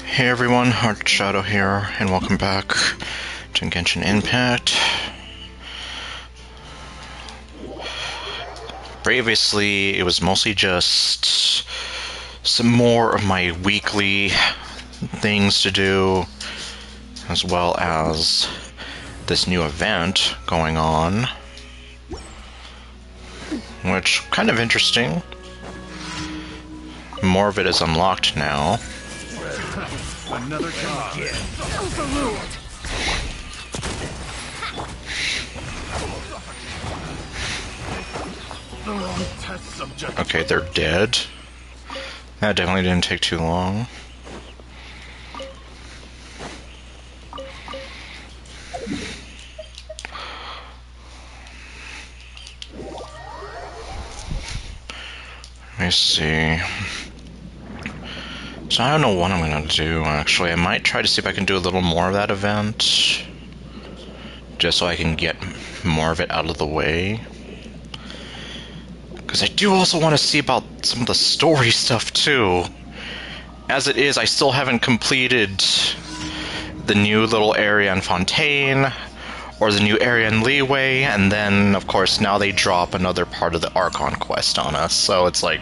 Hey everyone, Heart Shadow here, and welcome back to Genshin Impact. Previously, it was mostly just some more of my weekly things to do, as well as this new event going on, which kind of interesting. More of it is unlocked now. Another target. Overruled. The wrong test subject. Okay, they're dead. That definitely didn't take too long. Let me see. So I don't know what I'm gonna do, actually. I might try to see if I can do a little more of that event, just so I can get more of it out of the way. Because I do also want to see about some of the story stuff, too. As it is, I still haven't completed the new little area in Fontaine, or the new area in Leeway, and then, of course, now they drop another part of the Archon quest on us, so it's like...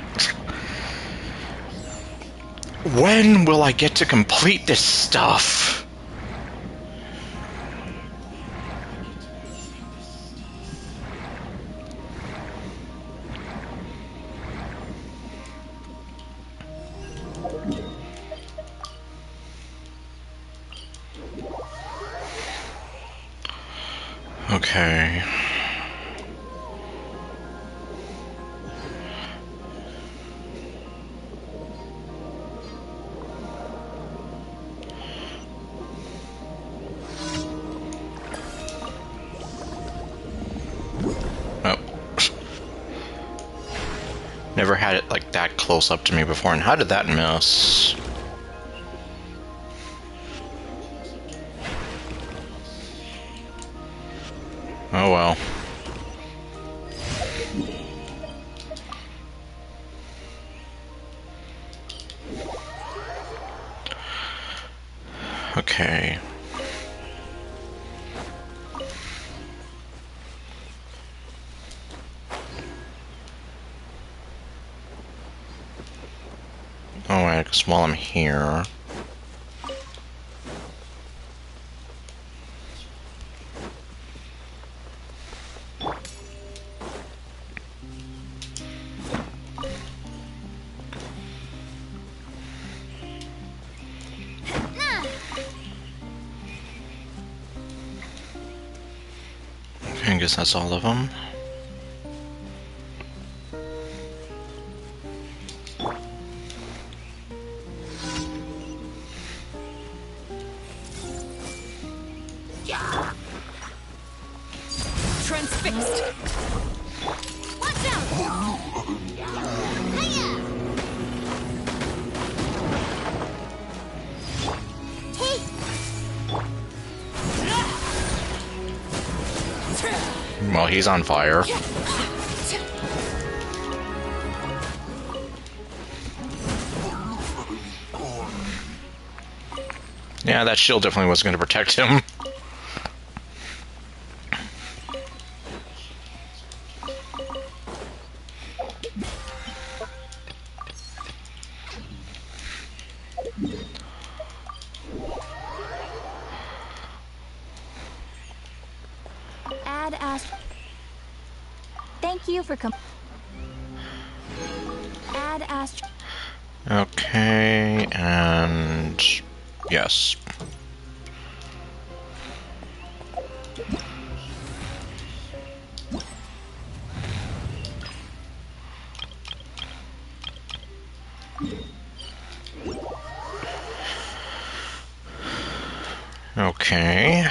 when will I get to complete this stuff? Okay. Oh. Never had it like that close up to me before, and how did that miss? Oh well. Okay. Oh, I guess while I'm here... Okay, I guess that's all of them. Transfixed. Watch out! Hiya! Well, he's on fire. Yeah, that shield definitely wasn't going to protect him. Add Ast. Thank you for Add Ast. Okay, and... yes. Okay.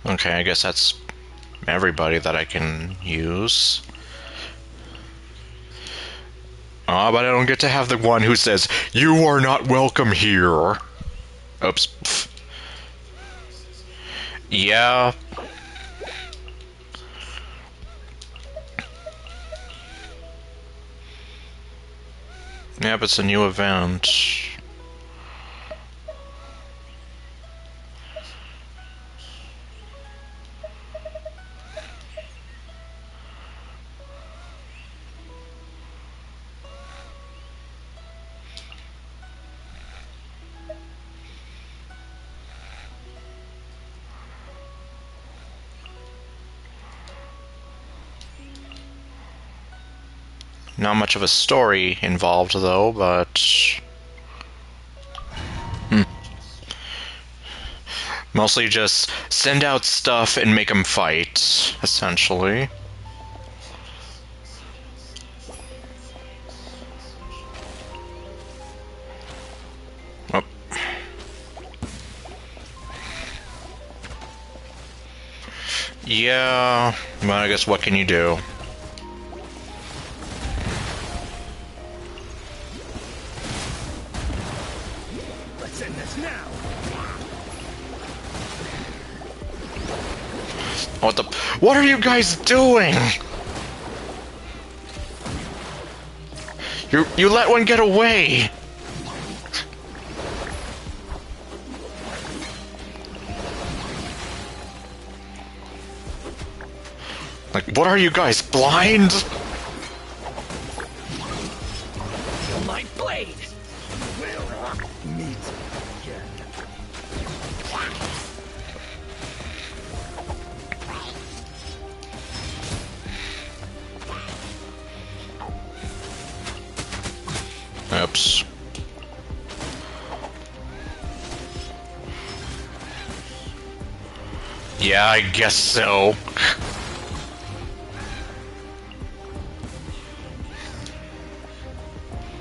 Okay, I guess that's everybody that I can use. But I don't get to have the one who says, "You are not welcome here." Oops. Pfft. Yeah. Yep, it's a new event. Not much of a story involved, though, but... Mostly just send out stuff and make them fight, essentially. Oh. Yeah, well, I guess what can you do? Let's end this now. What are you guys doing? You let one get away. Like, what are you guys, blind? My blade will meet again. Oops. Yeah, I guess so.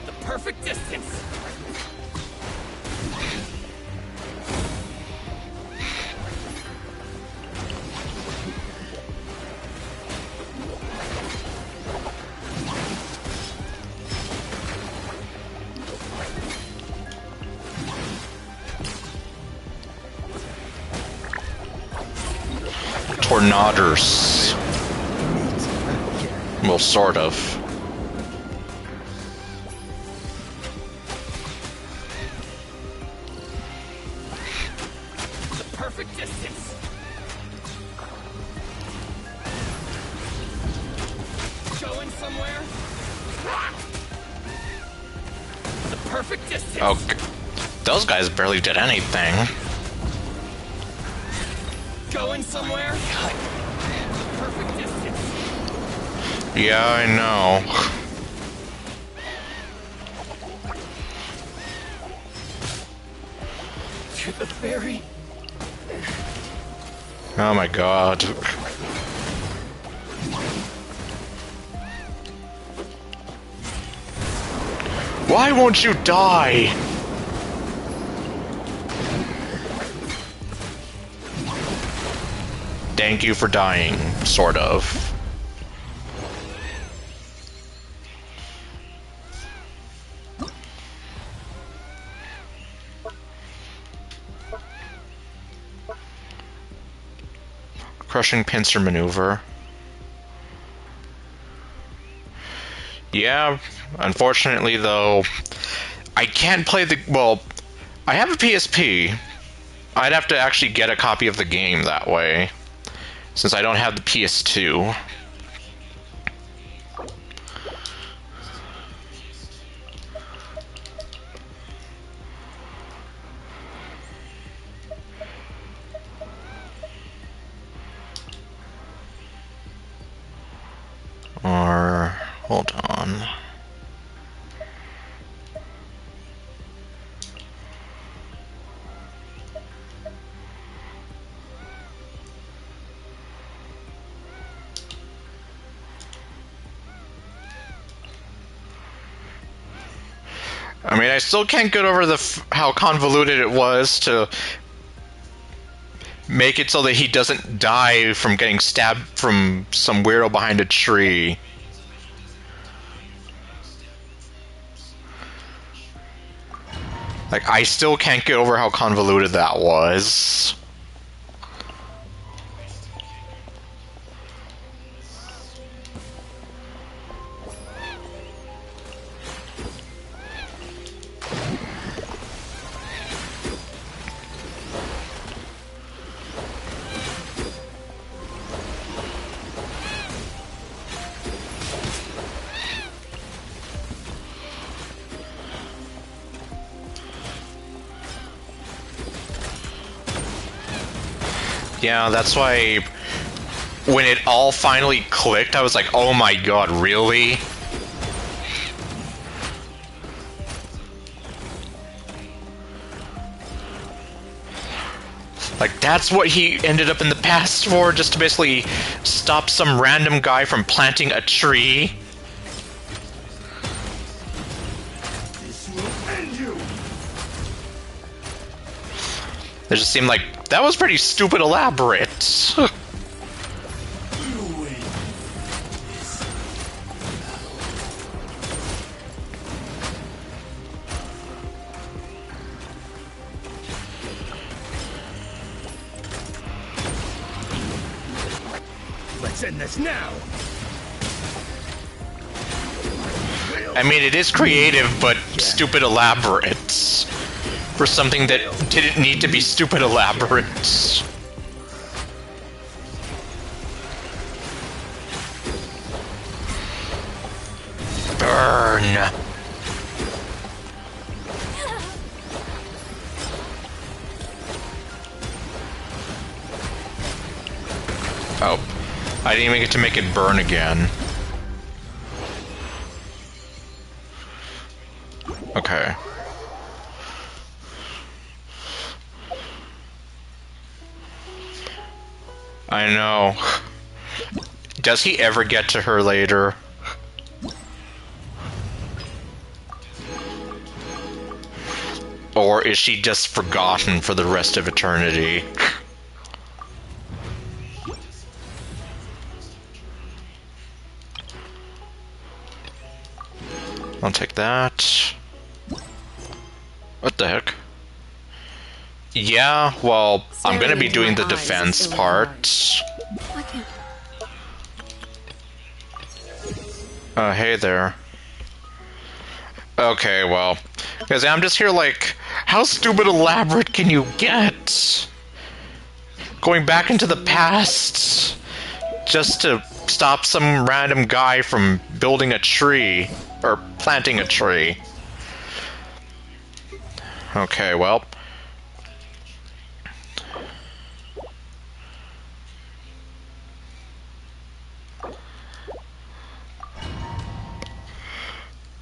The perfect distance. Tornadoes. Well, sort of. The perfect distance. Going somewhere? The perfect distance. Oh, those guys barely did anything. Going somewhere? Perfect distance. Yeah, I know. To the ferry. Oh my god. Why won't you die? Thank you for dying, sort of. Crushing pincer maneuver. Yeah, unfortunately though, I can't play the... Well, I have a PSP. I'd have to actually get a copy of the game that way, since I don't have the PS2. Or... hold on. I mean, I still can't get over how convoluted it was to Make it so that he doesn't die from getting stabbed from some weirdo behind a tree. Like, I still can't get over how convoluted that was. Yeah, that's why when it all finally clicked, I was like, oh my god, really? Like, that's what he ended up in the past for, just to basically stop some random guy from planting a tree? This will end you. It just seemed like that was pretty stupid elaborate. Let's end this now. I mean, it is creative, but stupid elaborate. For something that didn't need to be stupid elaborate. Burn. Oh, I didn't even get to make it burn again. Okay. I know. Does he ever get to her later? Or is she just forgotten for the rest of eternity? I'll take that. What the heck? Yeah, well, I'm gonna be doing the defense part. Hey there. Okay, well, because I'm just here like, how stupid elaborate can you get? Going back into the past just to stop some random guy from building a tree, or planting a tree. Okay, well.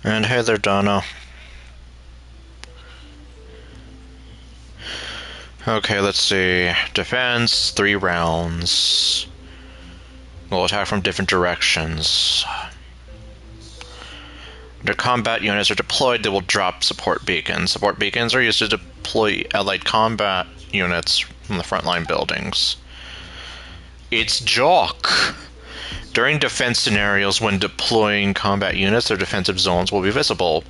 And hey there, Donna. Okay, let's see. Defense, 3 rounds. We'll attack from different directions. When combat units are deployed, they will drop support beacons. Support beacons are used to deploy allied combat units from the frontline buildings. It's Jock! During defense scenarios, when deploying combat units, their defensive zones will be visible.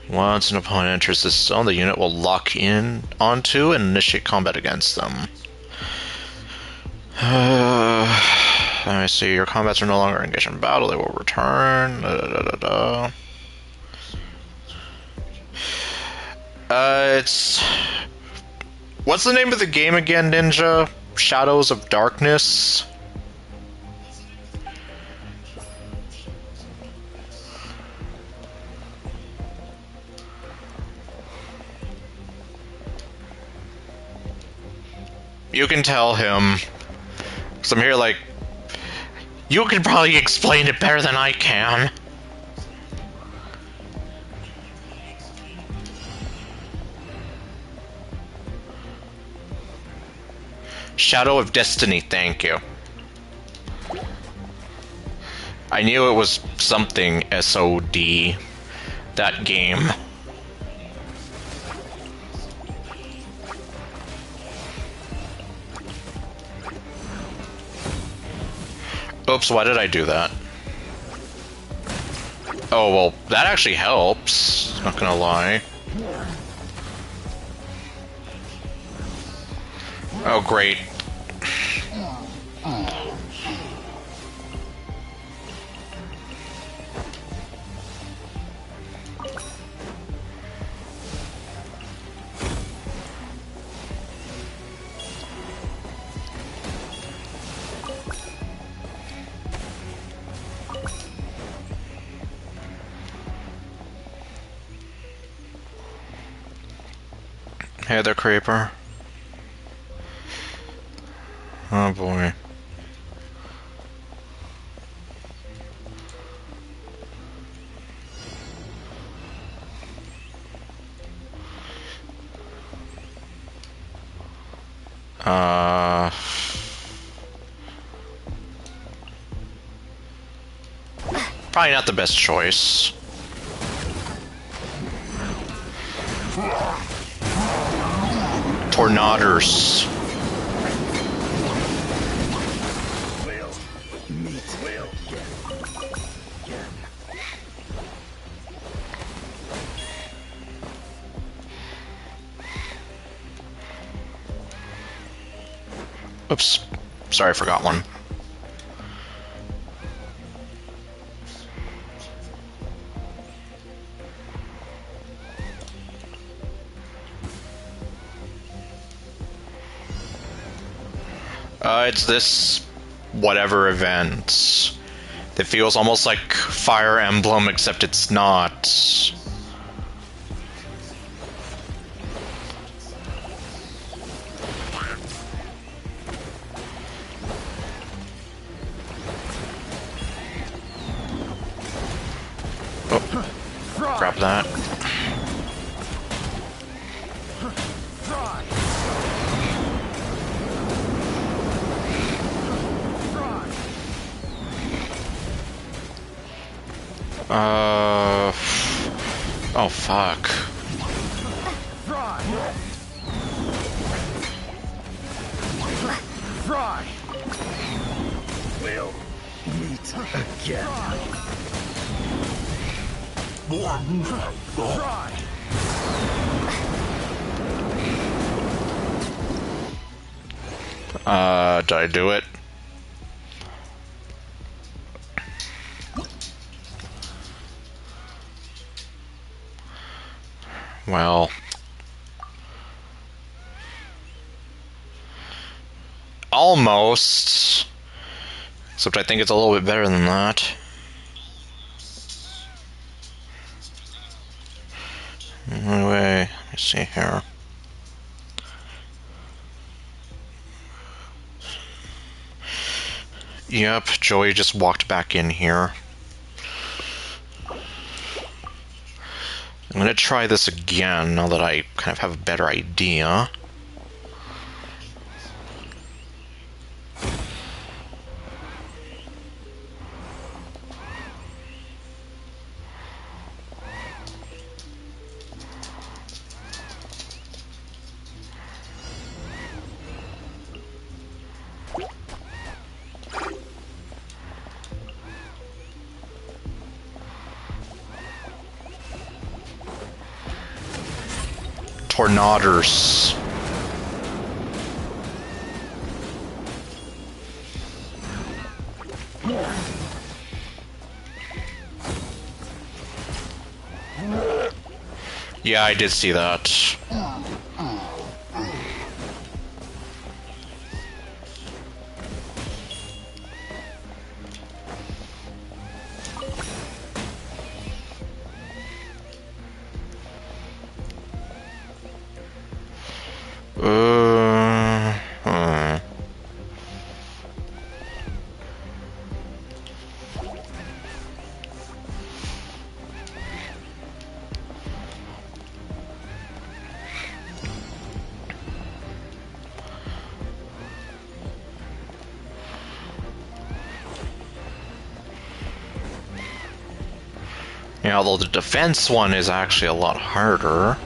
Once an opponent enters this zone, the unit will lock in onto and initiate combat against them. Let me see. Your combats are no longer engaged in battle. They will return. It's... What's the name of the game again, Ninja? Shadows of Darkness? You can tell him. Because I'm here like... You can probably explain it better than I can. Shadow of Destiny, thank you. I knew it was something SOD, that game. Oops, why did I do that? Oh, well, that actually helps. Not gonna lie. Oh, great. Hey there, Creeper. Oh boy. Probably not the best choice. Tornadoes. Oops. Sorry, I forgot one. It's this whatever event that feels almost like Fire Emblem, except it's not. Oh, grab that. Oh, fuck. Fry! We'll meet again. Fry! Did I do it? Well, almost. Except I think it's a little bit better than that. Anyway, let me see here. Yep, Joey just walked back in here. I'm gonna try this again now that I kind of have a better idea. Tornadoes. Yeah, I did see that. Hmm. Yeah, although the defense one is actually a lot harder.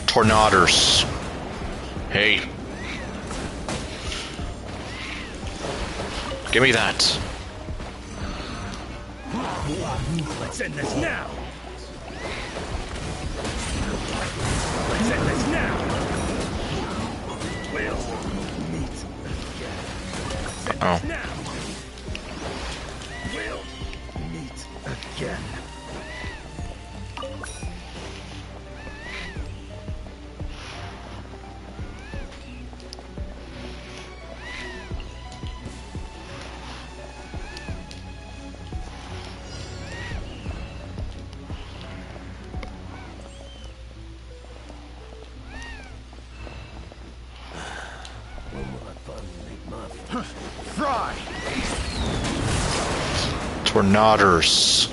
Tornadoes. Hey. Give me that. Let's end this now. Let's end this now. We'll meet again. Oh. Now. We'll meet again. Fry! Tornadoes.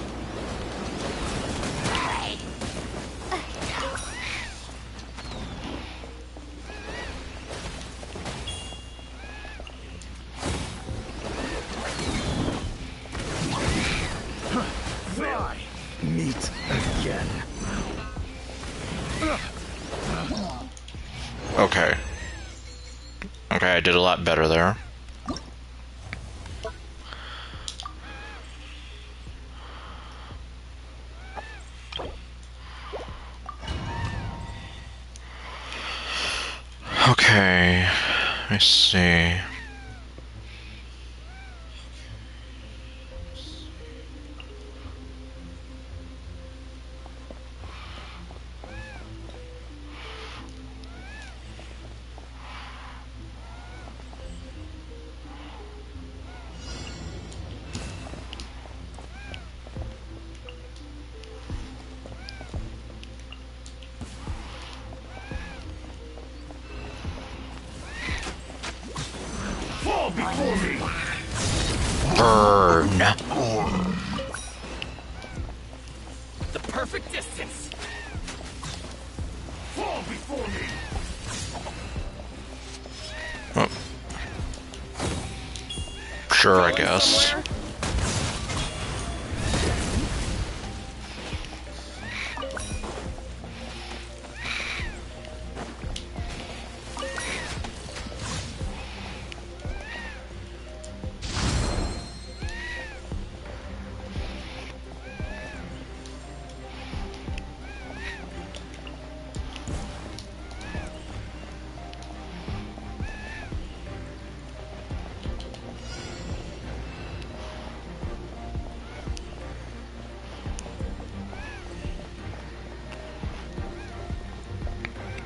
Fry! Meet again. Okay. Okay, I did a lot better there. Okay, let me see. Fall before me! Burn. The perfect distance! Fall before me! Oh. Sure, I guess. Somewhere?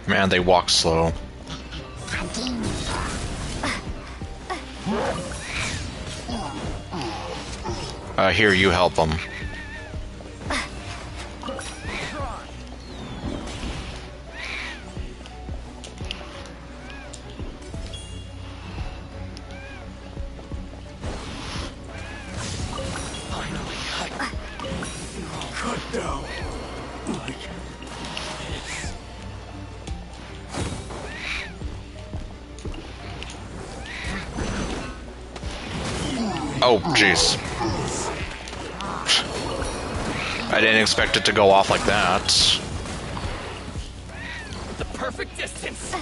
Man, they walk slow. Here, you help them. Cut down! Oh, jeez. I didn't expect it to go off like that. The perfect distance!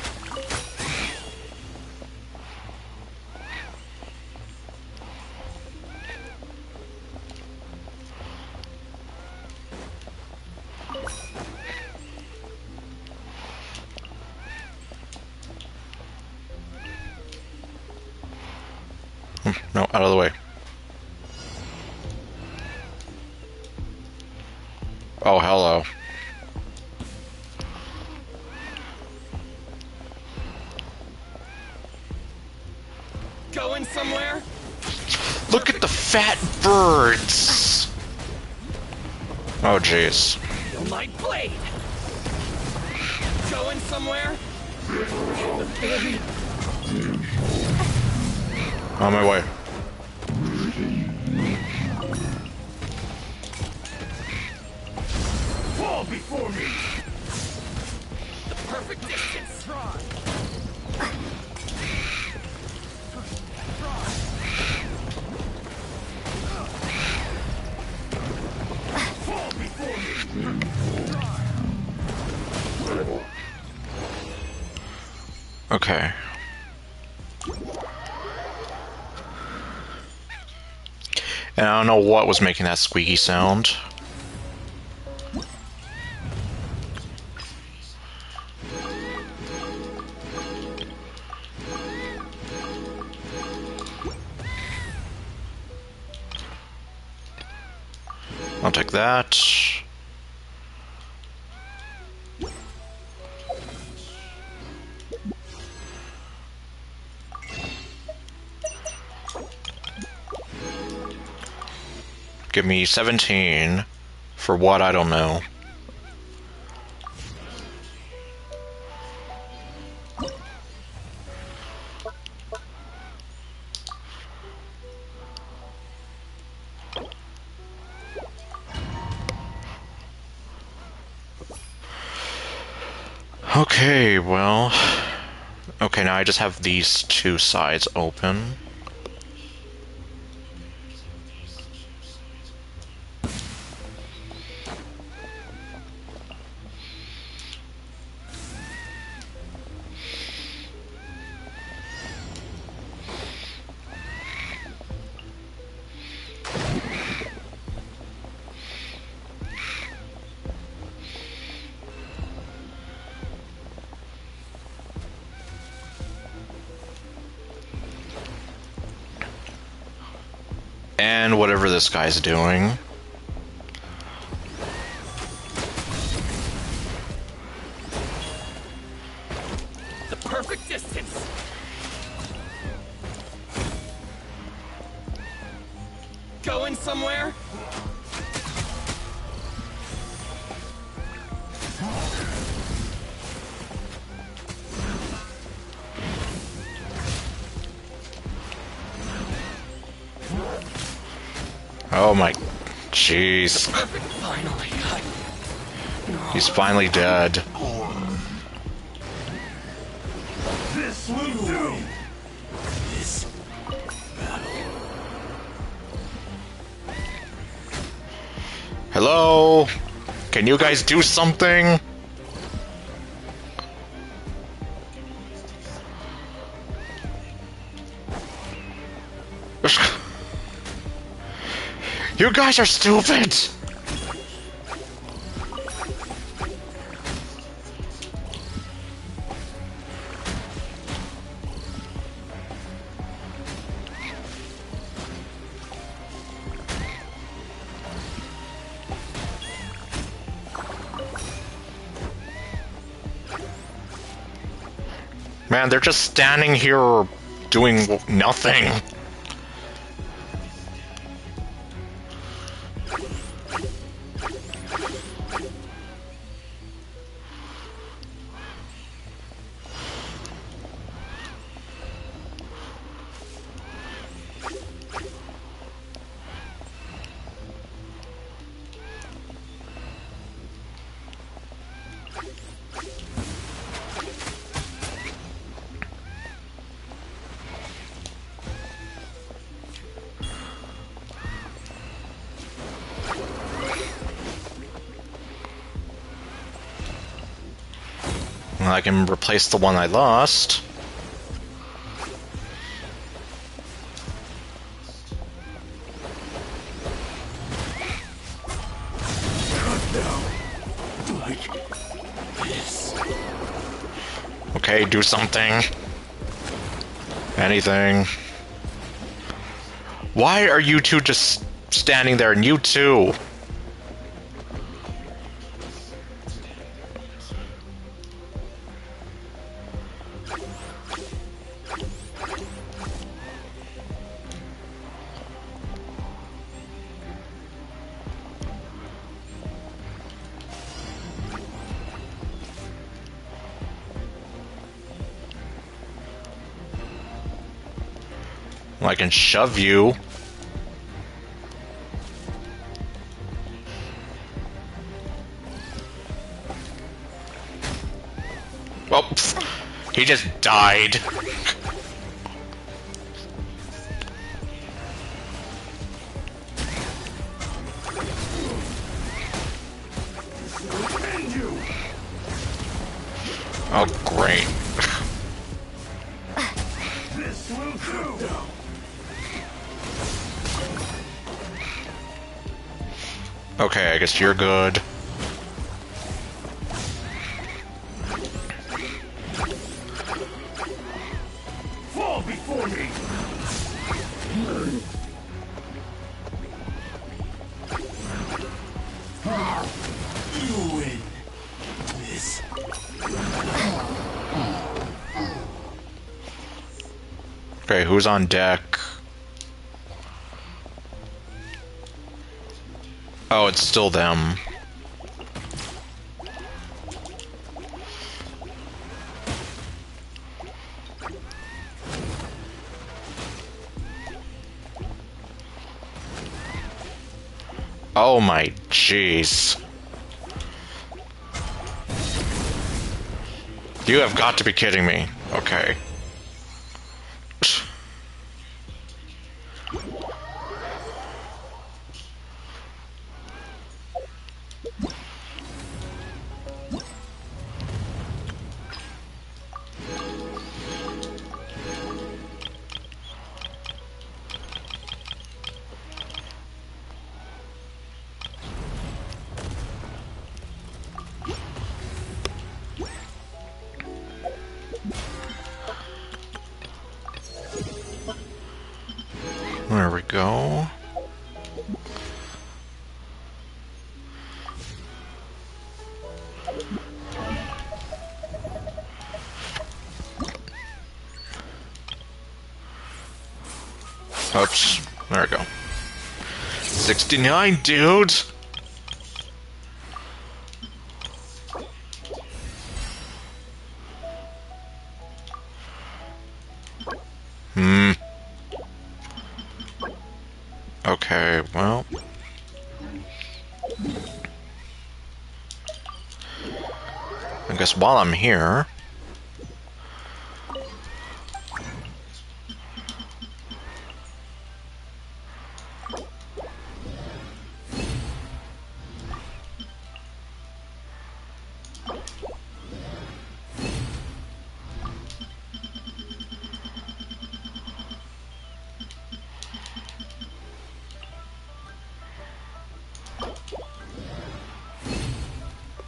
No, out of the way. Oh, hello. Going somewhere? Look at the fat birds! Oh, jeez. Feel my blade! Going somewhere? On my way. Fall before me! The perfect distance! Fall before me! Okay. And I don't know what was making that squeaky sound. I'll take that. Give me 17. For what, I don't know. Okay, well... Okay, now I just have these two sides open. And whatever this guy's doing. The perfect distance. Going somewhere? Oh my... Jeez. Finally. He's finally dead. This will do. This Hello? Can you guys do something? You guys are stupid! Man, they're just standing here doing nothing. I can replace the one I lost. Okay, do something. Anything. Why are you two just standing there, and you too? Well, I can shove you. Well, pfft, he just died. Oh, great. This will do. Okay, I guess you're good. Fall before me! You win this. Okay, who's on deck? Oh, it's still them. Oh my jeez. You have got to be kidding me. Okay. There we go. Oops. There we go. 69, dude! Okay, well... I guess while I'm here...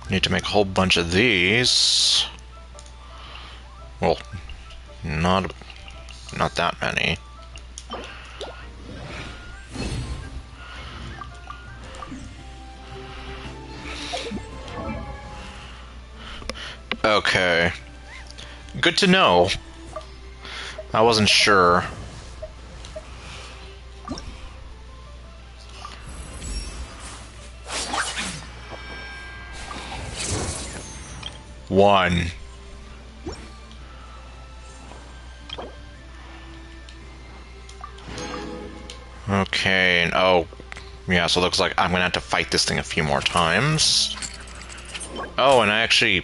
Need to make a whole bunch of these. Well, not that many. Okay. Good to know. I wasn't sure. One. Okay, and oh, yeah, so it looks like I'm gonna have to fight this thing a few more times. Oh, and I actually...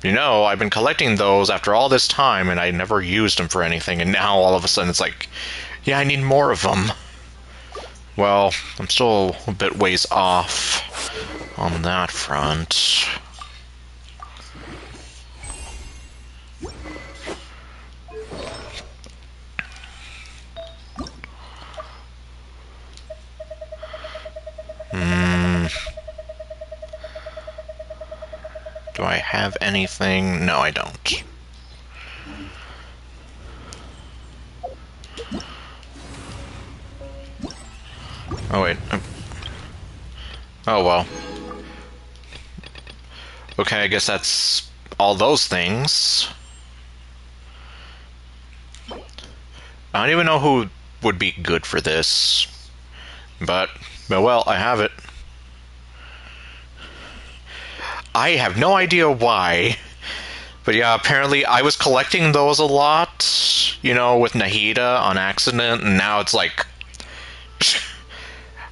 You know, I've been collecting those after all this time, and I never used them for anything, and now all of a sudden it's like, yeah, I need more of them. Well, I'm still a bit ways off on that front. Do I have anything? No, I don't. Oh, wait. Oh, well. Okay, I guess that's all those things. I don't even know who would be good for this. But well, I have it. I have no idea why. But yeah, apparently I was collecting those a lot, you know, with Nahida on accident, and now it's like...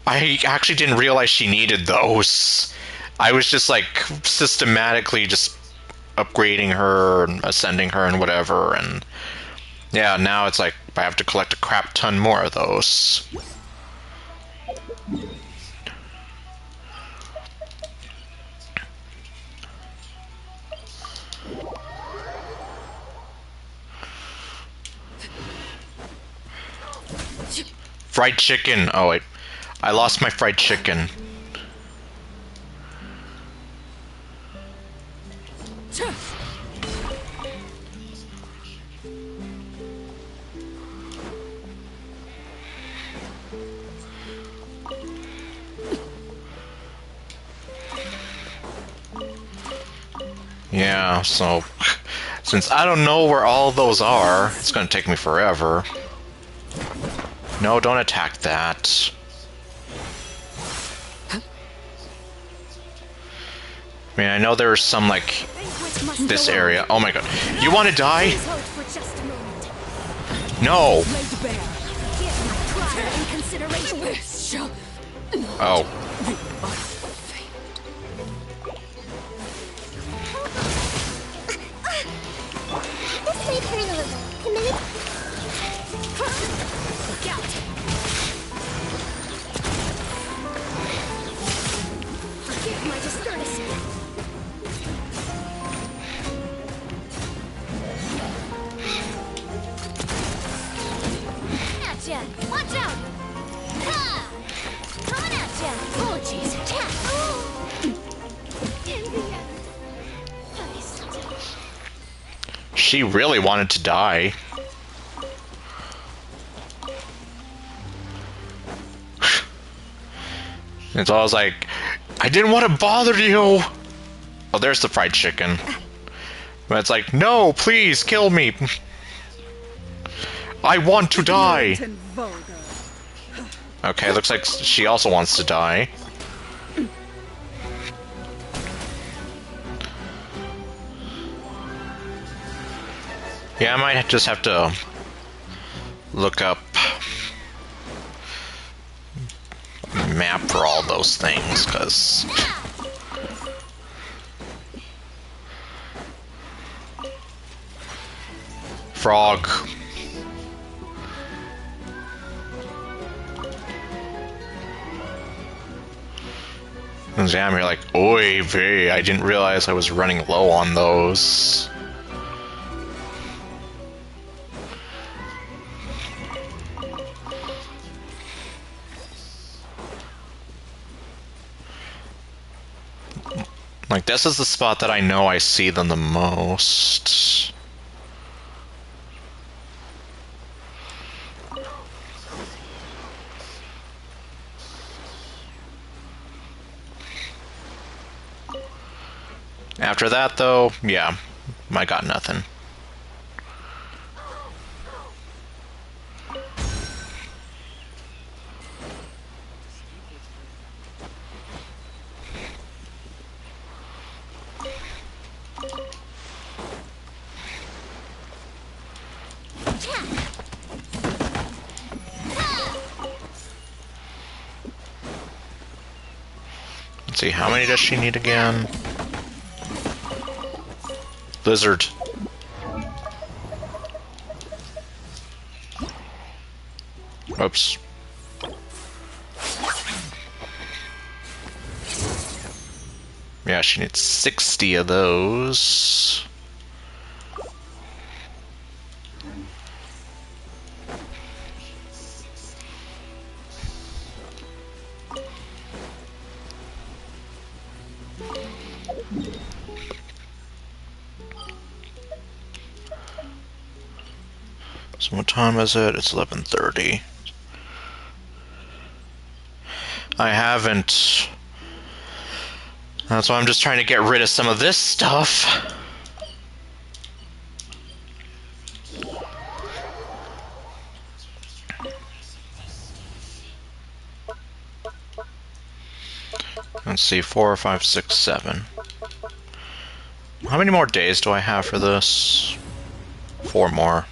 I actually didn't realize she needed those. I was just like systematically just upgrading her and ascending her and whatever, and yeah, now it's like I have to collect a crap ton more of those. fried chicken. Oh wait, I lost my fried chicken. Yeah, so since I don't know where all those are, it's gonna take me forever. No, don't attack that. I mean, I know there's some, like, this area. Oh my god. You want to die? No! Oh. This may hurt a little. Can maybe... Look out! Forgive my distress. Gotcha! Watch out! Ha! Coming at ya! Oh jeez! She really wanted to die. It's always like, I didn't want to bother you! Oh, there's the fried chicken. But it's like, no, please, kill me! I want to die! Okay, looks like she also wants to die. Yeah, I might just have to look up map for all those things, because frog. And Jam, you're like, oy vey, I didn't realize I was running low on those. Like, this is the spot that I know I see them the most. After that, though, yeah, I got nothing. Let's see, how many does she need again? Blizzard. Oops. Yeah, she needs 60 of those. So what time is it? It's 11:30. I haven't. That's why I'm just trying to get rid of some of this stuff. Let's see, 4, 5, 6, 7. How many more days do I have for this? 4 more.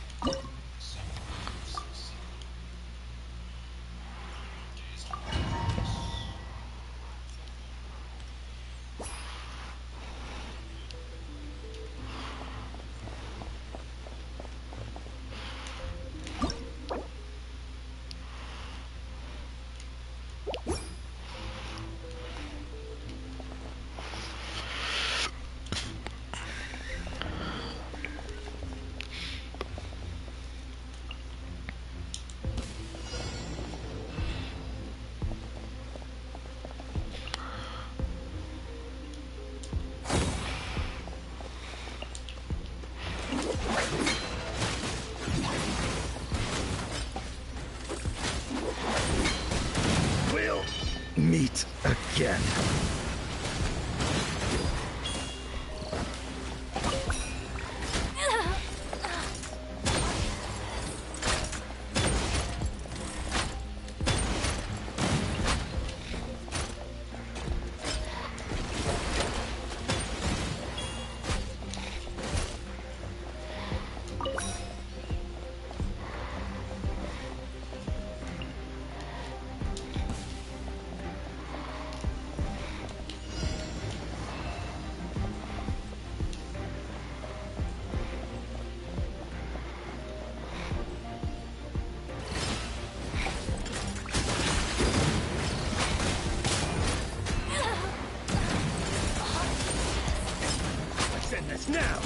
We'll meet again. Let's end this now.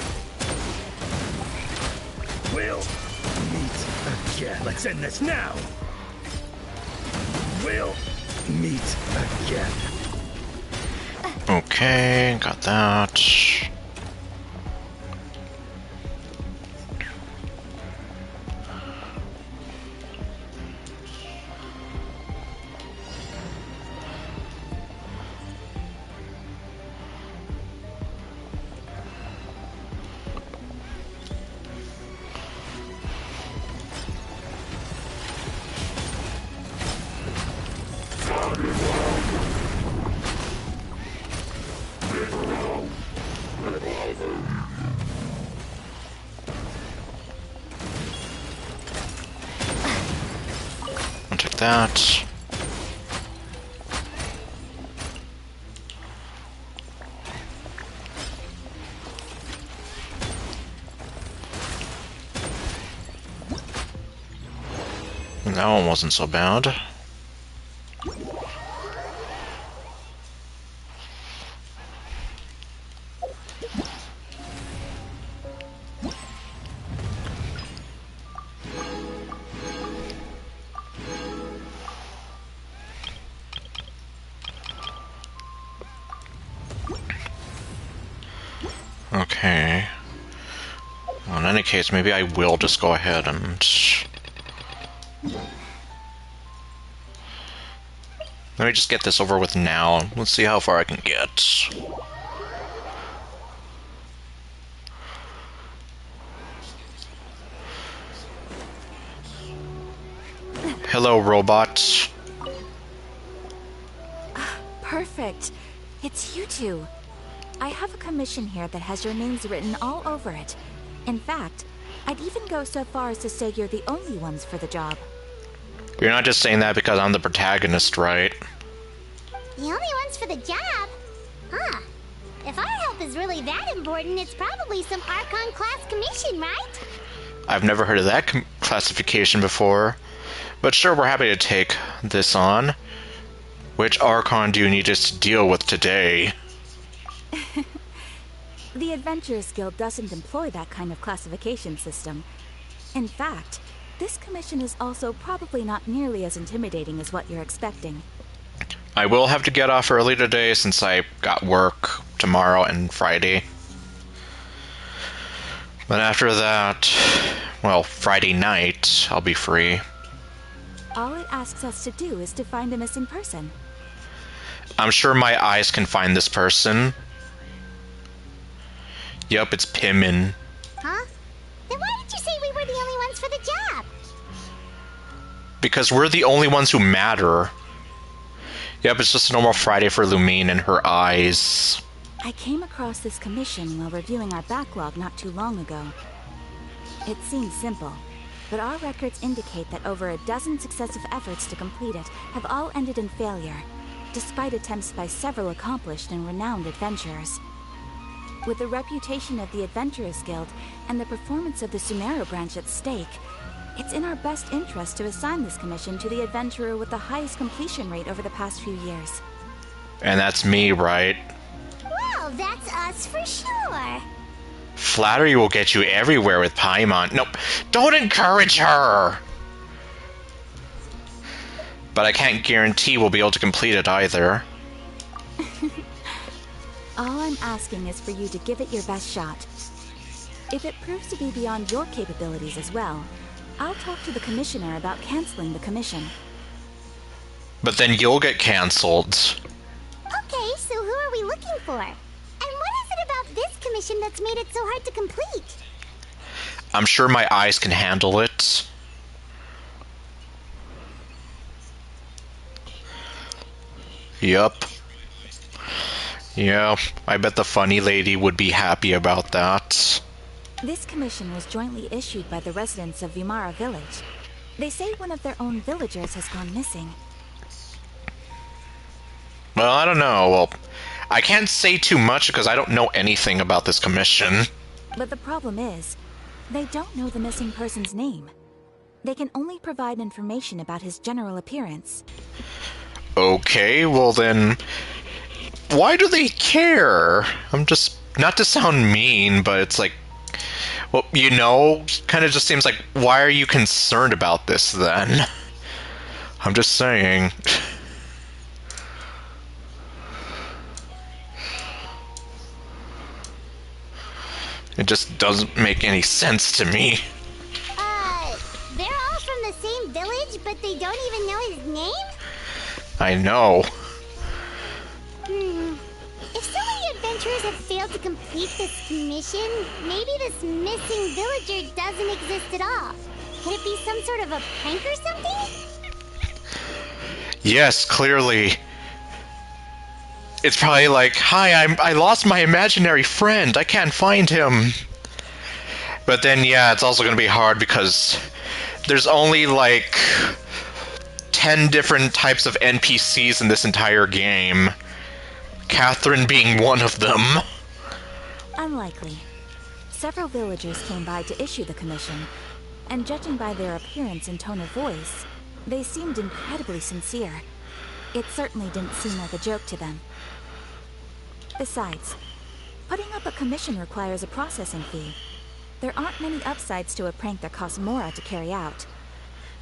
We'll meet again. Let's end this now. We'll meet again. Okay, got that. I'll take that. That one wasn't so bad. Okay. Well, in any case, maybe I will just go ahead and... Let me just get this over with now. Let's see how far I can get. Hello, robot. Perfect. It's you two. I have a commission here that has your names written all over it. In fact, I'd even go so far as to say you're the only ones for the job. You're not just saying that because I'm the protagonist, right? The only ones for the job? Huh. If our help is really that important, it's probably some Archon class commission, right? I've never heard of that classification before. But sure, we're happy to take this on. Which Archon do you need us to deal with today? The Adventurers Guild doesn't employ that kind of classification system. In fact, this commission is also probably not nearly as intimidating as what you're expecting. I will have to get off early today since I got work tomorrow and Friday. But after that, well, Friday night, I'll be free. All it asks us to do is to find a missing person. I'm sure my eyes can find this person. Yep, it's Pimin. Huh? Then why did you say we were the only ones for the job? Because we're the only ones who matter. Yep, it's just a normal Friday for Lumine and her eyes. I came across this commission while reviewing our backlog not too long ago. It seems simple, but our records indicate that over a dozen successive efforts to complete it have all ended in failure, despite attempts by several accomplished and renowned adventurers. With the reputation of the Adventurers Guild and the performance of the Sumero branch at stake, it's in our best interest to assign this commission to the adventurer with the highest completion rate over the past few years. And that's me, right? Well, that's us for sure. Flattery will get you everywhere with Paimon. Nope, don't encourage her! But I can't guarantee we'll be able to complete it either. All I'm asking is for you to give it your best shot. If it proves to be beyond your capabilities as well, I'll talk to the commissioner about canceling the commission. But then you'll get cancelled. Okay, so who are we looking for? And what is it about this commission that's made it so hard to complete? I'm sure my eyes can handle it. Yup. Yeah, I bet the funny lady would be happy about that. This commission was jointly issued by the residents of Vimara Village. They say one of their own villagers has gone missing. Well, I don't know. Well, I can't say too much because I don't know anything about this commission. But the problem is, they don't know the missing person's name. They can only provide information about his general appearance. Okay, well then, why do they care? I'm just, not to sound mean, but it's like, well, you know, kind of just seems like, why are you concerned about this then? I'm just saying. It just doesn't make any sense to me. They're all from the same village, but they don't even know his name? I know. If so many adventurers have failed to complete this commission, maybe this missing villager doesn't exist at all. Could it be some sort of a prank or something? Yes, clearly. It's probably like, hi, I lost my imaginary friend. I can't find him. But then, yeah, it's also going to be hard because there's only like 10 different types of NPCs in this entire game. Catherine being one of them. Unlikely. Several villagers came by to issue the commission, and judging by their appearance and tone of voice, they seemed incredibly sincere. It certainly didn't seem like a joke to them. Besides, putting up a commission requires a processing fee. There aren't many upsides to a prank that costs Mora to carry out.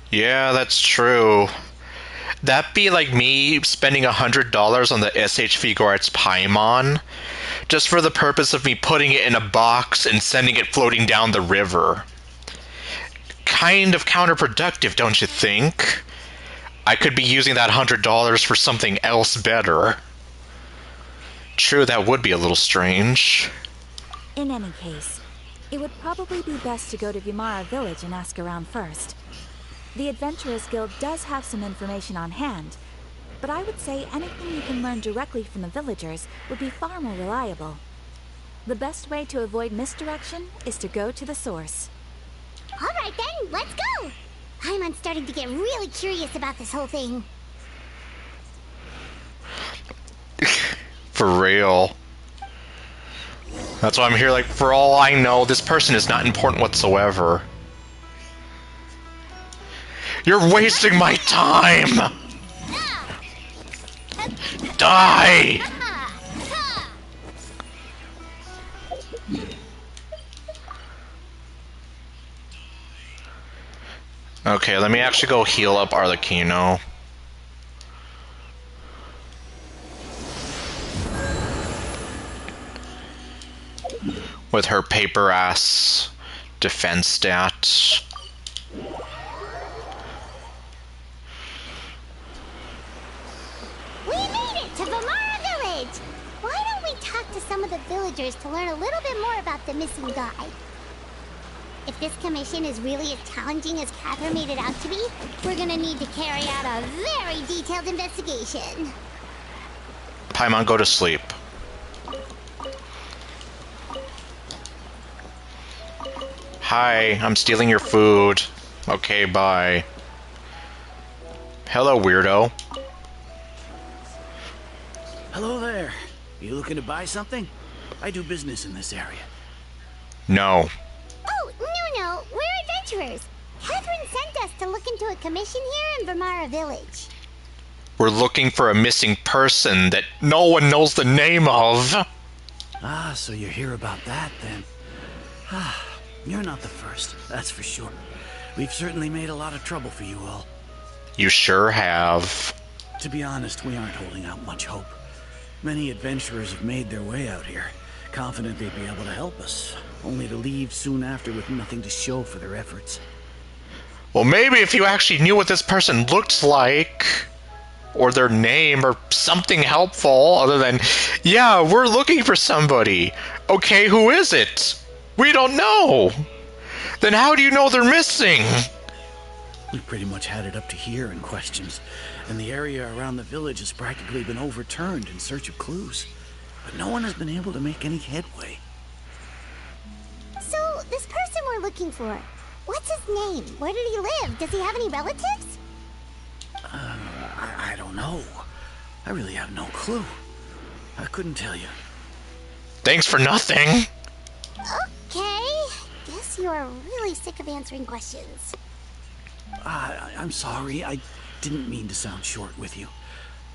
Yeah, that's true. That'd be like me spending $100 on the SH Vigor's Paimon, just for the purpose of me putting it in a box and sending it floating down the river. Kind of counterproductive, don't you think? I could be using that $100 for something else better. True, that would be a little strange. In any case, it would probably be best to go to Vimara Village and ask around first. The Adventurers Guild does have some information on hand, but I would say anything you can learn directly from the villagers would be far more reliable. The best way to avoid misdirection is to go to the source. Alright then, let's go! I'm starting to get really curious about this whole thing. For real. That's why I'm here, like, for all I know, this person is not important whatsoever. You're wasting my time! Die! Okay, let me actually go heal up Arlecchino. With her paper-ass defense stat. We made it to Vimara Village! Why don't we talk to some of the villagers to learn a little bit more about the missing guy? If this commission is really as challenging as Catherine made it out to be, we're gonna need to carry out a very detailed investigation. Paimon, go to sleep. Hi, I'm stealing your food. Okay, bye. Hello, weirdo. Hello there. You looking to buy something? I do business in this area. No. Oh, no, we're adventurers. Catherine sent us to look into a commission here in Vimara Village. We're looking for a missing person that no one knows the name of. Ah, so you're here about that then. Ah, you're not the first, that's for sure. We've certainly made a lot of trouble for you all. You sure have. To be honest, we aren't holding out much hope. Many adventurers have made their way out here, confident they'd be able to help us. only to leave soon after with nothing to show for their efforts. Well, maybe if you actually knew what this person looked like, or their name, or something helpful other than, yeah, we're looking for somebody. Okay, who is it? We don't know. Then how do you know they're missing? We've pretty much had it up to here in questions, and the area around the village has practically been overturned in search of clues. But no one has been able to make any headway. So, this person we're looking for, what's his name? Where did he live? Does he have any relatives? I don't know. I really have no clue. I couldn't tell you. Thanks for nothing. Okay. Guess you are really sick of answering questions. I'm sorry. I didn't mean to sound short with you.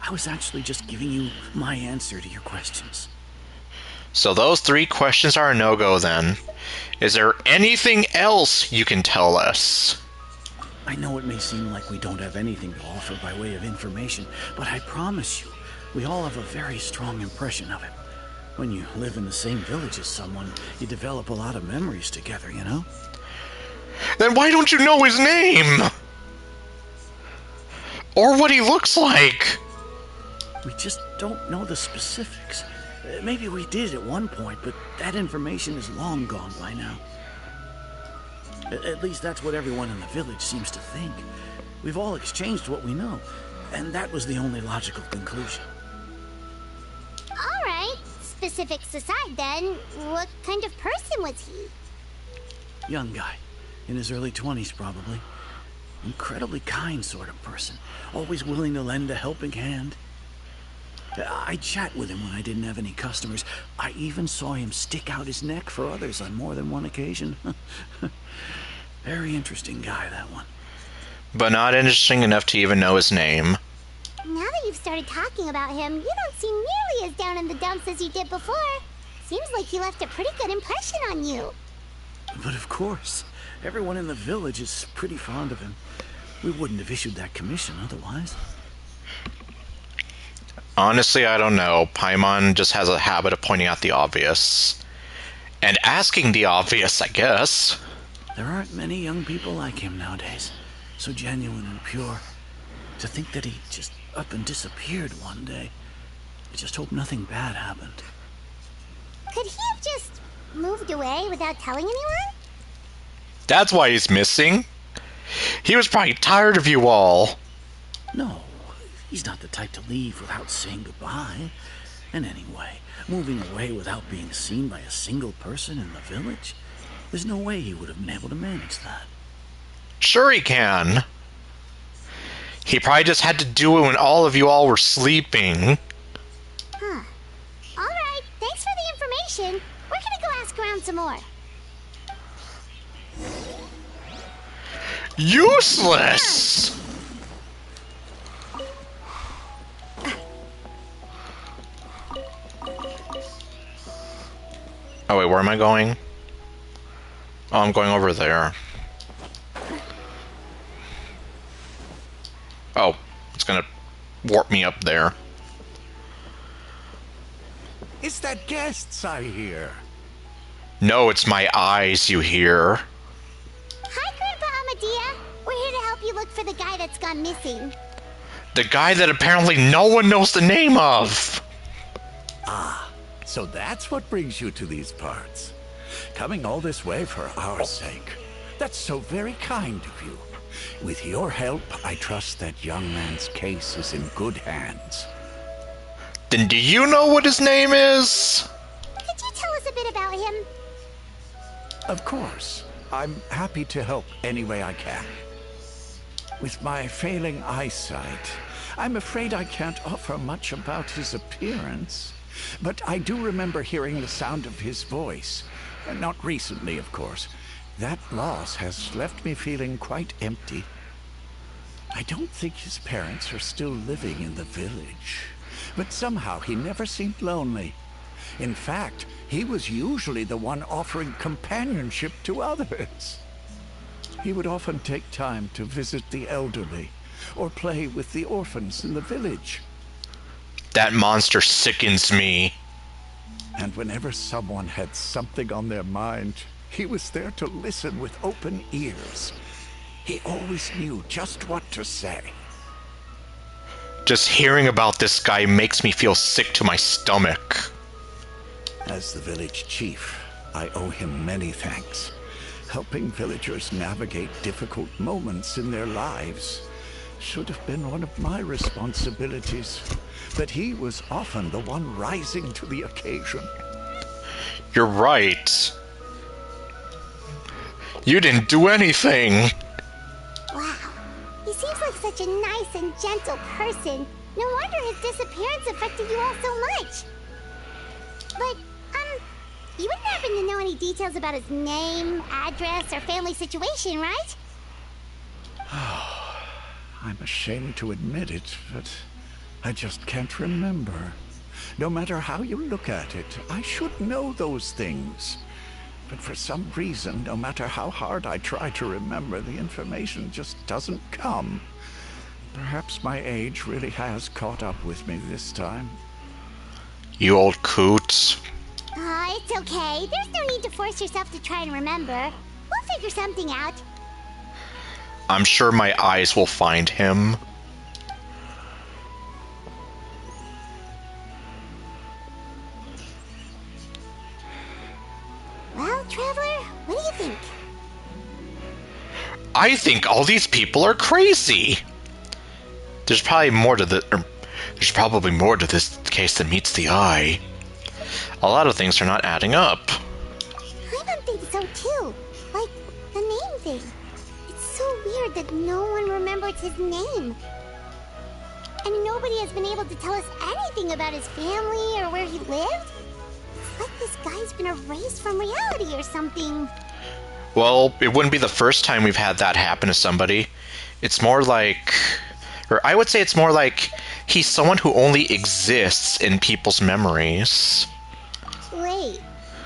I was actually just giving you my answer to your questions. So those 3 questions are a no-go then. Is there anything else you can tell us? I know it may seem like we don't have anything to offer by way of information, but I promise you, we all have a very strong impression of him. When you live in the same village as someone, you develop a lot of memories together, you know? Then why don't you know his name? Or what he looks like? We just don't know the specifics. Maybe we did at one point, but that information is long gone by now. At least that's what everyone in the village seems to think. We've all exchanged what we know, and that was the only logical conclusion. Alright, specifics aside then, what kind of person was he? Young guy, in his early 20s probably. Incredibly kind sort of person, always willing to lend a helping hand. I'd chat with him when I didn't have any customers. I even saw him stick out his neck for others on more than one occasion. Very interesting guy, that one. But not interesting enough to even know his name. Now that you've started talking about him, you don't seem nearly as down in the dumps as you did before. Seems like he left a pretty good impression on you. But of course, everyone in the village is pretty fond of him. We wouldn't have issued that commission otherwise. Honestly, I don't know. Paimon just has a habit of pointing out the obvious. And asking the obvious, I guess. There aren't many young people like him nowadays. So genuine and pure. To think that he just up and disappeared one day. I just hope nothing bad happened. Could he have just moved away without telling anyone? That's why he's missing. He was probably tired of you all. No, he's not the type to leave without saying goodbye. And anyway, moving away without being seen by a single person in the village? There's no way he would have been able to manage that. Sure he can. He probably just had to do it when all of you all were sleeping. Huh. Alright, thanks for the information. We're gonna go ask around some more. Useless! Oh wait, where am I going? Oh, I'm going over there. Oh, it's gonna warp me up there. It's that guests I hear. No, it's my eyes you hear. Hi, Grandpa Amadea. We're here to help you look for the guy that's gone missing. The guy that apparently no one knows the name of. So that's what brings you to these parts. Coming all this way for our sake. That's so very kind of you. With your help, I trust that young man's case is in good hands. Then do you know what his name is? Could you tell us a bit about him? Of course. I'm happy to help any way I can. With my failing eyesight, I'm afraid I can't offer much about his appearance. But I do remember hearing the sound of his voice. Not recently, of course. That loss has left me feeling quite empty. I don't think his parents are still living in the village. But somehow he never seemed lonely. In fact, he was usually the one offering companionship to others. He would often take time to visit the elderly, or play with the orphans in the village. That monster sickens me. And whenever someone had something on their mind, he was there to listen with open ears. He always knew just what to say. Just hearing about this guy makes me feel sick to my stomach. As the village chief, I owe him many thanks. Helping villagers navigate difficult moments in their lives should have been one of my responsibilities, but he was often the one rising to the occasion. You're right. You didn't do anything. Wow. He seems like such a nice and gentle person. No wonder his disappearance affected you all so much. But, you wouldn't happen to know any details about his name, address, or family situation, right? I'm ashamed to admit it, but I just can't remember. No matter how you look at it, I should know those things. But for some reason, no matter how hard I try to remember, the information just doesn't come. Perhaps my age really has caught up with me this time. You old coot. It's okay. There's no need to force yourself to try and remember. We'll figure something out. I'm sure my eyes will find him. Well, Traveler, what do you think? I think all these people are crazy. There's probably more to there's probably more to this case than meets the eye. A lot of things are not adding up. I don't think so too. Like the name thing. It's so weird that no one remembers his name. And nobody has been able to tell us anything about his family or where he lived. It's like this guy's been erased from reality or something. Well, it wouldn't be the first time we've had that happen to somebody. It's more like, or I would say it's more like he's someone who only exists in people's memories. Wait,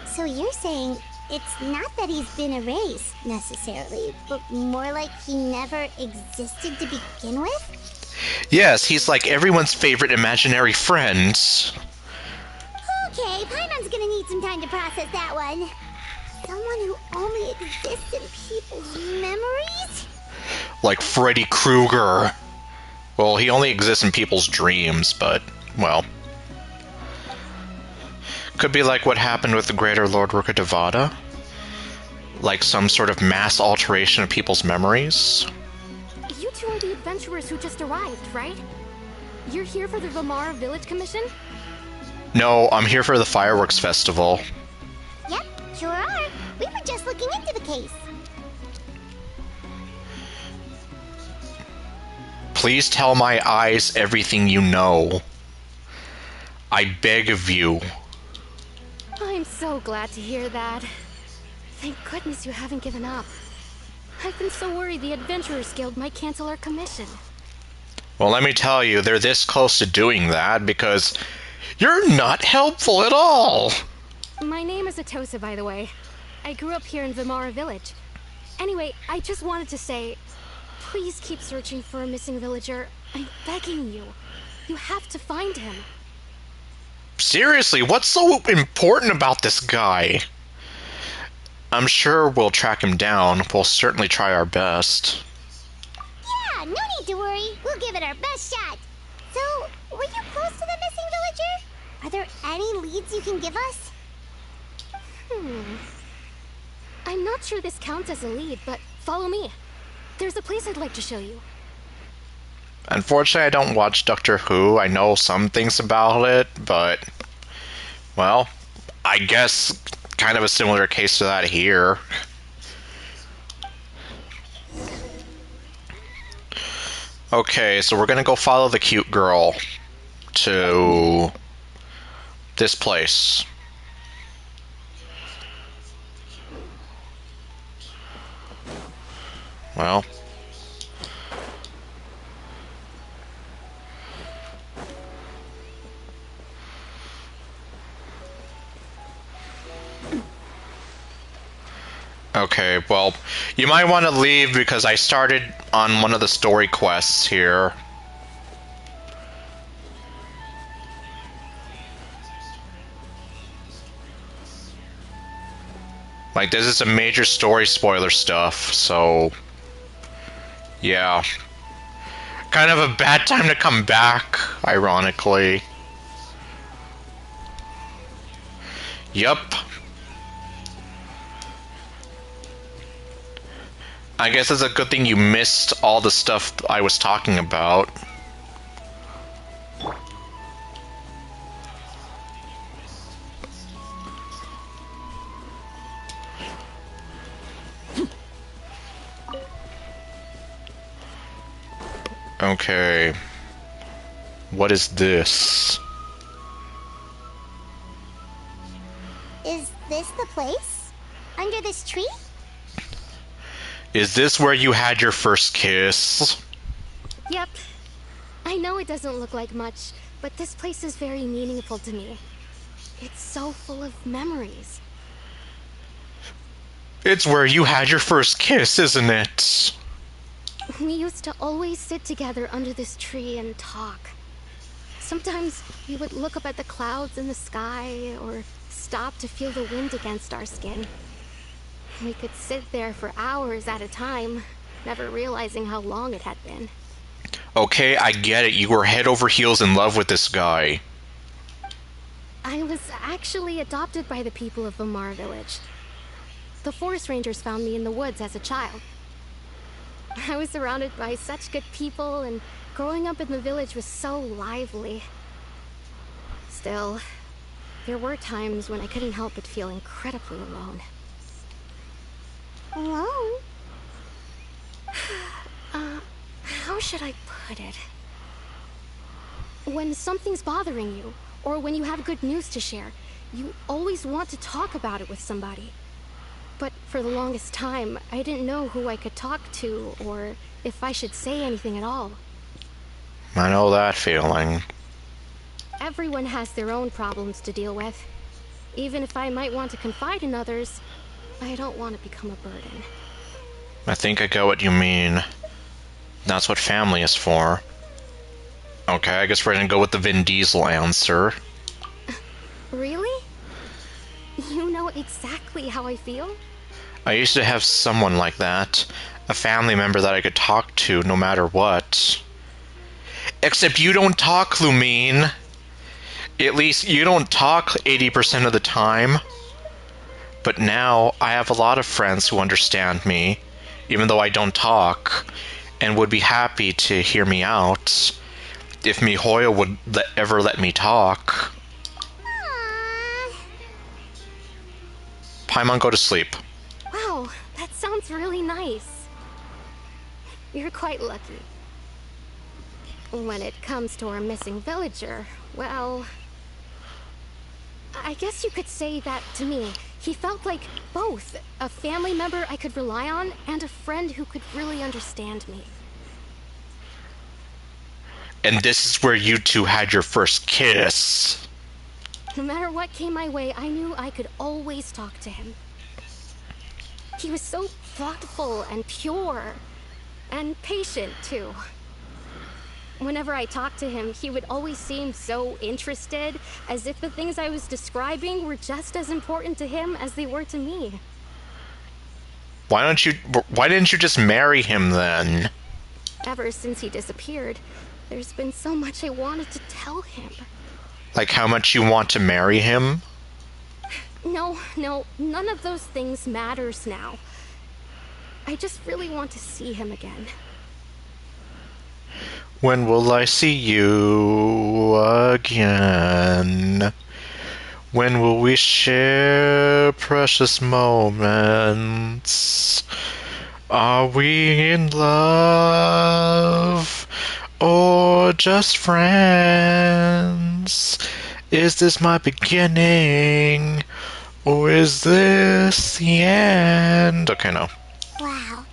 so you're saying it's not that he's been erased, necessarily, but more like he never existed to begin with? Yes, he's like everyone's favorite imaginary friend. Okay, Paimon's gonna need some time to process that one. Someone who only exists in people's memories? Like Freddy Krueger. Well, he only exists in people's dreams, but, well. Could be like what happened with the Greater Lord Rukkhadevata. Like some sort of mass alteration of people's memories. You two are the adventurers who just arrived, right? You're here for the Vamara Village Commission? No, I'm here for the fireworks festival. Yep, sure are. We were just looking into the case. Please tell my eyes everything you know. I beg of you. I'm so glad to hear that. Thank goodness you haven't given up. I've been so worried the Adventurers Guild might cancel our commission. Well, let me tell you, they're this close to doing that because you're not helpful at all. My name is Atosa, by the way. I grew up here in Vamara Village. Anyway, I just wanted to say, please keep searching for a missing villager. I'm begging you. You have to find him. Seriously, what's so important about this guy? I'm sure we'll track him down. We'll certainly try our best. Yeah, no need to worry. We'll give it our best shot. So, were you close to the missing villager? Are there any leads you can give us? I'm not sure this counts as a lead, but follow me. There's a place I'd like to show you. Unfortunately, I don't watch Doctor Who. I know some things about it, but, well, I guess kind of a similar case to that here. Okay, so we're gonna go follow the cute girl to this place. Well, okay, well, you might want to leave because I started on one of the story quests here. Like, this is some major story spoiler stuff, so... yeah. Kind of a bad time to come back, ironically. Yup. I guess it's a good thing you missed all the stuff I was talking about. Okay. What is this? Is this the place? Under this tree? Is this where you had your first kiss? Yep. I know it doesn't look like much, but this place is very meaningful to me. It's so full of memories. It's where you had your first kiss, isn't it? We used to always sit together under this tree and talk. Sometimes we would look up at the clouds in the sky or stop to feel the wind against our skin. We could sit there for hours at a time, never realizing how long it had been. Okay, I get it. You were head over heels in love with this guy. I was actually adopted by the people of Vamar Village. The forest rangers found me in the woods as a child. I was surrounded by such good people, and growing up in the village was so lively. Still, there were times when I couldn't help but feel incredibly alone. Alone? How should I put it? When something's bothering you, or when you have good news to share, you always want to talk about it with somebody. But for the longest time, I didn't know who I could talk to, or if I should say anything at all. I know that feeling. Everyone has their own problems to deal with. Even if I might want to confide in others, I don't want to become a burden. I think I get what you mean. That's what family is for. Okay, I guess we're gonna go with the Vin Diesel answer. Really? You know exactly how I feel? I used to have someone like that. A family member that I could talk to no matter what. Except you don't talk, Lumine. At least you don't talk 80% of the time. But now I have a lot of friends who understand me, even though I don't talk, and would be happy to hear me out if Mihoyo would ever let me talk. Aww. Paimon, go to sleep. Wow, that sounds really nice. You're quite lucky. When it comes to our missing villager, well... I guess you could say that to me. He felt like both a family member I could rely on and a friend who could really understand me. And this is where you two had your first kiss. No matter what came my way, I knew I could always talk to him. He was so thoughtful and pure, and patient too. Whenever I talked to him, he would always seem so interested, as if the things I was describing were just as important to him as they were to me. Why didn't you just marry him then? Ever since he disappeared, there's been so much I wanted to tell him. Like how much you want to marry him? No, none of those things matters now. I just really want to see him again. When will I see you again? When will we share precious moments? Are we in love or just friends? Is this my beginning or is this the end? Okay, no. Wow.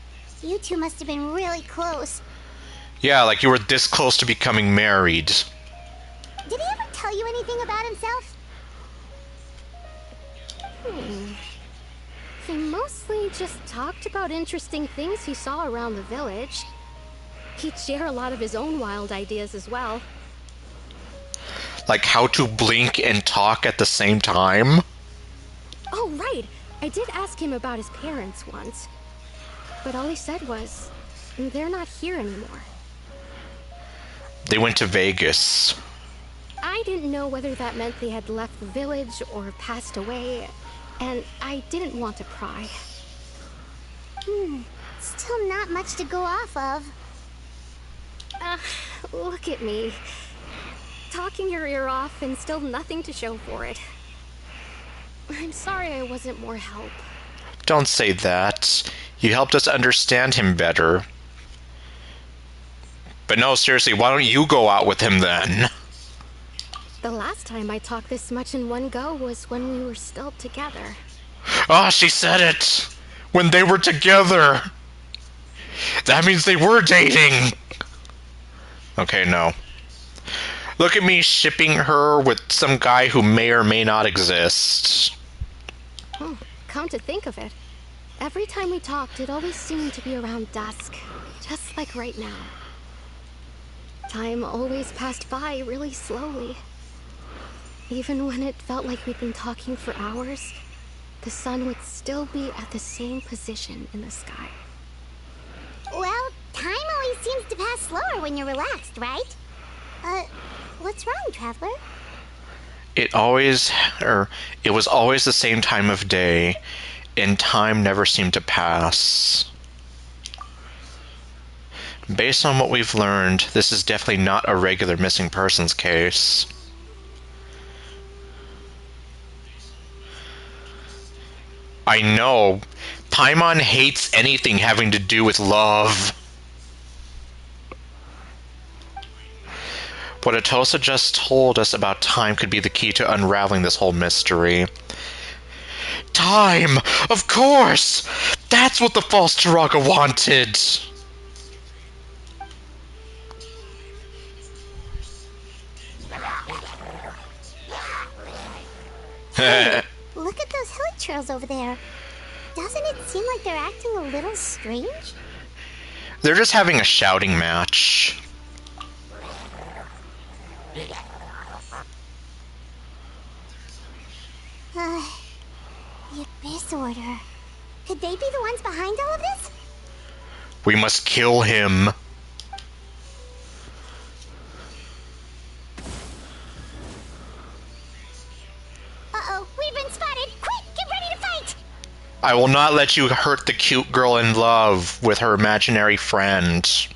You two must have been really close. Yeah, like you were this close to becoming married. Did he ever tell you anything about himself? He mostly just talked about interesting things he saw around the village. He'd share a lot of his own wild ideas as well. Like how to blink and talk at the same time? Oh, right! I did ask him about his parents once, but all he said was, they're not here anymore. They went to Vegas. I didn't know whether that meant they had left the village or passed away, and I didn't want to pry. Still not much to go off of. Look at me. Talking your ear off and still nothing to show for it. I'm sorry I wasn't more help. Don't say that. You helped us understand him better. But no, seriously, why don't you go out with him then? The last time I talked this much in one go was when we were still together. Ah, she said it! When they were together! That means they were dating! Okay, no. Look at me shipping her with some guy who may or may not exist. Oh, come to think of it, every time we talked, it always seemed to be around dusk, just like right now. Time always passed by really slowly. Even when it felt like we'd been talking for hours, the sun would still be at the same position in the sky. Well, time always seems to pass slower when you're relaxed, right? What's wrong, Traveler? It was always the same time of day, and time never seemed to pass. Based on what we've learned, this is definitely not a regular missing persons case. I know. Paimon hates anything having to do with love. What Atosa just told us about time could be the key to unraveling this whole mystery. Time! Of course! That's what the false Turaga wanted! Look at those hilly trails over there. Doesn't it seem like they're acting a little strange? They're just having a shouting match. The Abyss Order. Could they be the ones behind all of this? We must kill him. Uh-oh, we've been spotted! Quick, get ready to fight! I will not let you hurt the cute girl in love with her imaginary friend.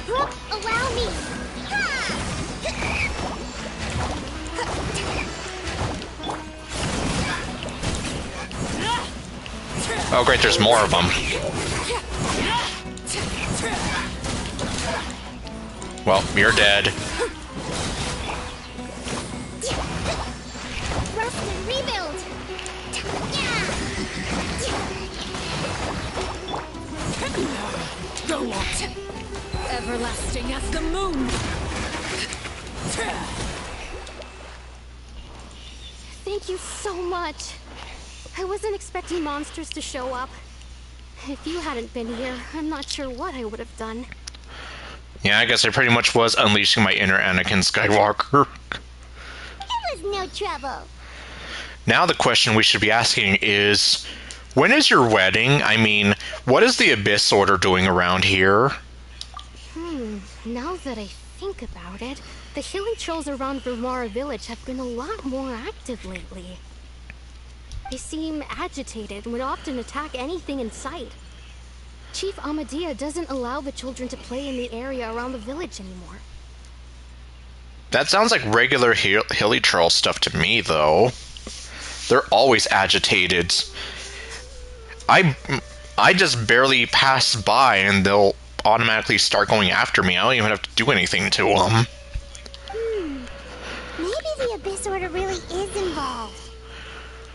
Bro, allow me! Oh great, there's more of them. Well, you're dead. Rust and rebuild! Go on! Everlasting as the moon! Thank you so much. I wasn't expecting monsters to show up. If you hadn't been here, I'm not sure what I would have done. Yeah, I guess I pretty much was unleashing my inner Anakin Skywalker. It was no trouble. Now the question we should be asking is, when is your wedding? I mean, what is the Abyss Order doing around here? Now that I think about it, the hilly trolls around Vermara village have been a lot more active lately. They seem agitated and would often attack anything in sight. Chief Amadea doesn't allow the children to play in the area around the village anymore. That sounds like regular hilly troll stuff to me, though. They're always agitated. I just barely pass by and they'll automatically start going after me. I don't even have to do anything to them. Maybe the Abyss Order really is involved.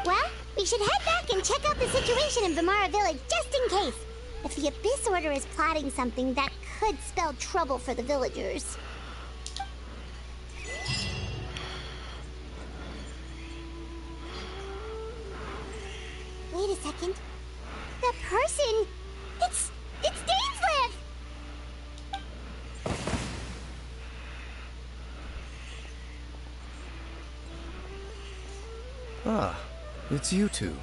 Well, we should head back and check out the situation in Vermara village just in case. If the Abyss Order is plotting something, that could spell trouble for the villagers. Wait a second. The person... It's Dainsleif! Ah, it's you two.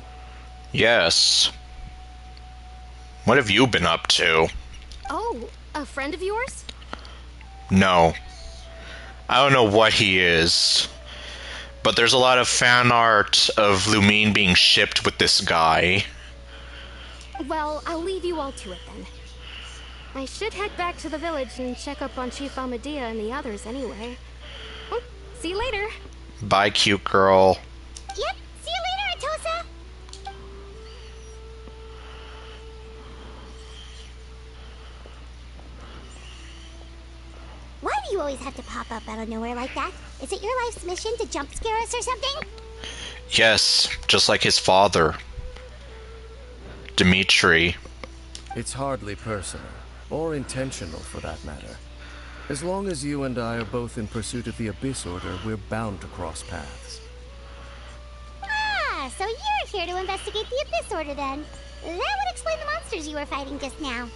Yes. What have you been up to? Oh, a friend of yours? No. I don't know what he is. But there's a lot of fan art of Lumine being shipped with this guy. Well, I'll leave you all to it then. I should head back to the village and check up on Chief Amadea and the others anyway. Well, see you later. Bye, cute girl. Yep, see you later, Atosa! Why do you always have to pop up out of nowhere like that? Is it your life's mission to jump scare us or something? Yes, just like his father. Dimitri. It's hardly personal, or intentional for that matter. As long as you and I are both in pursuit of the Abyss Order, we're bound to cross paths. Ah, so you're here to investigate the Abyss Order then. That would explain the monsters you were fighting just now.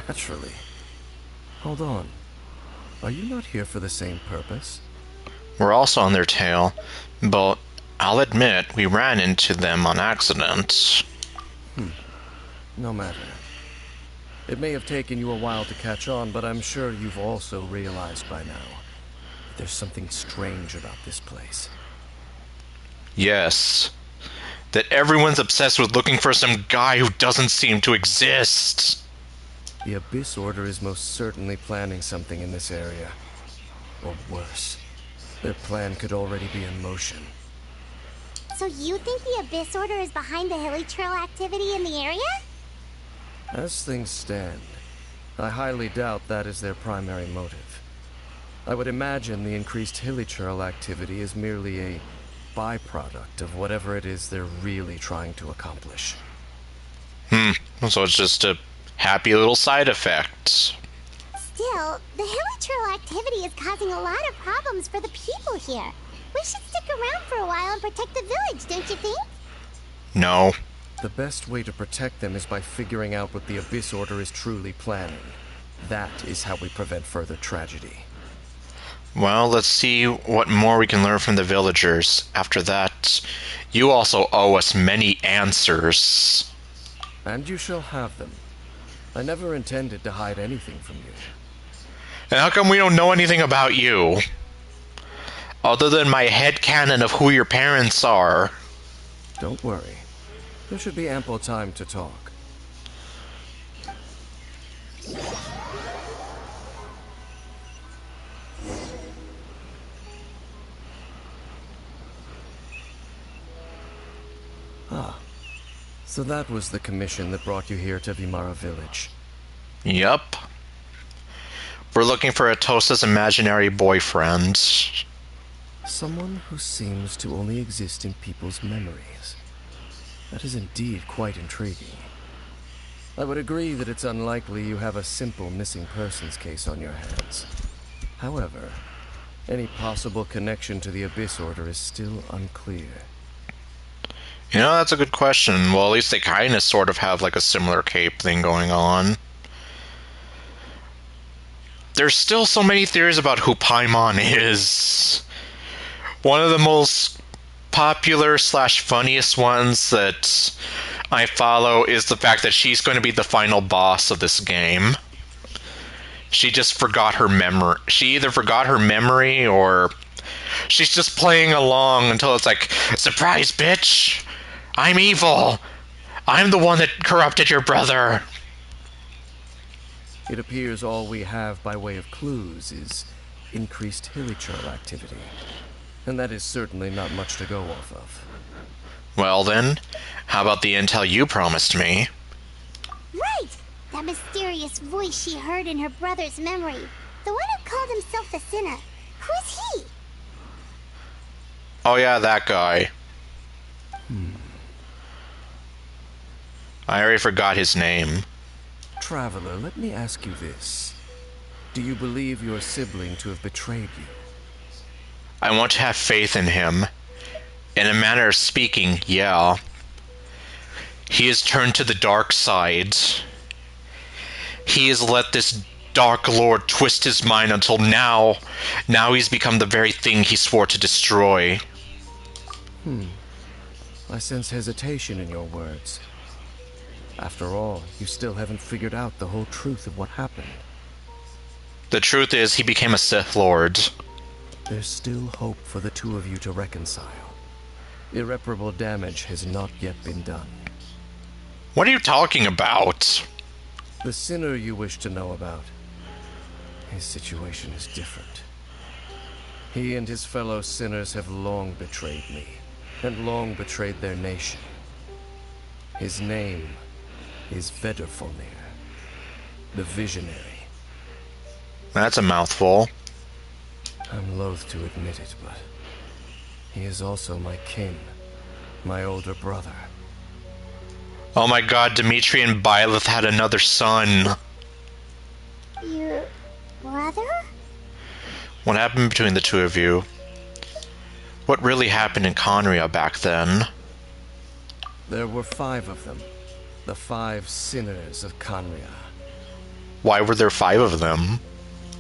Naturally. Hold on. Are you not here for the same purpose? We're also on their tail, but I'll admit we ran into them on accident. No matter. It may have taken you a while to catch on, but I'm sure you've also realized by now that there's something strange about this place. Yes. That everyone's obsessed with looking for some guy who doesn't seem to exist. The Abyss Order is most certainly planning something in this area. Or worse, their plan could already be in motion. So you think the Abyss Order is behind the Hilly Trail activity in the area? As things stand, I highly doubt that is their primary motive. I would imagine the increased Hilly Trail activity is merely a byproduct of whatever it is they're really trying to accomplish. So it's just a happy little side effect. Still, the Hilly Trail activity is causing a lot of problems for the people here. We should stick around for a while and protect the village, don't you think? No. The best way to protect them is by figuring out what the Abyss Order is truly planning. That is how we prevent further tragedy. Well, let's see what more we can learn from the villagers. After that, you also owe us many answers. And you shall have them. I never intended to hide anything from you. And how come we don't know anything about you? Other than my headcanon of who your parents are. Don't worry. There should be ample time to talk. Ah. So that was the commission that brought you here to Vimara Village. Yup. We're looking for Atosa's imaginary boyfriend. Someone who seems to only exist in people's memories. That is indeed quite intriguing. I would agree that it's unlikely you have a simple missing persons case on your hands. However, any possible connection to the Abyss Order is still unclear. You know, that's a good question. Well, at least they kind of sort of have like a similar cape thing going on. There's still so many theories about who Paimon is. One of the most popular / funniest ones that I follow is the fact that she's going to be the final boss of this game. She just forgot her memory. She either forgot her memory or she's just playing along until it's like, surprise, bitch! I'm evil! I'm the one that corrupted your brother! It appears all we have by way of clues is increased Hilly Trail activity. And that is certainly not much to go off of. Well then, how about the intel you promised me? Right! That mysterious voice she heard in her brother's memory. The one who called himself the sinner. Who is he? Oh yeah, that guy. I already forgot his name. Traveler, let me ask you this. Do you believe your sibling to have betrayed you? I want to have faith in him. In a manner of speaking, yeah. He has turned to the dark side. He has let this Dark Lord twist his mind until now he's become the very thing he swore to destroy. I sense hesitation in your words. After all, you still haven't figured out the whole truth of what happened. The truth is, he became a Sith Lord. There's still hope for the two of you to reconcile. Irreparable damage has not yet been done. What are you talking about? The sinner you wish to know about, his situation is different. He and his fellow sinners have long betrayed me, and long betrayed their nation. His name is Vedderfolnir, the Visionary. That's a mouthful. I'm loath to admit it, but he is also my kin, my older brother. Oh my god, Dimitri and Byleth had another son. Your brother? What happened between the two of you? What really happened in Conria back then? There were 5 of them, the 5 sinners of Conria. Why were there 5 of them?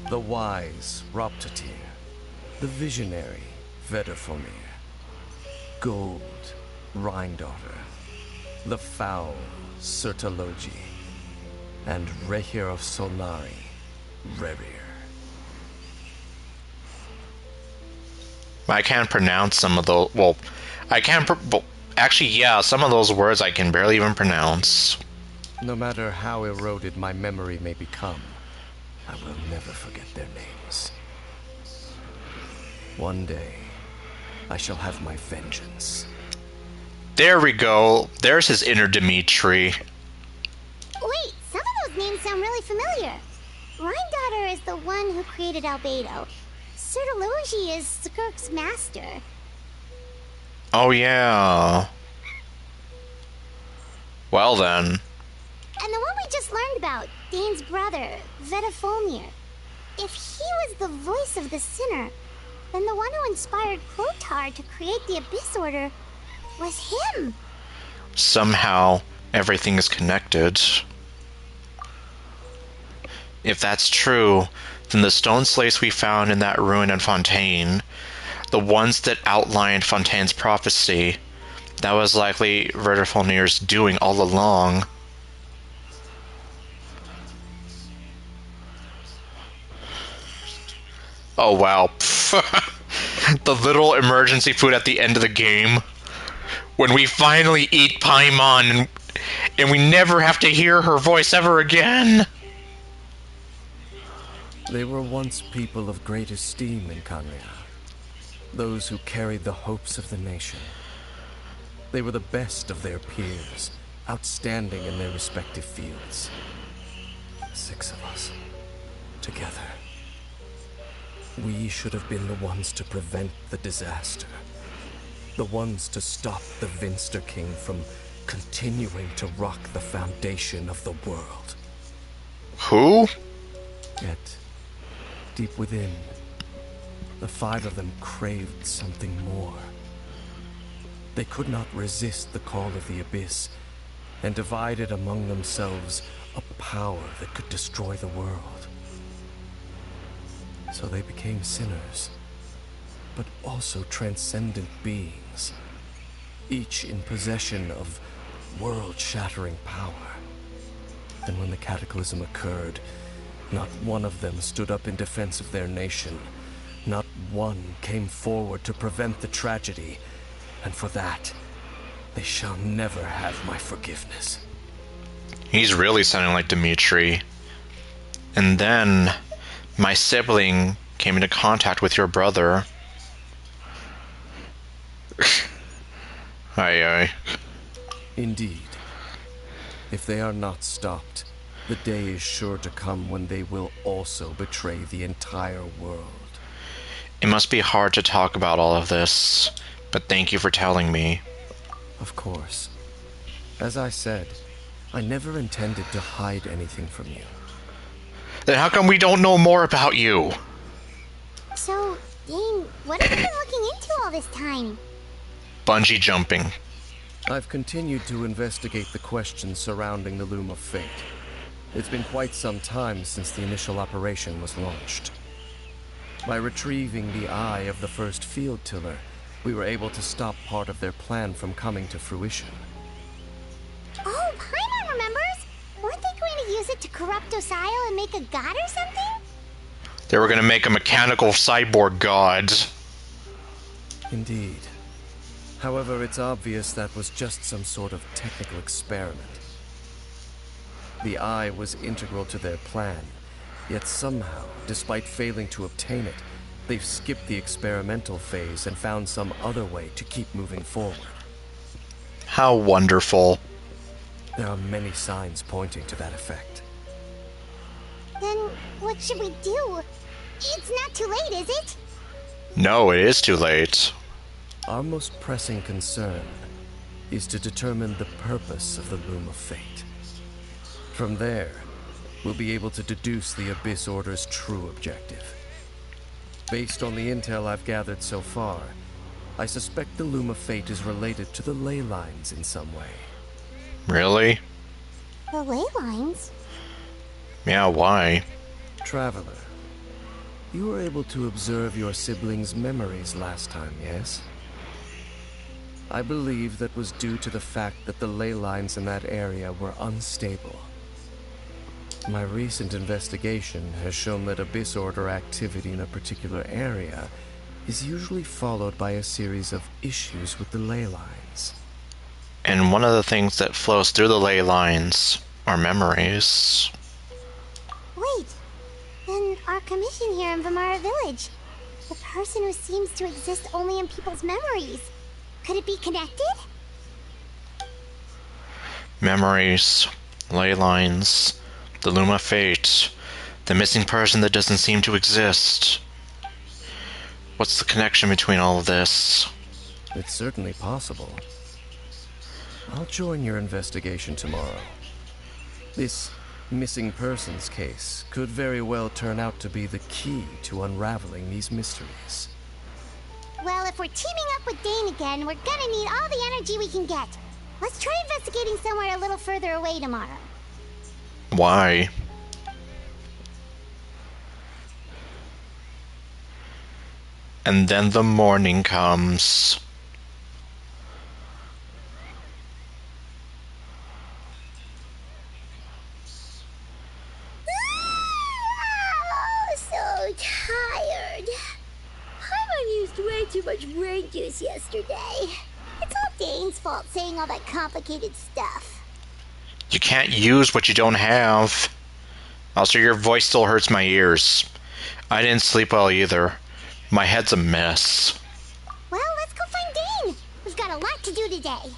The wise, Roptatir. The visionary, Vedderfolnir. Gold, Rhindaughter. The foul, Sertologi. And Rehir of Solnari, Rerir. I can't pronounce some of those. Well, I can't. Well, actually, yeah, some of those words I can barely even pronounce. No matter how eroded my memory may become, I will never forget their names. One day, I shall have my vengeance. There we go. There's his inner Dimitri. Wait, some of those names sound really familiar. Rhindaughter is the one who created Albedo. Sertologi is Skirk's master. Oh, yeah. Well, then. And the one we just learned about, Dane's brother, Vedderfolnir. If he was the voice of the sinner, then the one who inspired Clotar to create the Abyss Order was him. Somehow, everything is connected. If that's true, then the stone slates we found in that ruin in Fontaine, the ones that outlined Fontaine's prophecy, that was likely Vedderfolnir's doing all along. Oh wow. The little emergency food at the end of the game. When we finally eat Paimon and we never have to hear her voice ever again. They were once people of great esteem in Conria. Those who carried the hopes of the nation. They were the best of their peers, outstanding in their respective fields. 6 of us, together. We should have been the ones to prevent the disaster. The ones to stop the Vinster King from continuing to rock the foundation of the world. Who? Yet, deep within, the 5 of them craved something more. They could not resist the call of the Abyss, and divided among themselves a power that could destroy the world. So they became sinners, but also transcendent beings, each in possession of world-shattering power. And when the cataclysm occurred, not one of them stood up in defense of their nation. Not one came forward to prevent the tragedy, and for that, they shall never have my forgiveness. He's really sounding like Dimitri. And then, my sibling came into contact with your brother. Aye. Indeed. If they are not stopped, the day is sure to come when they will also betray the entire world. It must be hard to talk about all of this, but thank you for telling me. Of course. As I said, I never intended to hide anything from you. Then how come we don't know more about you? So, Dane, what have you been looking into all this time? Bungee jumping. I've continued to investigate the questions surrounding the Loom of Fate. It's been quite some time since the initial operation was launched. By retrieving the eye of the first field tiller, We were able to stop part of their plan from coming to fruition. Oh, Paimon remembers! Weren't they going to use it to corrupt Osial and make a god or something? They were going to make a mechanical cyborg god. Indeed. However, it's obvious that was just some sort of technical experiment. The eye was integral to their plan, yet somehow, despite failing to obtain it, they've skipped the experimental phase and found some other way to keep moving forward. How wonderful. There are many signs pointing to that effect. Then what should we do? It's not too late, is it? No, it is too late. Our most pressing concern is to determine the purpose of the Loom of Fate. From there, we'll be able to deduce the Abyss Order's true objective. Based on the intel I've gathered so far, I suspect the Loom of Fate is related to the ley lines in some way. Really? The ley lines? Yeah, why? Traveler, you were able to observe your siblings' memories last time, yes? I believe that was due to the fact that the ley lines in that area were unstable. My recent investigation has shown that Abyss Order activity in a particular area is usually followed by a series of issues with the ley lines. And one of the things that flows through the ley lines are memories. Wait, then our commission here in Vamara Village. The person who seems to exist only in people's memories. Could it be connected? Memories, ley lines, the Loom of Fate, the missing person that doesn't seem to exist. What's the connection between all of this? It's certainly possible. I'll join your investigation tomorrow. This missing persons case could very well turn out to be the key to unraveling these mysteries. Well, if we're teaming up with Dane again, we're gonna need all the energy we can get. Let's try investigating somewhere a little further away tomorrow. Why? And then the morning comes. Oh, so tired. Paimon used way too much brain juice yesterday. It's all Dane's fault saying all that complicated stuff. You can't use what you don't have. Also, your voice still hurts my ears. I didn't sleep well either. My head's a mess. Well, let's go find Dane. We've got a lot to do today.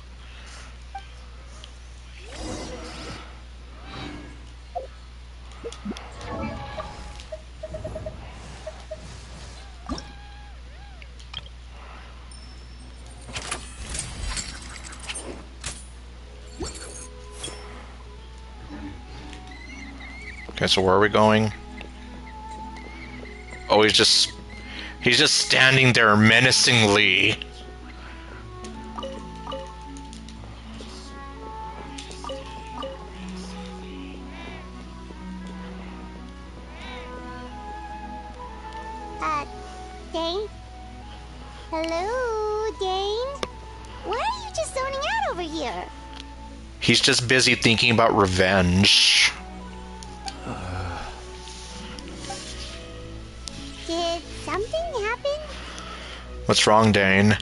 Okay, so where are we going? Oh, he's just standing there menacingly. Dane? Hello, Dane? Why are you just zoning out over here? He's just busy thinking about revenge. Did something happen? What's wrong, Dane?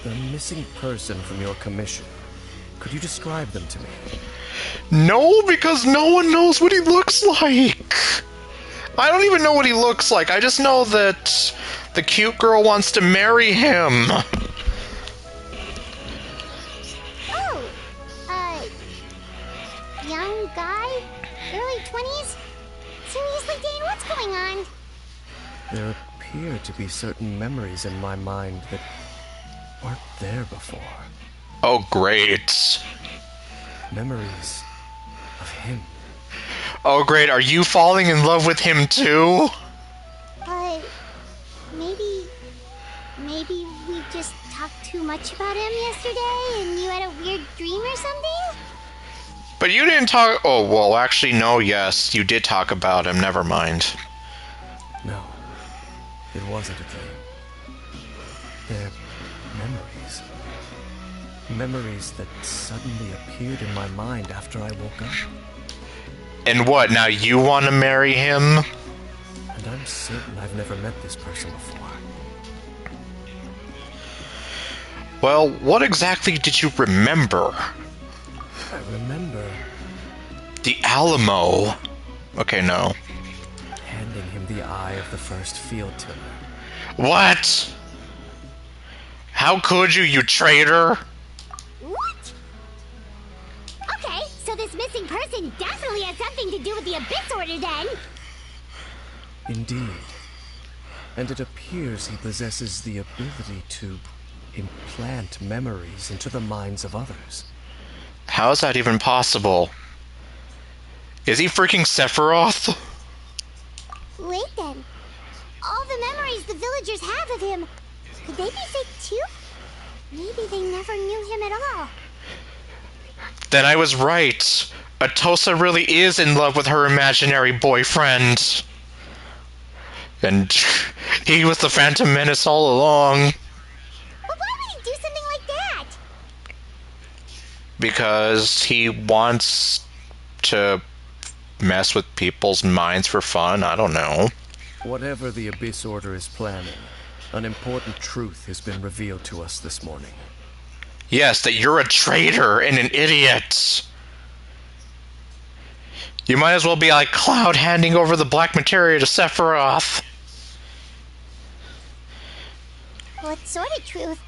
The missing person from your commission. Could you describe them to me? No, because no one knows what he looks like. I don't even know what he looks like. I just know that the cute girl wants to marry him. Oh, young guy? Early 20s? Seriously, Dane, what's going on? There appear to be certain memories in my mind that weren't there before. Oh, great. Memories of him. Oh, great. Are you falling in love with him, too? Maybe we just talked too much about him yesterday and you had a weird dream or something? But you didn't talk... Oh, well, actually, no, yes. You did talk about him. Never mind. No, it wasn't a dream. They're memories. Memories that suddenly appeared in my mind after I woke up. And what, now you want to marry him? And I'm certain I've never met this person before. Well, what exactly did you remember? I remember The Alamo. Okay, no. handing him the eye of the first field tiller. What? How could you, you traitor? What? Okay, so this missing person definitely has something to do with the Abyss Order then. Indeed. And it appears he possesses the ability to implant memories into the minds of others. How is that even possible? Is he freaking Sephiroth? Wait then. All the memories the villagers have of him, could they be fake too? Maybe they never knew him at all. Then I was right. Atosa really is in love with her imaginary boyfriend. And he was the Phantom Menace all along. But why would he do something like that? Because he wants to mess with people's minds for fun. I don't know. Whatever the Abyss Order is planning, an important truth has been revealed to us this morning. Yes, that you're a traitor and an idiot. You might as well be like Cloud handing over the black materia to Sephiroth. What sort of truth?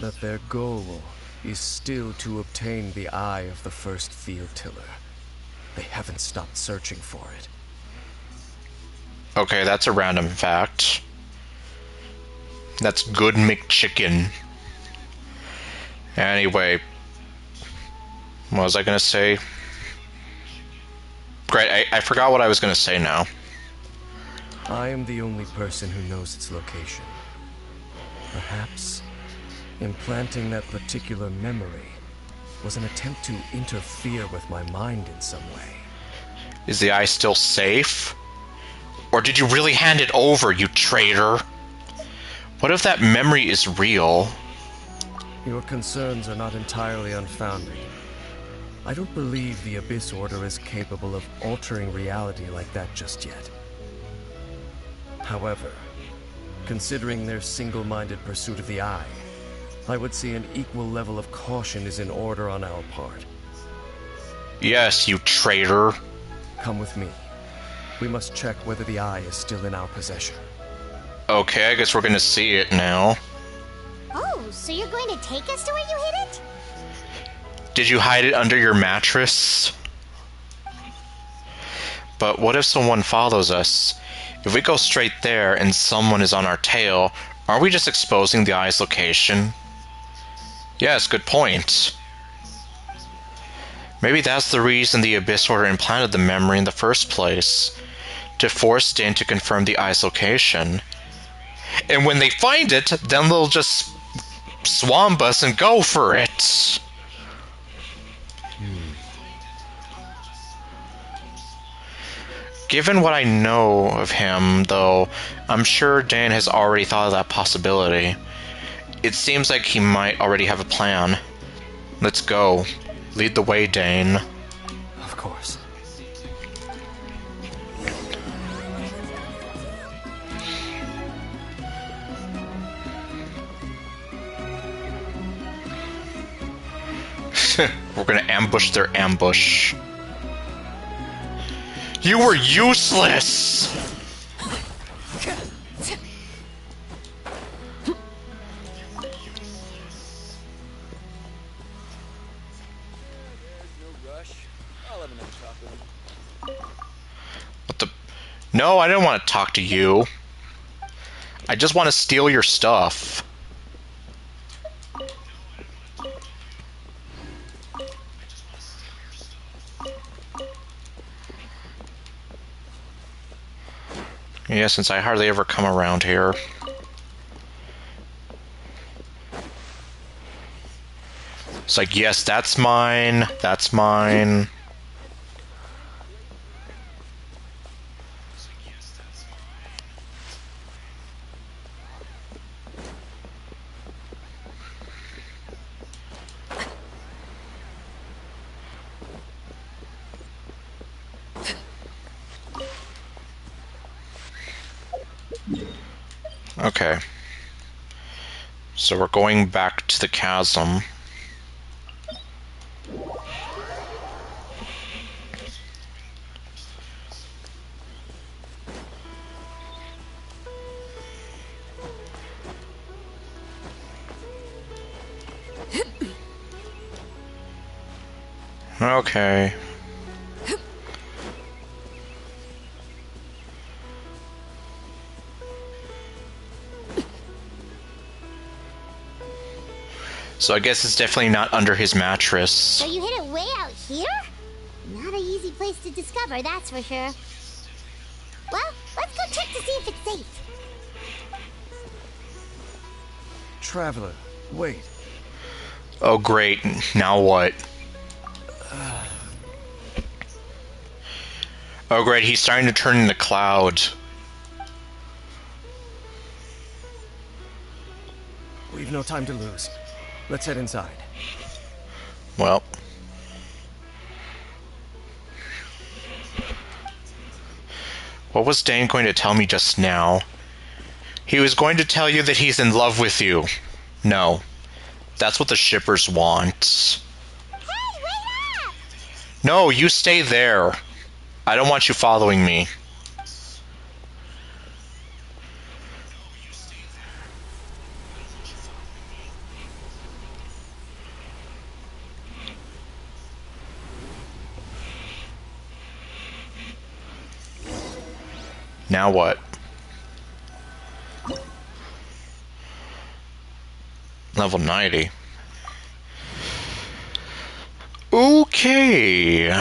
That their goal is still to obtain the eye of the first field tiller. They haven't stopped searching for it. Okay, that's a random fact. That's good McChicken. Anyway, what was I gonna say? Great, I forgot what I was gonna say now. I am the only person who knows its location. Perhaps implanting that particular memory was an attempt to interfere with my mind in some way. Is the eye still safe? Or did you really hand it over, you traitor? What if that memory is real? Your concerns are not entirely unfounded. I don't believe the Abyss Order is capable of altering reality like that just yet. However, considering their single-minded pursuit of the eye, I would say an equal level of caution is in order on our part. Yes, you traitor. Come with me. We must check whether the eye is still in our possession. Okay, I guess we're gonna see it now. Oh, so you're going to take us to where you hid it? Did you hide it under your mattress? But what if someone follows us? If we go straight there and someone is on our tail, aren't we just exposing the eye's location? Yes, good point. Maybe that's the reason the Abyss Order implanted the memory in the first place. To force Din to confirm the eye's location. And when they find it, then they'll just swamp us and go for it. Given what I know of him, though, I'm sure Dan has already thought of that possibility. It seems like he might already have a plan. Let's go. Lead the way, Dane. Of course. We're gonna ambush their ambush. You were useless! What the? No, I didn't want to talk to you. I just want to steal your stuff. Yeah, since I hardly ever come around here. It's like, yes, that's mine. That's mine. Okay. So we're going back to the chasm. Okay. So I guess it's definitely not under his mattress. So you hid it way out here? Not an easy place to discover, that's for sure. Well, let's go check to see if it's safe. Traveler, wait. Oh great, now what? Oh great, he's starting to turn into cloud. We've no time to lose. Let's head inside. Well. What was Dan going to tell me just now? He was going to tell you that he's in love with you. No. That's what the shippers want. Hey, wait up! No, you stay there. I don't want you following me. Now what? Level 90. Okay.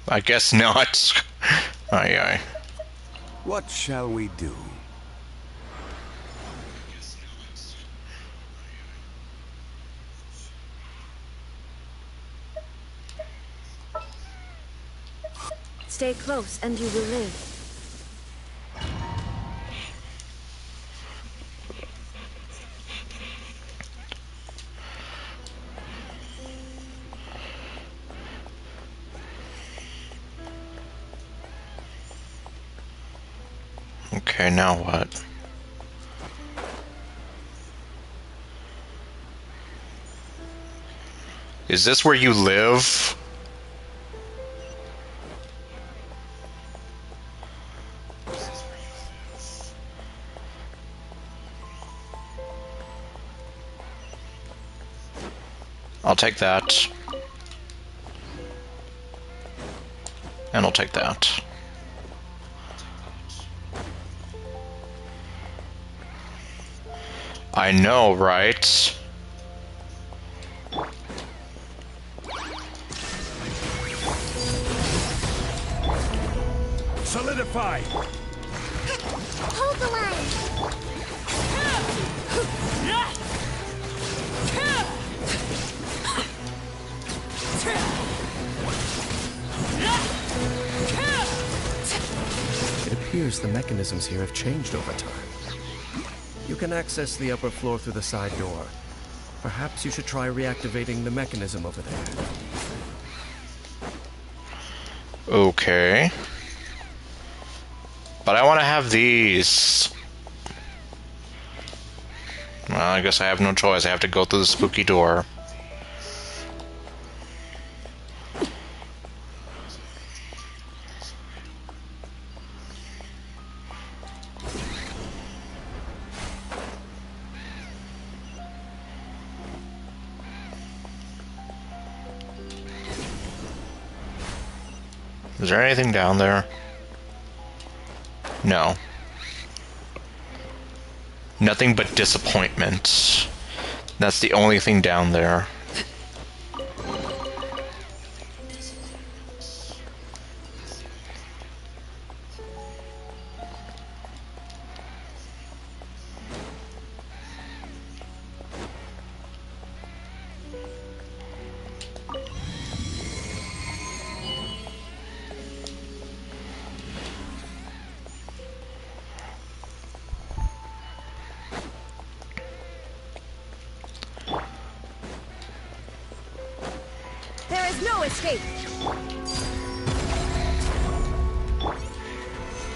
I guess not. Aye, aye. What shall we do? Stay close and you will live. Okay, now what? Is this where you live? I'll take that. And I'll take that. I know, right? Solidify! Hold the line! It appears the mechanisms here have changed over time. You can access the upper floor through the side door. Perhaps you should try reactivating the mechanism over there. Okay. But I want to have these. Well, I guess I have no choice. I have to go through the spooky door. Is there anything down there? No. Nothing but disappointment. That's the only thing down there. There is no escape!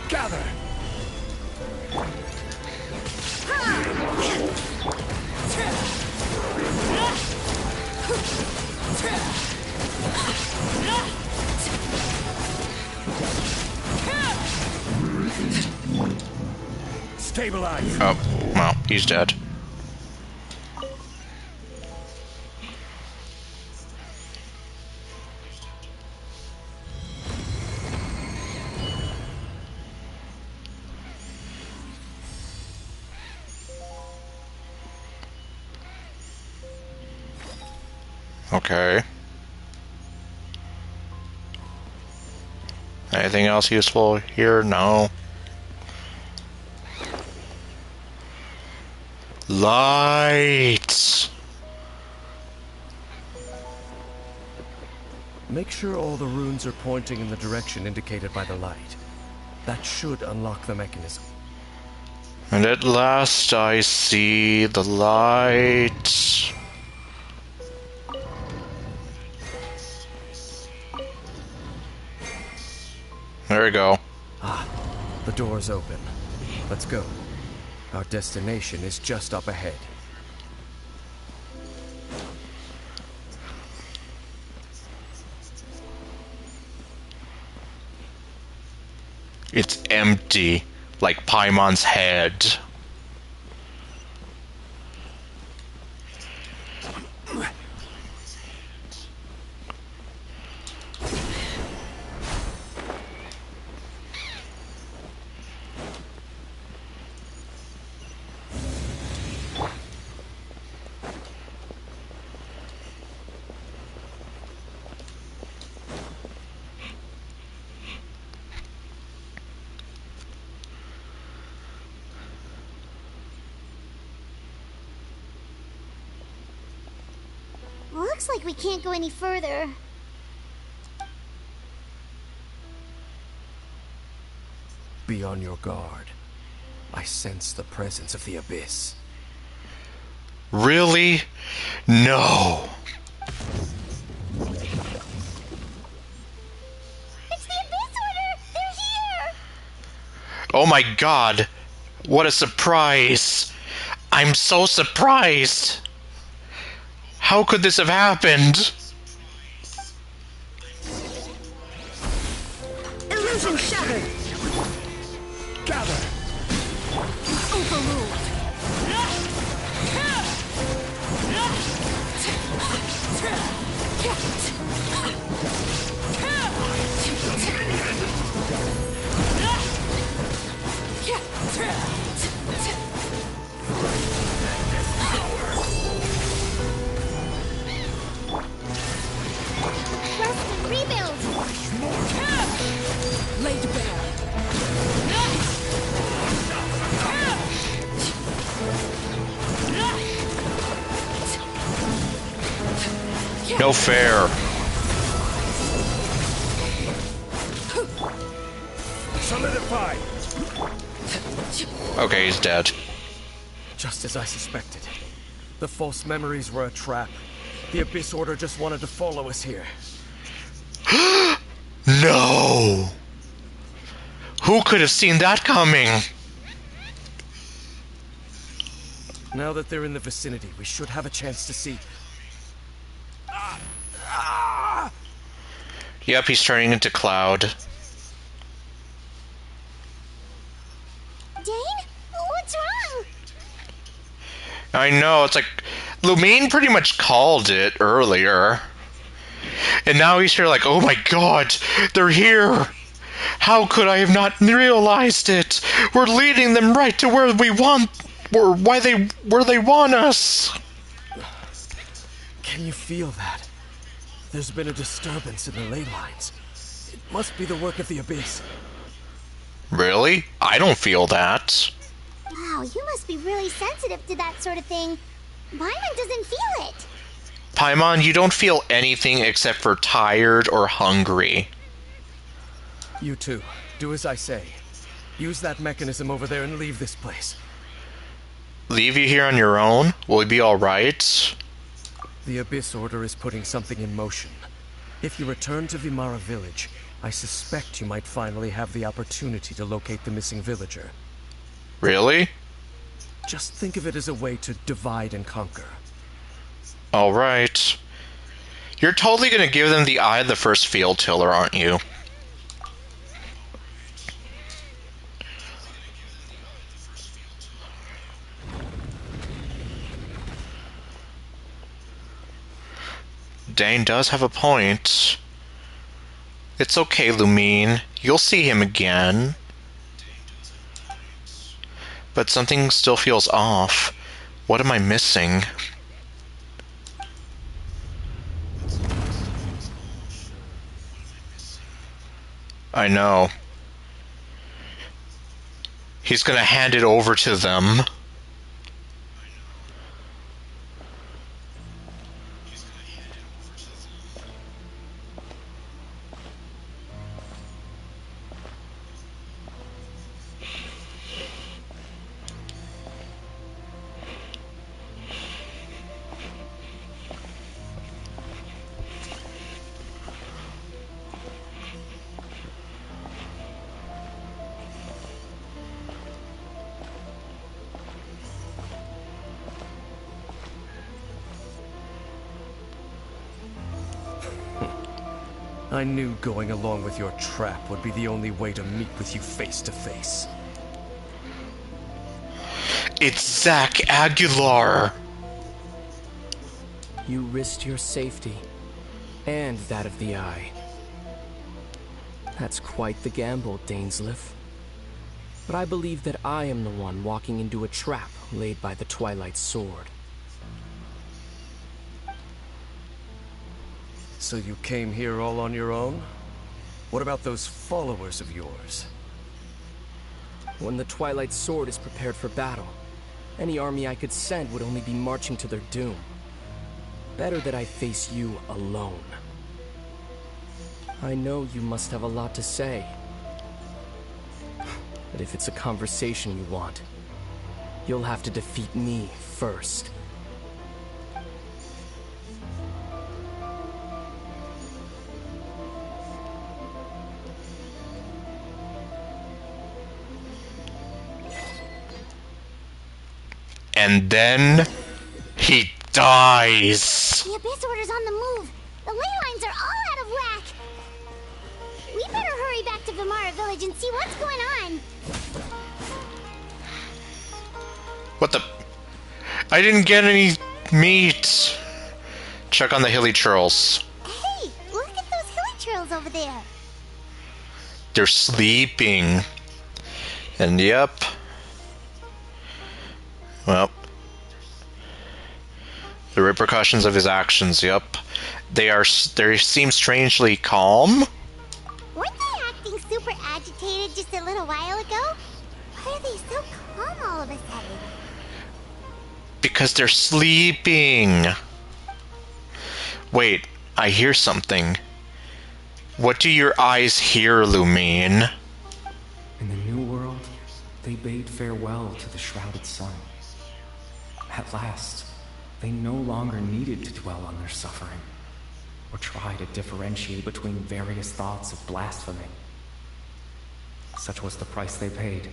Gather! Stabilize! Oh, well, he's dead. Okay. Anything else useful here? No. Lights! Make sure all the runes are pointing in the direction indicated by the light. That should unlock the mechanism. And at last I see the light. There we go. Ah, the door's open. Let's go. Our destination is just up ahead. It's empty, like Paimon's head. Looks like we can't go any further. Be on your guard. I sense the presence of the Abyss. Really? No. It's the Abyss Order! They're here! Oh my god. What a surprise. I'm so surprised. How could this have happened? Illusion shattered! Gather! Overruled! Rest and rebuild! Laid bare! No fair. Solidify! Okay, he's dead. Just as I suspected. The false memories were a trap. The Abyss Order just wanted to follow us here. No! Who could have seen that coming? Now that they're in the vicinity, we should have a chance to see. Yep, he's turning into Cloud. Dane? What's wrong? I know, it's like... Lumine pretty much called it earlier. And now he's here like, oh my god, they're here! How could I have not realized it? We're leading them right to where we want... where they want us! Can you feel that? There's been a disturbance in the ley lines. It must be the work of the Abyss. Really? I don't feel that. Wow, you must be really sensitive to that sort of thing. Paimon doesn't feel it. Paimon, you don't feel anything except for tired or hungry. You too. Do as I say. Use that mechanism over there and leave this place. Leave you here on your own? Will we be alright? The Abyss Order is putting something in motion. If you return to Vimara village, I suspect you might finally have the opportunity to locate the missing villager. Really? Just think of it as a way to divide and conquer. Alright. You're totally gonna give them the eye of the first field tiller, aren't you? Dane does have a point. It's okay, Lumine. You'll see him again. But something still feels off. What am I missing? I know. He's gonna hand it over to them. I knew going along with your trap would be the only way to meet with you face to face. It's Zach Aguilar! You risked your safety, and that of the Eye. That's quite the gamble, Dainsleif. But I believe that I am the one walking into a trap laid by the Twilight Sword. So you came here all on your own? What about those followers of yours? When the Twilight Sword is prepared for battle, any army I could send would only be marching to their doom. Better that I face you alone. I know you must have a lot to say. But if it's a conversation you want, you'll have to defeat me first. And then he dies. The Abyss Order's on the move. The ley lines are all out of whack. We better hurry back to Vimara village and see what's going on. What the? I didn't get any meat. Check on the hilly churls. Hey, look at those hilly churls over there. They're sleeping. And yep. Well. The repercussions of his actions, yep. They seem strangely calm. Weren't they acting super agitated just a little while ago? Why are they so calm all of a sudden? Because they're sleeping. Wait, I hear something. What do your eyes hear, Lumine? In the New World, they bade farewell to the shrouded sun. At last, they no longer needed to dwell on their suffering, or try to differentiate between various thoughts of blasphemy. Such was the price they paid,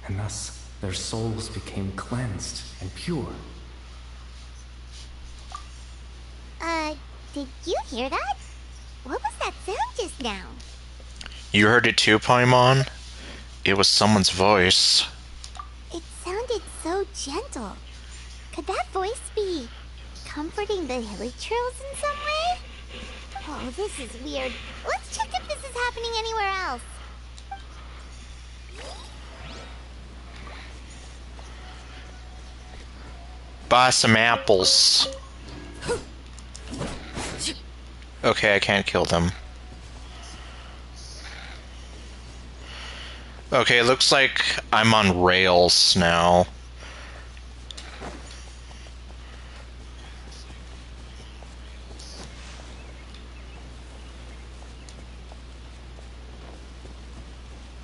and thus their souls became cleansed and pure. Did you hear that? What was that sound just now? You heard it too, Paimon? It was someone's voice. It sounded so gentle. Could that voice be comforting the hilly churls in some way? Oh, this is weird. Let's check if this is happening anywhere else. Buy some apples. Okay, I can't kill them. Okay, it looks like I'm on rails now.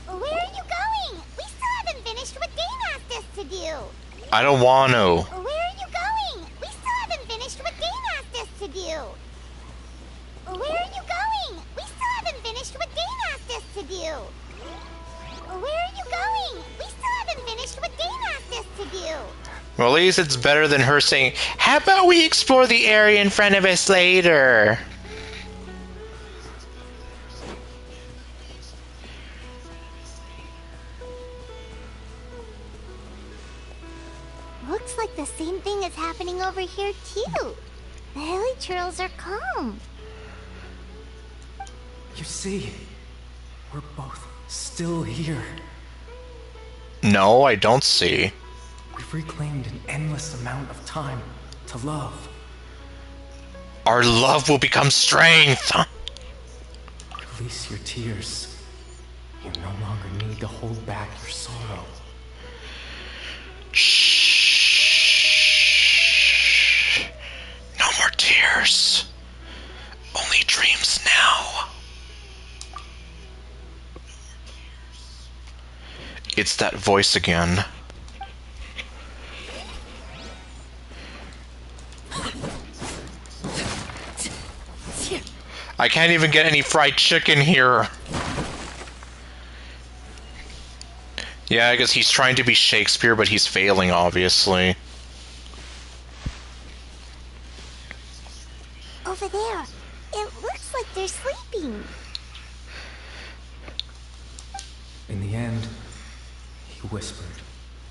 Where are you going? We still haven't finished what Dane asked us to do. I don't want to. Where are you going? We still haven't finished what Dane asked us to do. Where are you going? Where are you going? We still haven't finished what Dane asked us to do. Well, at least it's better than her saying, "How about we explore the area in front of us later?" Looks like the same thing is happening over here too. The hilly trails are calm. You see, we're both still here. No, I don't see. We've reclaimed an endless amount of time to love. Our love will become strength. Release your tears. You no longer need to hold back your sorrow. Shh. No more tears. Only dreams now. It's that voice again. I can't even get any fried chicken here. Yeah, I guess he's trying to be Shakespeare, but he's failing, obviously. Over there. It looks like they're sleeping. In the end, he whispered,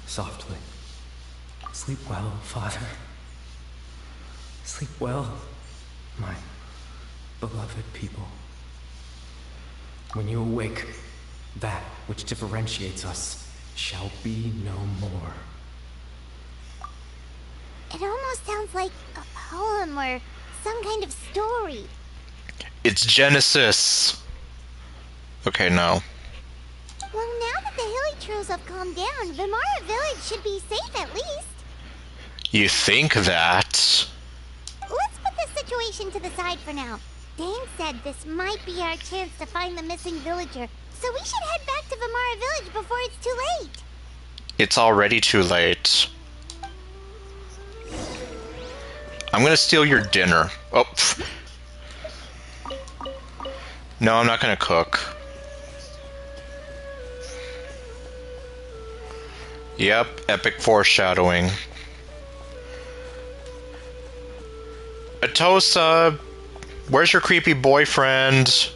softly, "Sleep well, Father. Sleep well, my beloved people. When you awake, that which differentiates us shall be no more." It almost sounds like a poem or some kind of story. It's Genesis. Okay, no. Well, now that the hilly trails have calmed down, Vimara Village should be safe at least. You think that? Let's put this situation to the side for now. Dane said this might be our chance to find the missing villager, so we should head back to Vimara Village before it's too late. It's already too late. I'm gonna steal your dinner. Oh. Pff. No, I'm not gonna cook. Yep, epic foreshadowing. Atosa, where's your creepy boyfriend?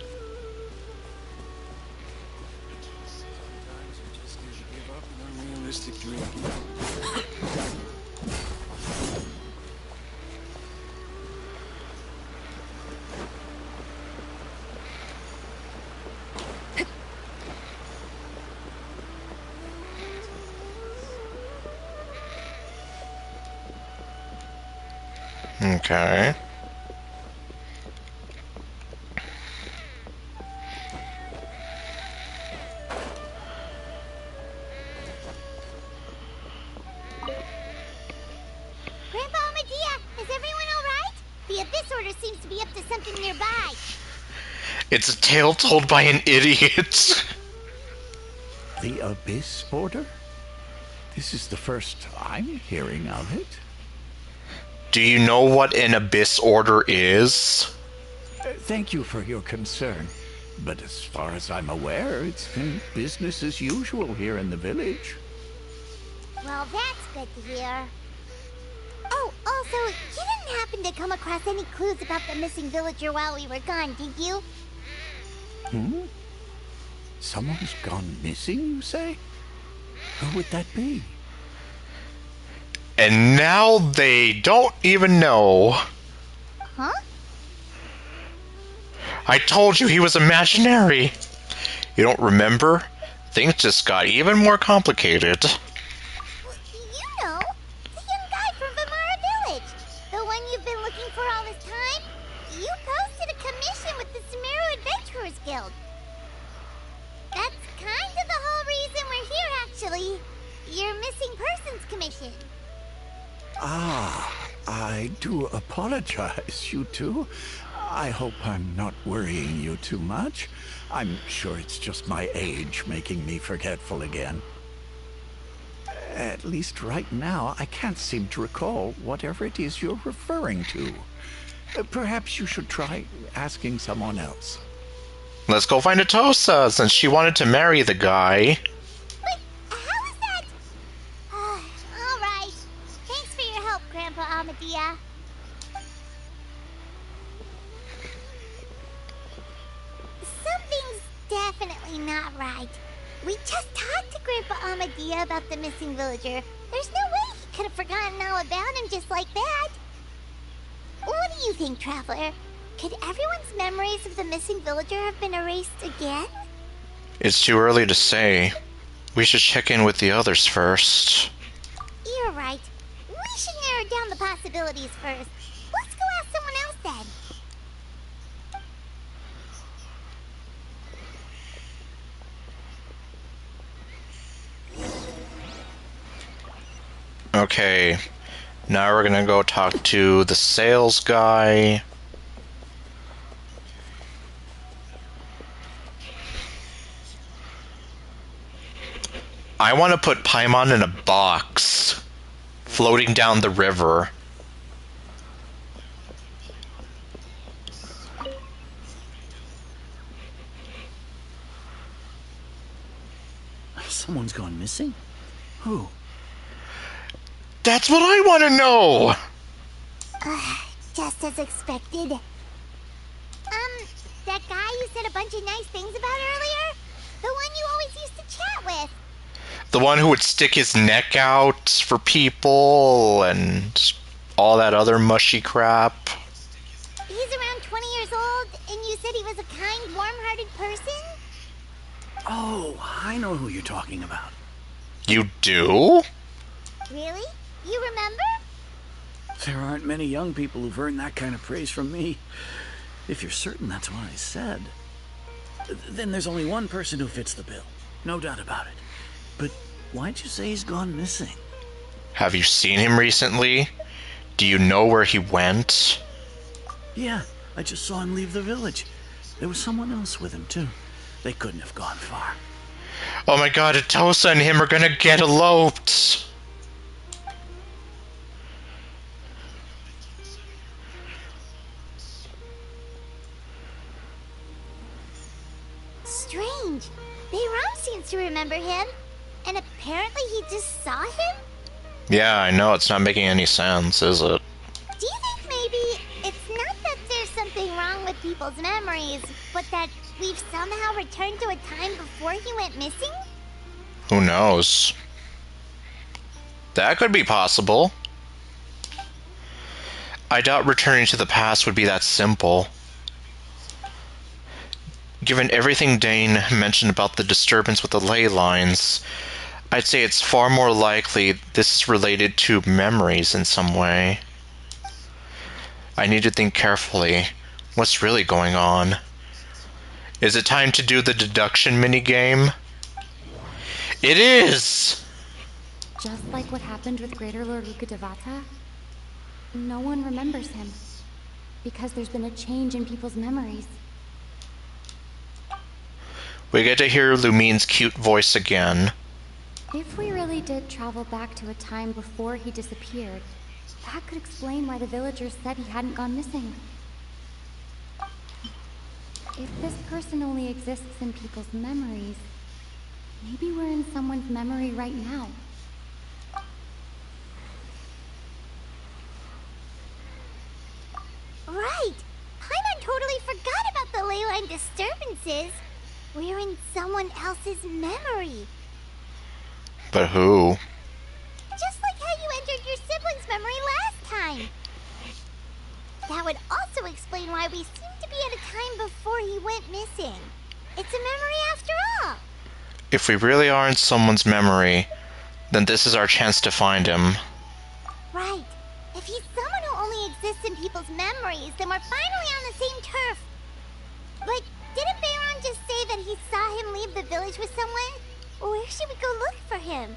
Okay. Grandpa Medea, is everyone alright? The Abyss Order seems to be up to something nearby. It's a tale told by an idiot. The Abyss Order? This is the first I'm hearing of it. Do you know what an Abyss Order is? Thank you for your concern. But as far as I'm aware, it's been business as usual here in the village. Well, that's good to hear. Oh, also, you didn't happen to come across any clues about the missing villager while we were gone, did you? Hmm? Someone's gone missing, you say? Who would that be? And now they don't even know. Huh? I told you he was imaginary. You don't remember? Things just got even more complicated. You know, the young guy from Vimara Village. The one you've been looking for all this time. You posted a commission with the Sumeru Adventurers Guild. That's kind of the whole reason we're here, actually. Your missing persons commission. Ah, I do apologize, you two. I hope I'm not worrying you too much. I'm sure it's just my age making me forgetful again. At least right now, I can't seem to recall whatever it is you're referring to. Perhaps you should try asking someone else. Let's go find Atosa, since she wanted to marry the guy. But how is that? Alright. Thanks for your help, Grandpa Amadia. Something's definitely not right. We just talked to Grandpa Amadia about the missing villager. There's no way he could have forgotten all about him just like that. What do you think, Traveler? Could everyone's memories of the missing villager have been erased again? It's too early to say. We should check in with the others first. You're right. We should narrow down the possibilities first. Let's go ask someone else then. Okay. Now we're gonna go talk to the sales guy. I want to put Paimon in a box, floating down the river. Someone's gone missing? Who? That's what I want to know! Just as expected. That guy you said a bunch of nice things about earlier? The one you always used to chat with. The one who would stick his neck out for people and all that other mushy crap. He's around 20 years old, and you said he was a kind, warm-hearted person? Oh, I know who you're talking about. You do? Really? You remember? There aren't many young people who've earned that kind of praise from me. If you're certain that's what I said, then there's only one person who fits the bill. No doubt about it. But why'd you say he's gone missing? Have you seen him recently? Do you know where he went? Yeah, I just saw him leave the village. There was someone else with him, too. They couldn't have gone far. Oh my god, Atosa and him are gonna get eloped! Strange. Bayram seems to remember him. And apparently he just saw him? Yeah, I know, it's not making any sense, is it? Do you think maybe it's not that there's something wrong with people's memories, but that we've somehow returned to a time before he went missing? Who knows? That could be possible. I doubt returning to the past would be that simple. Given everything Dane mentioned about the disturbance with the ley lines, I'd say it's far more likely this is related to memories in some way. I need to think carefully. What's really going on? Is it time to do the deduction minigame? It is! Just like what happened with Greater Lord Rukkhadevata, no one remembers him. Because there's been a change in people's memories. We get to hear Lumine's cute voice again. If we really did travel back to a time before he disappeared, that could explain why the villagers said he hadn't gone missing. If this person only exists in people's memories, maybe we're in someone's memory right now. Right! Paimon totally forgot about the ley line disturbances. We're in someone else's memory. But who? Just like how you entered your sibling's memory last time. That would also explain why we seem to be at a time before he went missing. It's a memory after all. If we really are in someone's memory, then this is our chance to find him. Right. If he's someone who only exists in people's memories, then we're finally on the same turf. But didn't Bayron just say that he saw him leave the village with someone? Where should we go look for him?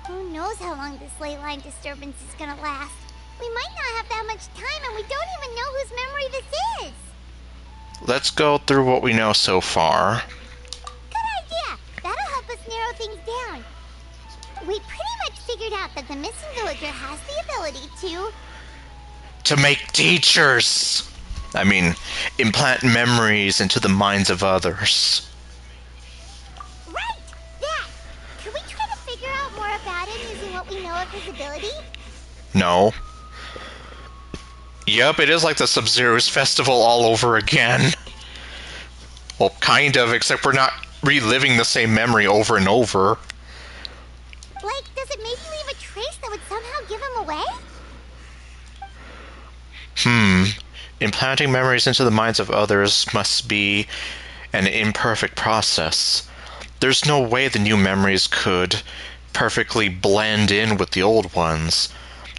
Who knows how long this ley line disturbance is gonna last? We might not have that much time, and we don't even know whose memory this is. Let's go through what we know so far. Good idea. That'll help us narrow things down. We pretty much figured out that the missing villager has the ability to To make teachers! I mean, implant memories into the minds of others. Right! That! Can we try to figure out more about him using what we know of his ability? No. Yep, it is like the Sub-Zero's festival all over again. Well, kind of, except we're not reliving the same memory over and over. Like, does it maybe leave a trace that would somehow give him away? Implanting memories into the minds of others must be an imperfect process. There's no way the new memories could perfectly blend in with the old ones.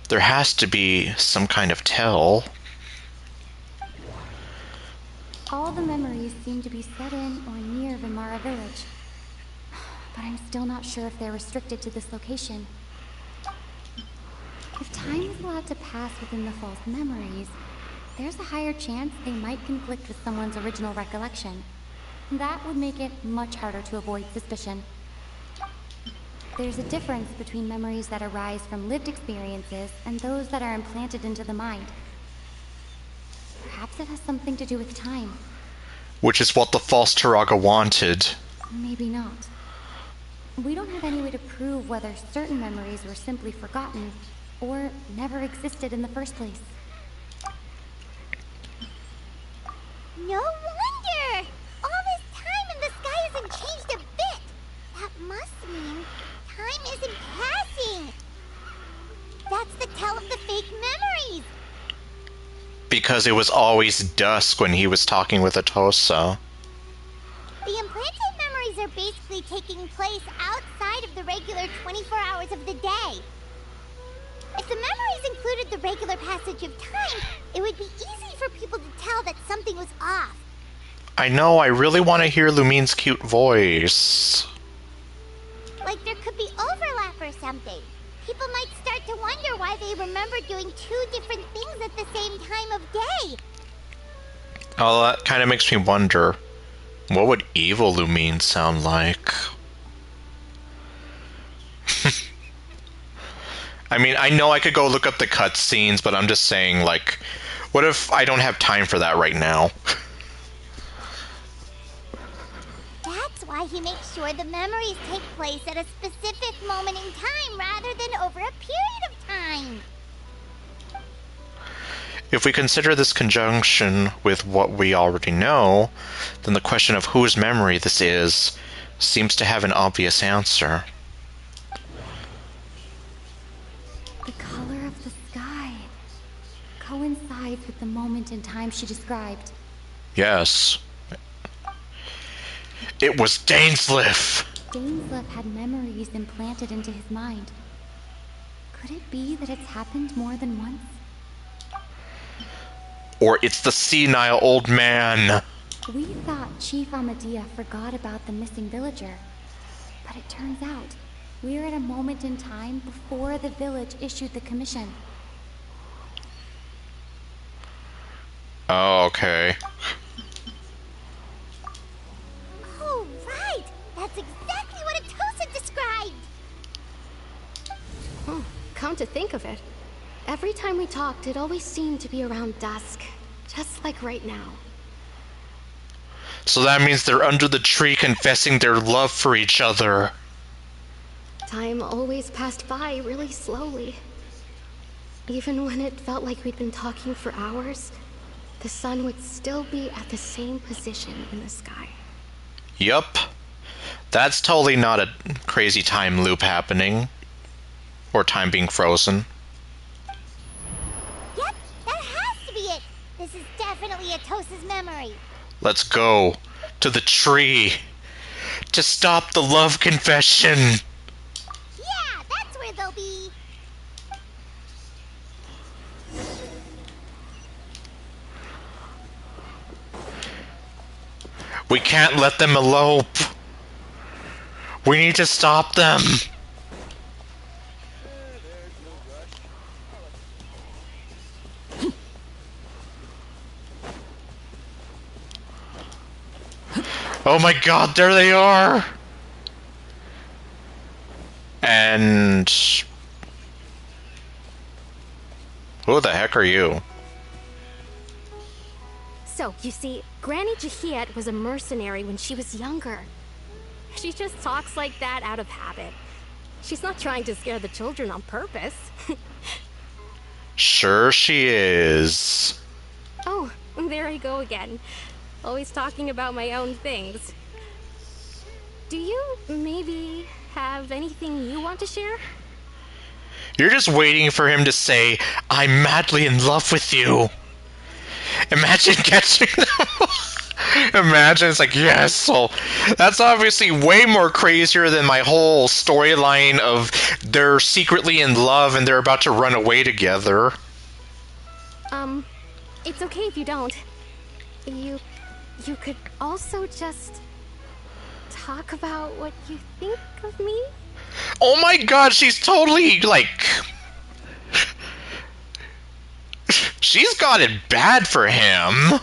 There has to be some kind of tell. All the memories seem to be set in or near Vimara village. But I'm still not sure if they're restricted to this location. If time is allowed to pass within the false memories, there's a higher chance they might conflict with someone's original recollection. That would make it much harder to avoid suspicion. There's a difference between memories that arise from lived experiences and those that are implanted into the mind. Perhaps it has something to do with time. Which is what the false Turaga wanted. Maybe not. We don't have any way to prove whether certain memories were simply forgotten or never existed in the first place. No wonder! All this time and the sky hasn't changed a bit! That must mean time isn't passing! That's the tell of the fake memories! Because it was always dusk when he was talking with Atosa. The implanted memories are basically taking place outside of the regular 24 hours of the day. If the memories included the regular passage of time, it would be easy for people to tell that something was off. I know, I really want to hear Lumine's cute voice. Like there could be overlap or something. People might start to wonder why they remember doing two different things at the same time of day. Oh, that kind of makes me wonder, what would evil Lumine sound like? I mean, I know I could go look up the cutscenes, but I'm just saying, like, what if I don't have time for that right now? That's why he makes sure the memories take place at a specific moment in time rather than over a period of time. If we consider this conjunction with what we already know, then the question of whose memory this is seems to have an obvious answer. The color of the sky coincides with the moment in time she described. Yes. It was Dainsleif! Dainsleif had memories implanted into his mind. Could it be that it's happened more than once? Or it's the senile old man! We thought Chief Amadea forgot about the missing villager. But it turns out, we're at a moment in time before the village issued the commission. Oh, okay. Oh, right! That's exactly what Atosa described! Come to think of it, every time we talked, it always seemed to be around dusk. Just like right now. So that means they're under the tree confessing their love for each other. Time always passed by really slowly. Even when it felt like we'd been talking for hours, the sun would still be at the same position in the sky. Yup. That's totally not a crazy time loop happening. Or time being frozen. Yep, that has to be it! This is definitely Atosa's memory. Let's go to the tree to stop the love confession. Yeah, that's where they'll be. We can't let them elope. We need to stop them. Oh my god, there they are! And... who the heck are you? So, you see, Granny Jahiet was a mercenary when she was younger. She just talks like that out of habit. She's not trying to scare the children on purpose. Sure she is. Oh, there I go again. Always talking about my own things. Do you maybe have anything you want to share? You're just waiting for him to say, I'm madly in love with you. Imagine catching them. Imagine it's like, yes, so that's obviously way more crazier than my whole storyline of they're secretly in love and they're about to run away together. It's okay if you don't. You could also just talk about what you think of me? Oh my god, she's totally, like... she's got it bad for him.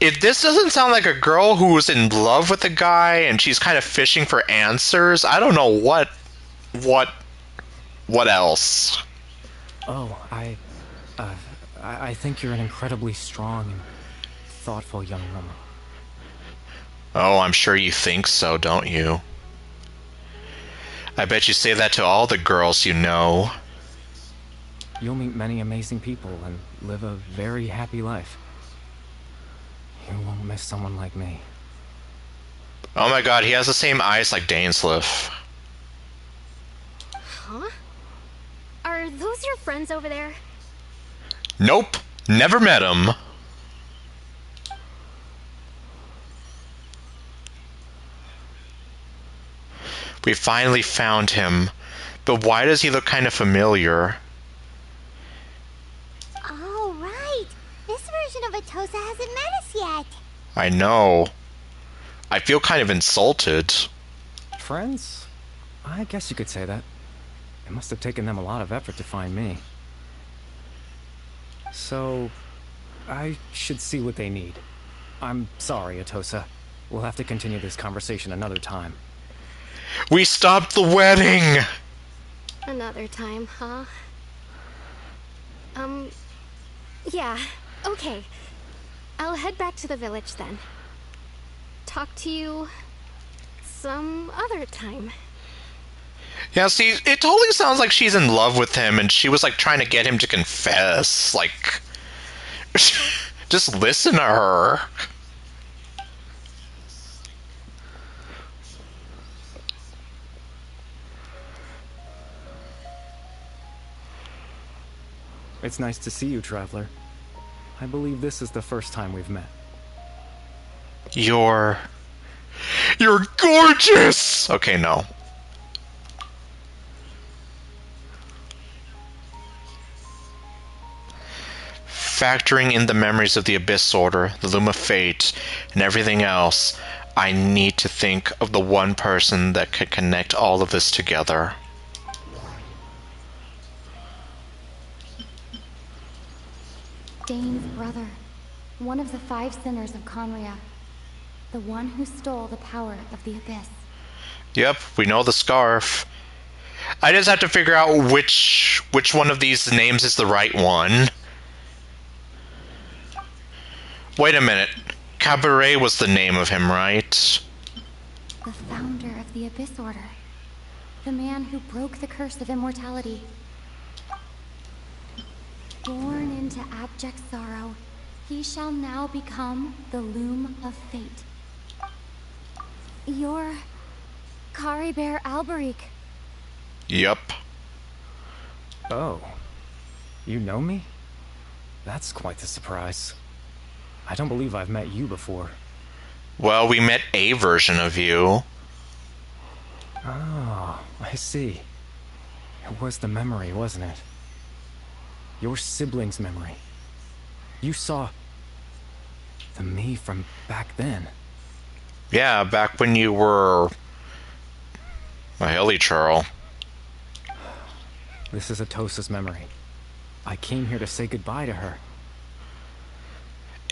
If this doesn't sound like a girl who's in love with a guy and she's kind of fishing for answers, I don't know what else. Oh, I think you're an incredibly strong and thoughtful young woman. Oh, I'm sure you think so, don't you? I bet you say that to all the girls you know. You'll meet many amazing people and live a very happy life. You won't miss someone like me. Oh my god, he has the same eyes like Dainsleif. Huh? Are those your friends over there? Nope, never met him. We finally found him, but why does he look kind of familiar? Oh, right. This version of Atosa hasn't met us yet. I know. I feel kind of insulted. Friends? I guess you could say that. It must have taken them a lot of effort to find me. So, I should see what they need. I'm sorry, Atosa. We'll have to continue this conversation another time. We stopped the wedding! Another time, huh? Yeah, okay. I'll head back to the village then. Talk to you some other time. Yeah, see, it totally sounds like she's in love with him and she was like trying to get him to confess. Like, just listen to her. It's nice to see you, Traveler. I believe this is the first time we've met. You're gorgeous! Okay, no. Factoring in the memories of the Abyss Order, the Loom of Fate, and everything else, I need to think of the one person that could connect all of this together. Dane's brother. One of the 5 sinners of Conria. The one who stole the power of the Abyss. Yep, we know the scarf. I just have to figure out which one of these names is the right one. Wait a minute. Cabaret was the name of him, right? The founder of the Abyss Order. The man who broke the curse of immortality. Born into abject sorrow, he shall now become the Loom of Fate. You're Caribert Alberic. Yup. Oh. You know me? That's quite the surprise. I don't believe I've met you before. Well, we met a version of you. Oh, I see. It was the memory, wasn't it? Your sibling's memory. You saw the me from back then. Yeah, back when you were a hilly churl. This is Atosa's memory. I came here to say goodbye to her.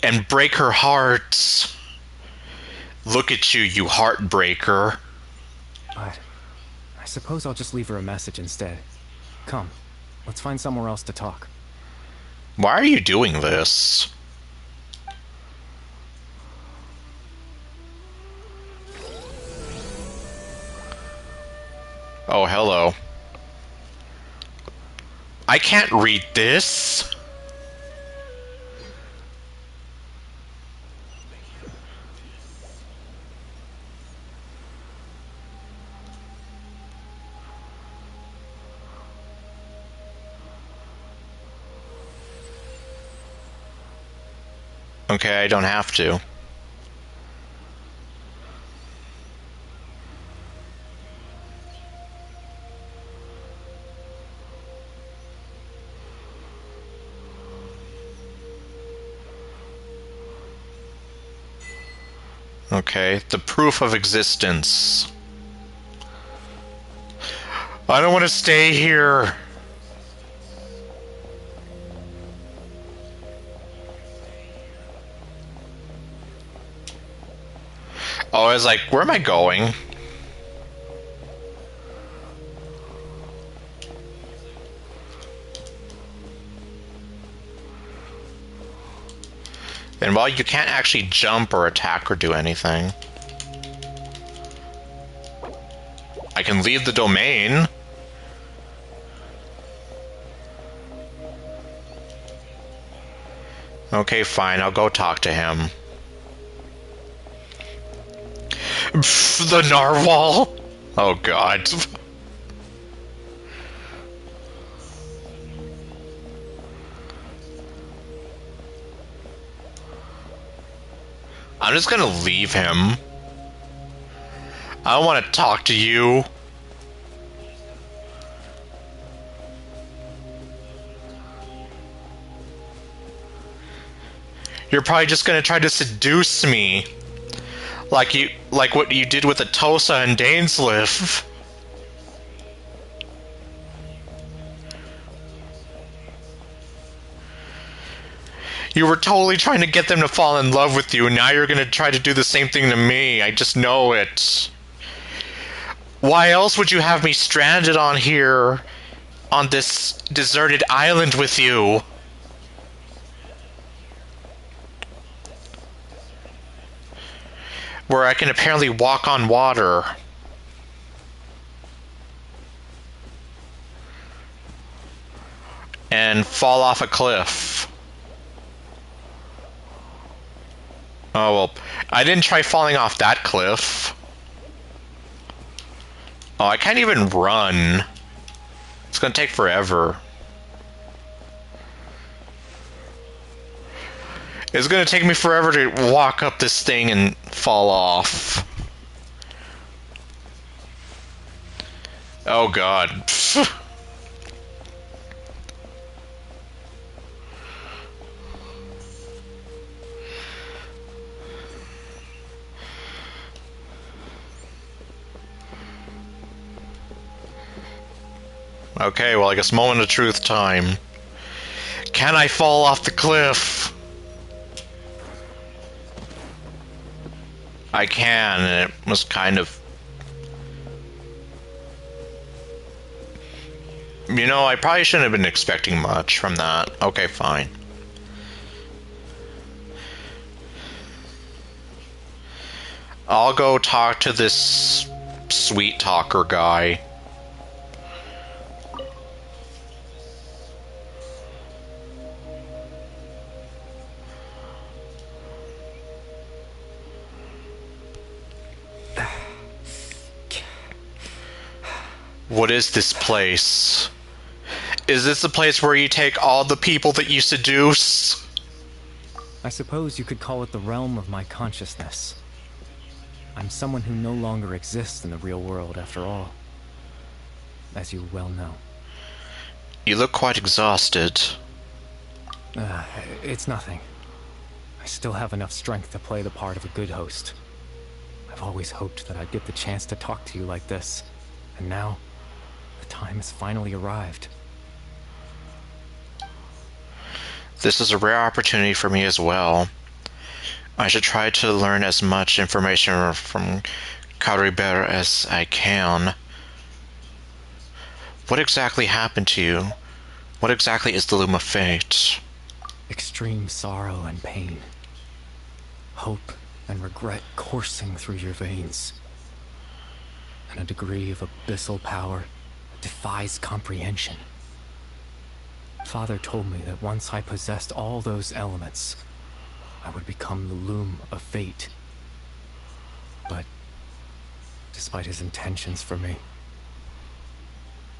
And break her heart. Look at you, you heartbreaker. But I suppose I'll just leave her a message instead. Come, let's find somewhere else to talk. Why are you doing this? Oh, hello. I can't read this. Okay, I don't have to. Okay, the proof of existence. I don't want to stay here. Oh, I was like, where am I going? And well, you can't actually jump or attack or do anything. I can leave the domain. Okay, fine, I'll go talk to him. Pff, the narwhal? Oh god. I'm just gonna leave him. I don't want to talk to you. You're probably just gonna try to seduce me. Like what you did with Atosa and Dainsleif. You were totally trying to get them to fall in love with you, and now you're gonna try to do the same thing to me. I just know it. Why else would you have me stranded on here, on this deserted island with you? Where I can apparently walk on water. And fall off a cliff. Oh, well, I didn't try falling off that cliff. Oh, I can't even run. It's gonna take forever. It's gonna take me forever to walk up this thing and fall off. Oh god. Okay, well, I guess moment of truth time. Can I fall off the cliff? I can, and it was kind of... You know, I probably shouldn't have been expecting much from that. Okay, fine. I'll go talk to this sweet talker guy. What is this place? Is this the place where you take all the people that you seduce? I suppose you could call it the realm of my consciousness. I'm someone who no longer exists in the real world, after all. As you well know. You look quite exhausted. It's nothing. I still have enough strength to play the part of a good host. I've always hoped that I'd get the chance to talk to you like this. And now, the time has finally arrived. This is a rare opportunity for me as well. I should try to learn as much information from Caribert as I can. What exactly happened to you? What exactly is the Loom of Fate? Extreme sorrow and pain. Hope and regret coursing through your veins. And a degree of abyssal power that defies comprehension. Father told me that once I possessed all those elements, I would become the loom of fate. But despite his intentions for me,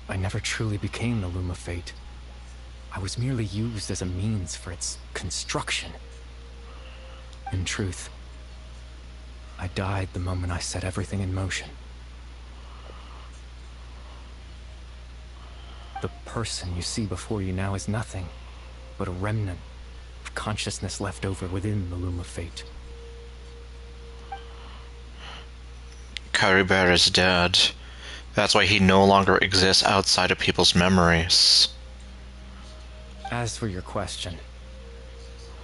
I never truly became the loom of fate. I was merely used as a means for its construction. In truth, I died the moment I set everything in motion. The person you see before you now is nothing but a remnant of consciousness left over within the loom of fate. Caribert is dead. That's why he no longer exists outside of people's memories. As for your question,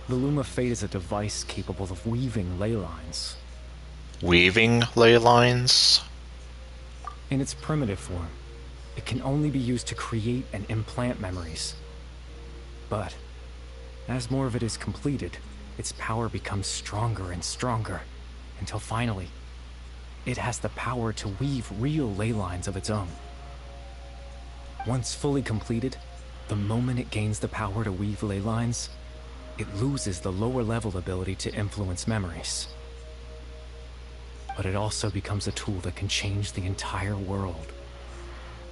the loom of fate is a device capable of weaving ley lines. Weaving ley lines? In its primitive form, it can only be used to create and implant memories. But as more of it is completed, its power becomes stronger and stronger, until finally, it has the power to weave real ley lines of its own. Once fully completed, the moment it gains the power to weave ley lines, it loses the lower level ability to influence memories. But it also becomes a tool that can change the entire world.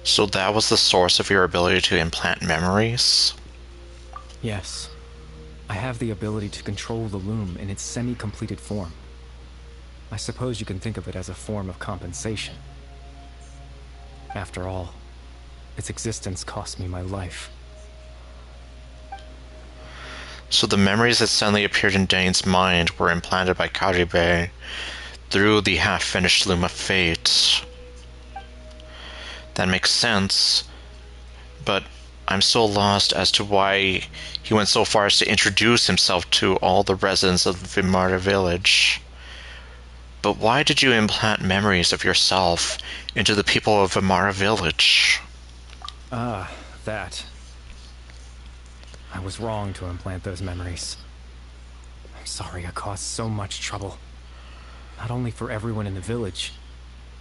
So that was the source of your ability to implant memories? Yes. I have the ability to control the loom in its semi-completed form. I suppose you can think of it as a form of compensation. After all, its existence cost me my life. So the memories that suddenly appeared in Dane's mind were implanted by Caribe through the half-finished Loom of Fate. That makes sense, but I'm still lost as to why he went so far as to introduce himself to all the residents of Vimara Village. But why did you implant memories of yourself into the people of Vimara Village? Ah, that. I was wrong to implant those memories. I'm sorry I caused so much trouble. Not only for everyone in the village,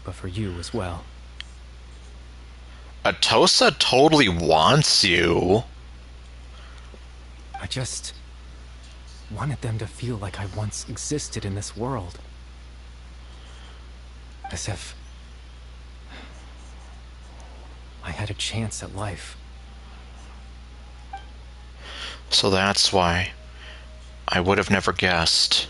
but for you as well. Atosa totally wants you. I just wanted them to feel like I once existed in this world. As if I had a chance at life. So that's why I would have never guessed.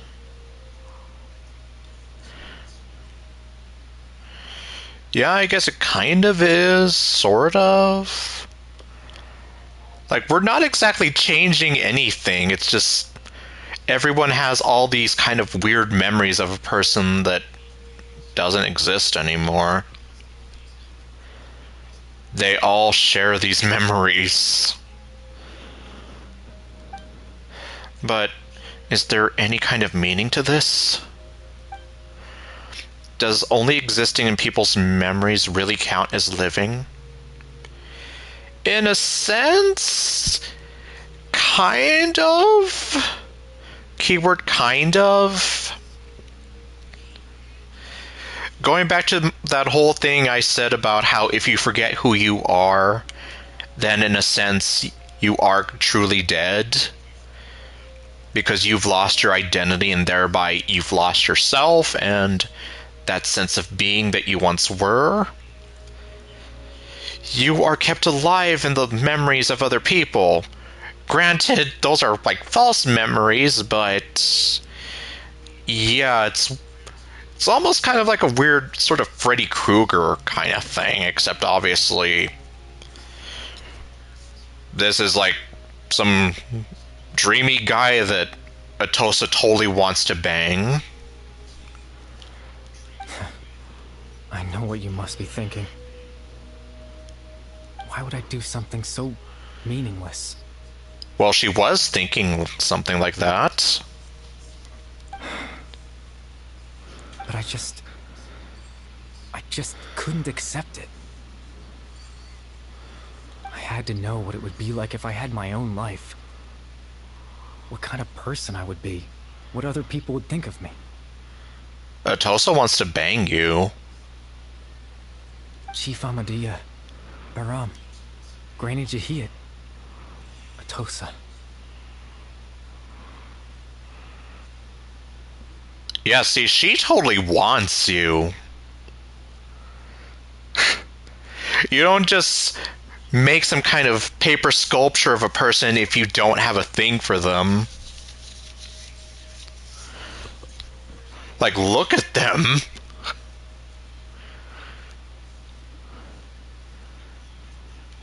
Yeah, I guess it kind of is, sort of. Like, we're not exactly changing anything, it's just everyone has all these kind of weird memories of a person that doesn't exist anymore. They all share these memories. But is there any kind of meaning to this? Does only existing in people's memories really count as living? In a sense, kind of. Keyword kind of. Going back to that whole thing I said about how if you forget who you are, then in a sense you are truly dead. Because you've lost your identity and thereby you've lost yourself and that sense of being that you once were. You are kept alive in the memories of other people. Granted, those are like false memories, but yeah, it's almost kind of like a weird sort of Freddy Krueger kind of thing, except obviously this is like some dreamy guy that Atosa totally wants to bang. I know what you must be thinking. Why would I do something so meaningless? Well, she was thinking something like that. But I just couldn't accept it. I had to know what it would be like if I had my own life. what kind of person I would be, what other people would think of me. Atosa wants to bang you. Chief Ahmadiyya, Baram, Granny Jahiyat, Atosa. Yeah, see, she totally wants you. You don't just make some kind of paper sculpture of a person if you don't have a thing for them. Like, look at them.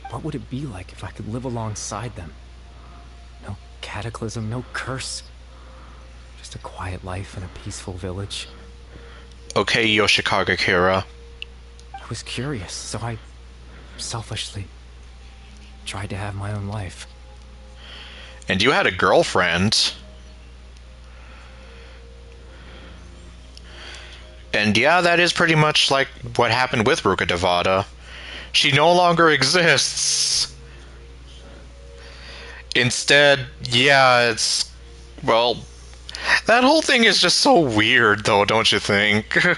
What would it be like if I could live alongside them? No cataclysm, no curse. Just a quiet life in a peaceful village. Okay, Yoshikaga Kira. I was curious, so I selfishly tried to have my own life. And you had a girlfriend. And yeah, that is pretty much like what happened with Ruka Devada. She no longer exists. Instead, yeah, it's... well, that whole thing is just so weird, though, don't you think? I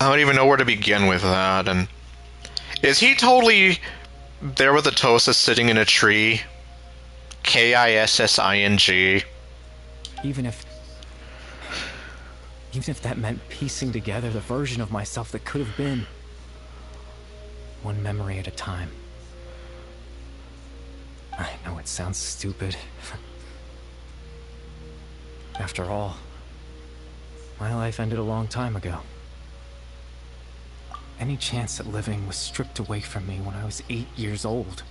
don't even know where to begin with that. And is he totally there with Atosa sitting in a tree? Kissing. Even if that meant piecing together the version of myself that could have been. One memory at a time. I know it sounds stupid. After all, my life ended a long time ago. Any chance at living was stripped away from me when I was 8 years old.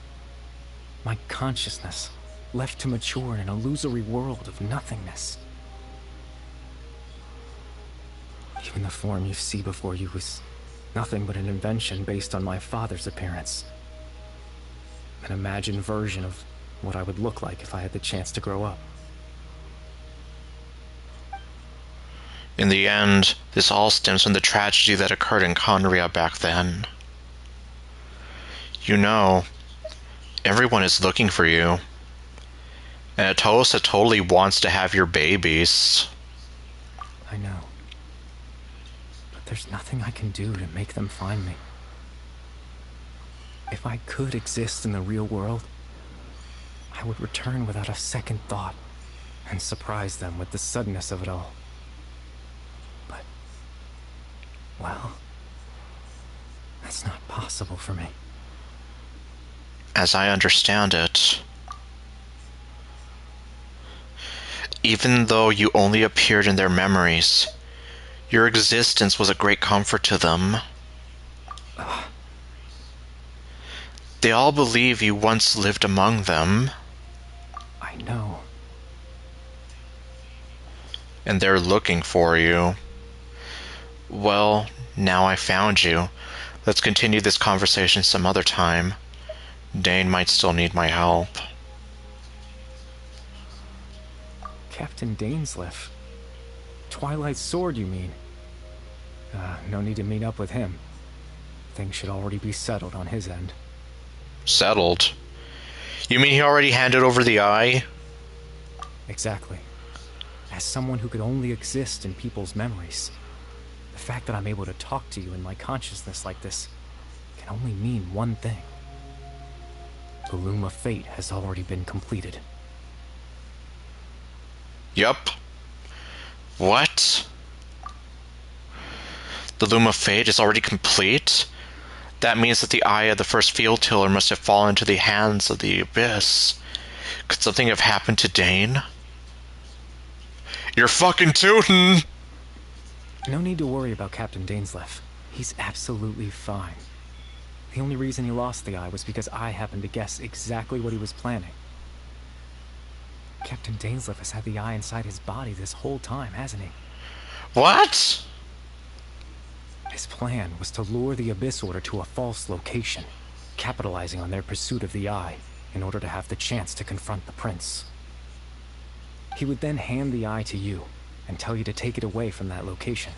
My consciousness left to mature in an illusory world of nothingness. Even the form you see before you was nothing but an invention based on my father's appearance. An imagined version of what I would look like if I had the chance to grow up. In the end, this all stems from the tragedy that occurred in Conria back then. You know, everyone is looking for you. And Atosa totally wants to have your babies. I know. But there's nothing I can do to make them find me. If I could exist in the real world, I would return without a second thought and surprise them with the suddenness of it all. But, well, that's not possible for me. As I understand it, even though you only appeared in their memories, your existence was a great comfort to them. They all believe you once lived among them. I know. And they're looking for you. Well, now I found you. Let's continue this conversation some other time. Dane might still need my help. Captain Dainsleif. Twilight Sword, you mean? No need to meet up with him. Things should already be settled on his end. Settled? You mean he already handed over the eye? Exactly. As someone who could only exist in people's memories, the fact that I'm able to talk to you in my consciousness like this can only mean one thing. The Loom of Fate has already been completed. Yup. What? The Loom of Fate is already complete? That means that the eye of the first field tiller must have fallen into the hands of the Abyss. Could something have happened to Dane? You're fucking tootin'! No need to worry about Captain Dainsleif. He's absolutely fine. The only reason he lost the eye was because I happened to guess exactly what he was planning. Captain Dainsleif has had the eye inside his body this whole time, hasn't he? What? His plan was to lure the Abyss Order to a false location, capitalizing on their pursuit of the eye in order to have the chance to confront the prince. He would then hand the eye to you and tell you to take it away from that location.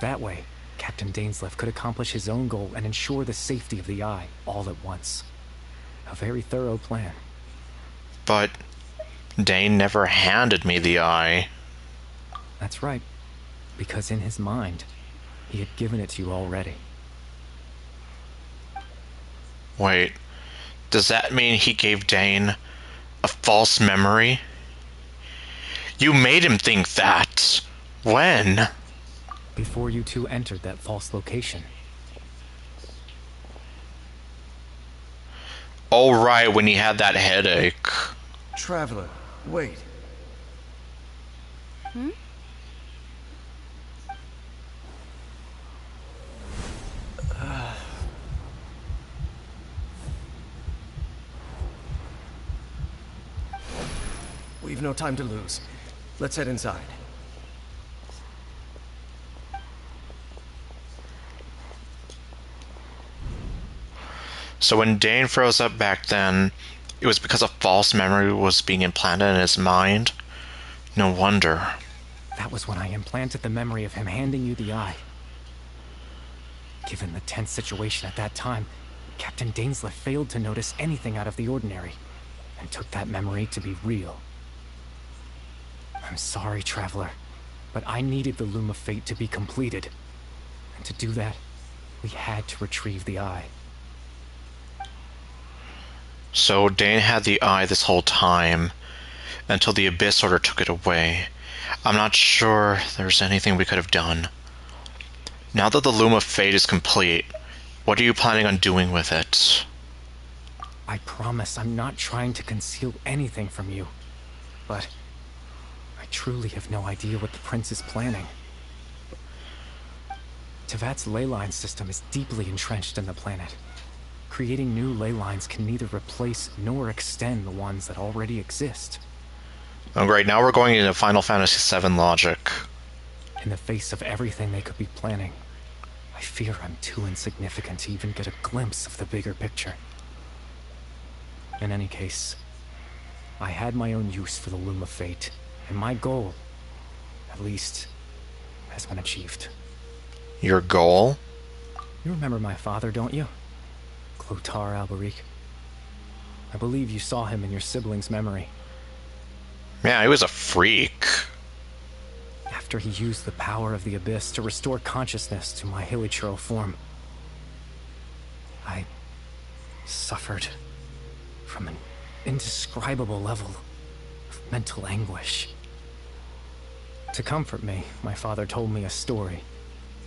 That way, Captain Dainsleif could accomplish his own goal and ensure the safety of the eye all at once. A very thorough plan. But Dane never handed me the eye. That's right. Because in his mind, he had given it to you already. Wait, does that mean he gave Dane a false memory? You made him think that. When? Before you two entered that false location. Oh, right, when he had that headache. Traveler, wait. We've no time to lose. Let's head inside. So when Dane froze up back then, it was because a false memory was being implanted in his mind? No wonder. That was when I implanted the memory of him handing you the eye. Given the tense situation at that time, Captain Dainsleif failed to notice anything out of the ordinary, and took that memory to be real. I'm sorry, Traveler, but I needed the Loom of Fate to be completed. And to do that, we had to retrieve the eye. So Dane had the eye this whole time, until the Abyss Order took it away. I'm not sure there's anything we could have done. Now that the Loom of Fate is complete, what are you planning on doing with it? I promise I'm not trying to conceal anything from you, but I truly have no idea what the Prince is planning. Tevat's ley line system is deeply entrenched in the planet. Creating new ley lines can neither replace nor extend the ones that already exist. Oh great, now we're going into Final Fantasy VII logic. In the face of everything they could be planning, I fear I'm too insignificant to even get a glimpse of the bigger picture. In any case, I had my own use for the Loom of Fate, and my goal, at least, has been achieved. Your goal? You remember my father, don't you? Clotar Alberic. I believe you saw him in your sibling's memory. Yeah, he was a freak. After he used the power of the Abyss to restore consciousness to my hilichurl form, I suffered from an indescribable level of mental anguish. To comfort me, my father told me a story,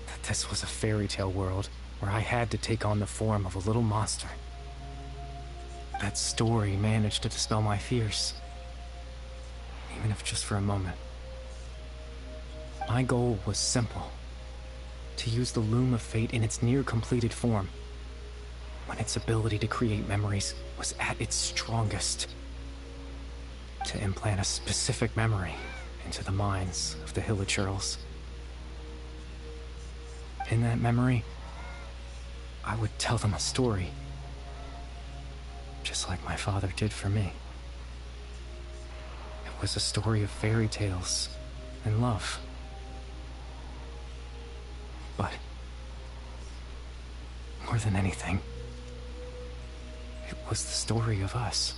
that this was a fairy tale world where I had to take on the form of a little monster. That story managed to dispel my fears, even if just for a moment. My goal was simple: to use the Loom of Fate in its near-completed form, when its ability to create memories was at its strongest. To implant a specific memory into the minds of the hilichurls. In that memory, I would tell them a story, just like my father did for me. It was a story of fairy tales and love. But more than anything, it was the story of us.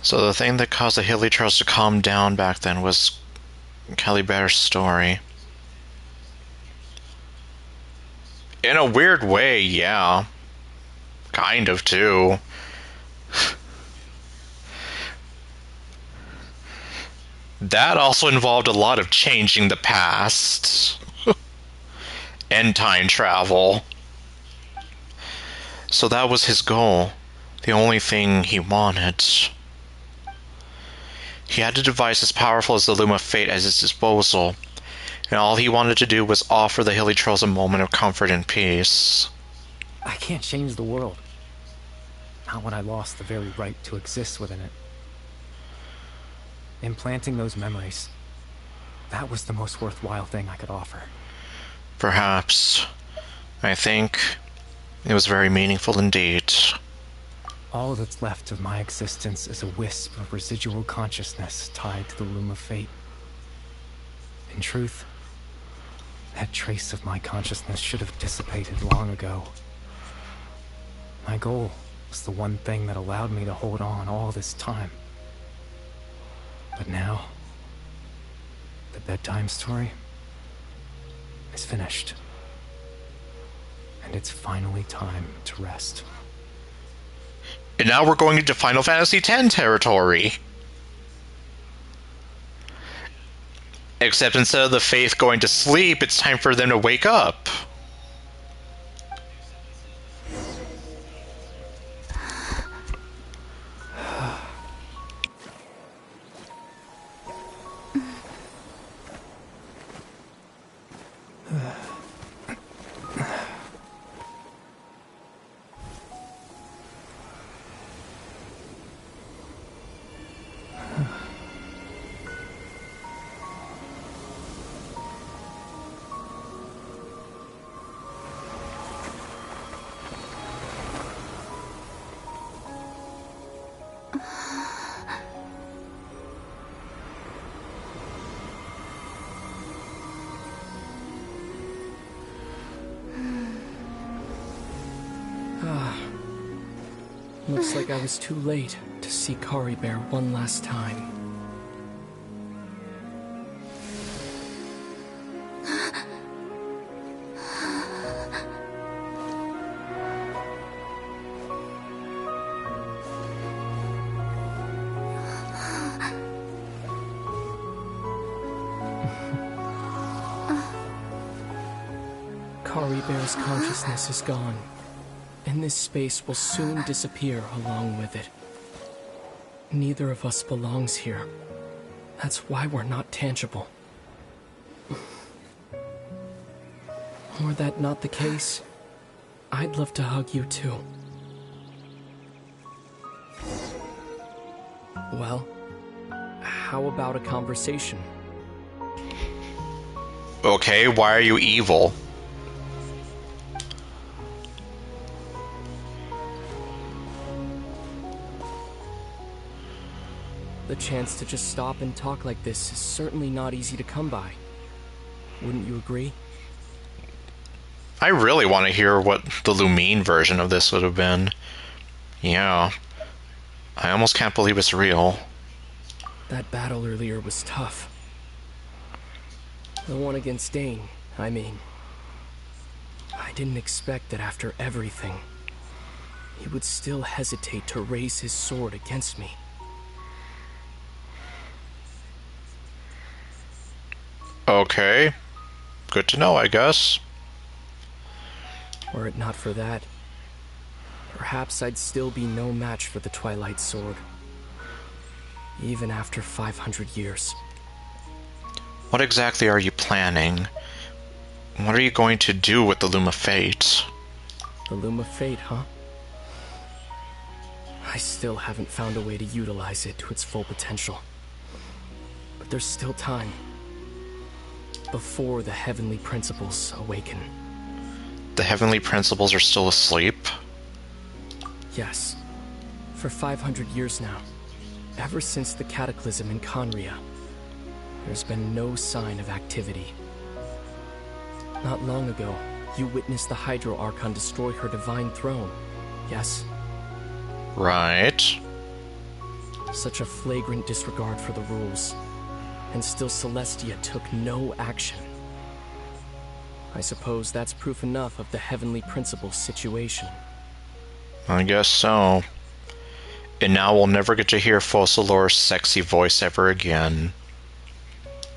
So the thing that caused the hilichurls to calm down back then was Caliber's story. In a weird way, yeah. Kind of, too. That also involved a lot of changing the past. And time travel. So that was his goal. The only thing he wanted. He had a device as powerful as the Loom of Fate at his disposal, and all he wanted to do was offer the hilichurls a moment of comfort and peace. I can't change the world. Not when I lost the very right to exist within it. Implanting those memories, that was the most worthwhile thing I could offer. Perhaps. I think it was very meaningful indeed. All that's left of my existence is a wisp of residual consciousness tied to the Loom of Fate. In truth, That trace of my consciousness should have dissipated long ago. My goal was the one thing that allowed me to hold on all this time. But now, the bedtime story is finished. And it's finally time to rest. And now we're going into Final Fantasy X territory. Except instead of the Faith going to sleep, it's time for them to wake up. Looks like I was too late to see Kari Bear one last time. Kari Bear's consciousness is gone, and this space will soon disappear along with it. Neither of us belongs here. That's why we're not tangible. Were that not the case, I'd love to hug you too. Well, how about a conversation? Okay, why are you evil? The chance to just stop and talk like this is certainly not easy to come by. Wouldn't you agree? I really want to hear what the Lumine version of this would have been. Yeah. I almost can't believe it's real. That battle earlier was tough. The one against Dane, I mean. I didn't expect that after everything, he would still hesitate to raise his sword against me. Okay. Good to know, I guess. Were it not for that, perhaps I'd still be no match for the Twilight Sword. Even after 500 years. What exactly are you planning? What are you going to do with the Loom of Fate? The Loom of Fate, huh? I still haven't found a way to utilize it to its full potential. But there's still time. Before the Heavenly Principles awaken. The Heavenly Principles are still asleep? Yes. For 500 years now. Ever since the Cataclysm in Conria, there's been no sign of activity. Not long ago, you witnessed the Hydro Archon destroy her divine throne, yes? Right. Such a flagrant disregard for the rules. And still Celestia took no action. I suppose that's proof enough of the Heavenly Principles situation. I guess so. And now we'll never get to hear Focalor's sexy voice ever again.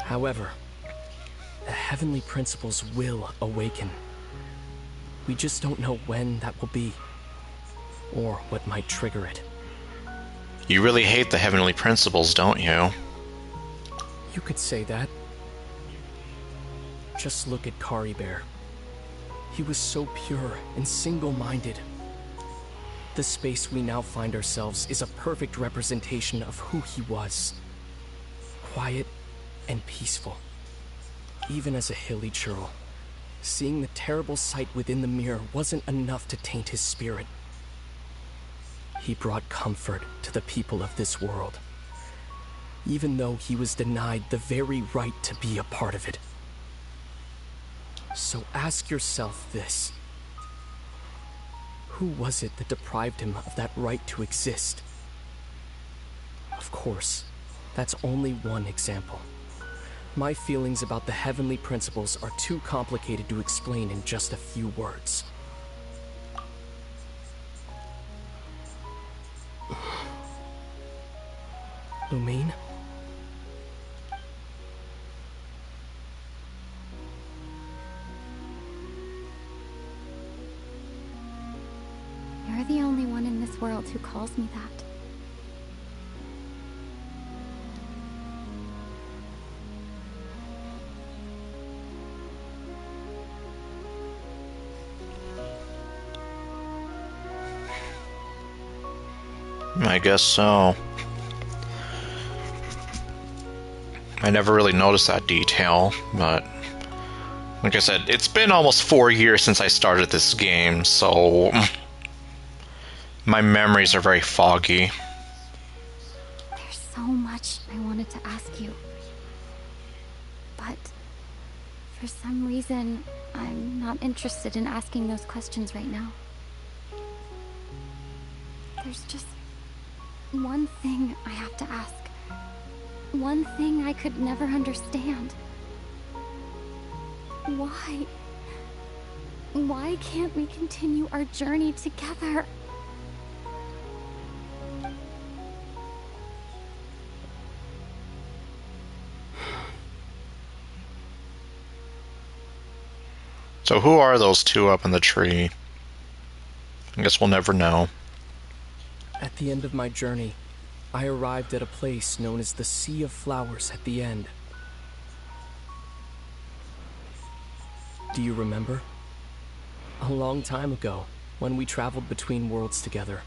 However, the Heavenly Principles will awaken. We just don't know when that will be, or what might trigger it. You really hate the Heavenly Principles, don't you? You could say that. Just look at Kari Bear. He was so pure and single-minded. The space we now find ourselves is a perfect representation of who he was. Quiet and peaceful. Even as a hilly churl, seeing the terrible sight within the mirror wasn't enough to taint his spirit. He brought comfort to the people of this world, even though he was denied the very right to be a part of it. So ask yourself this. Who was it that deprived him of that right to exist? Of course, that's only one example. My feelings about the heavenly principles are too complicated to explain in just a few words. Lumine? You're the only one in this world who calls me that. I guess so. I never really noticed that detail, but like I said, it's been almost 4 years since I started this game, so my memories are very foggy. There's so much I wanted to ask you. But for some reason, I'm not interested in asking those questions right now. There's just one thing I have to ask. One thing I could never understand. Why? Why can't we continue our journey together? So who are those two up in the tree? I guess we'll never know. At the end of my journey, I arrived at a place known as the Sea of Flowers at the end. Do you remember? A long time ago, when we traveled between worlds together.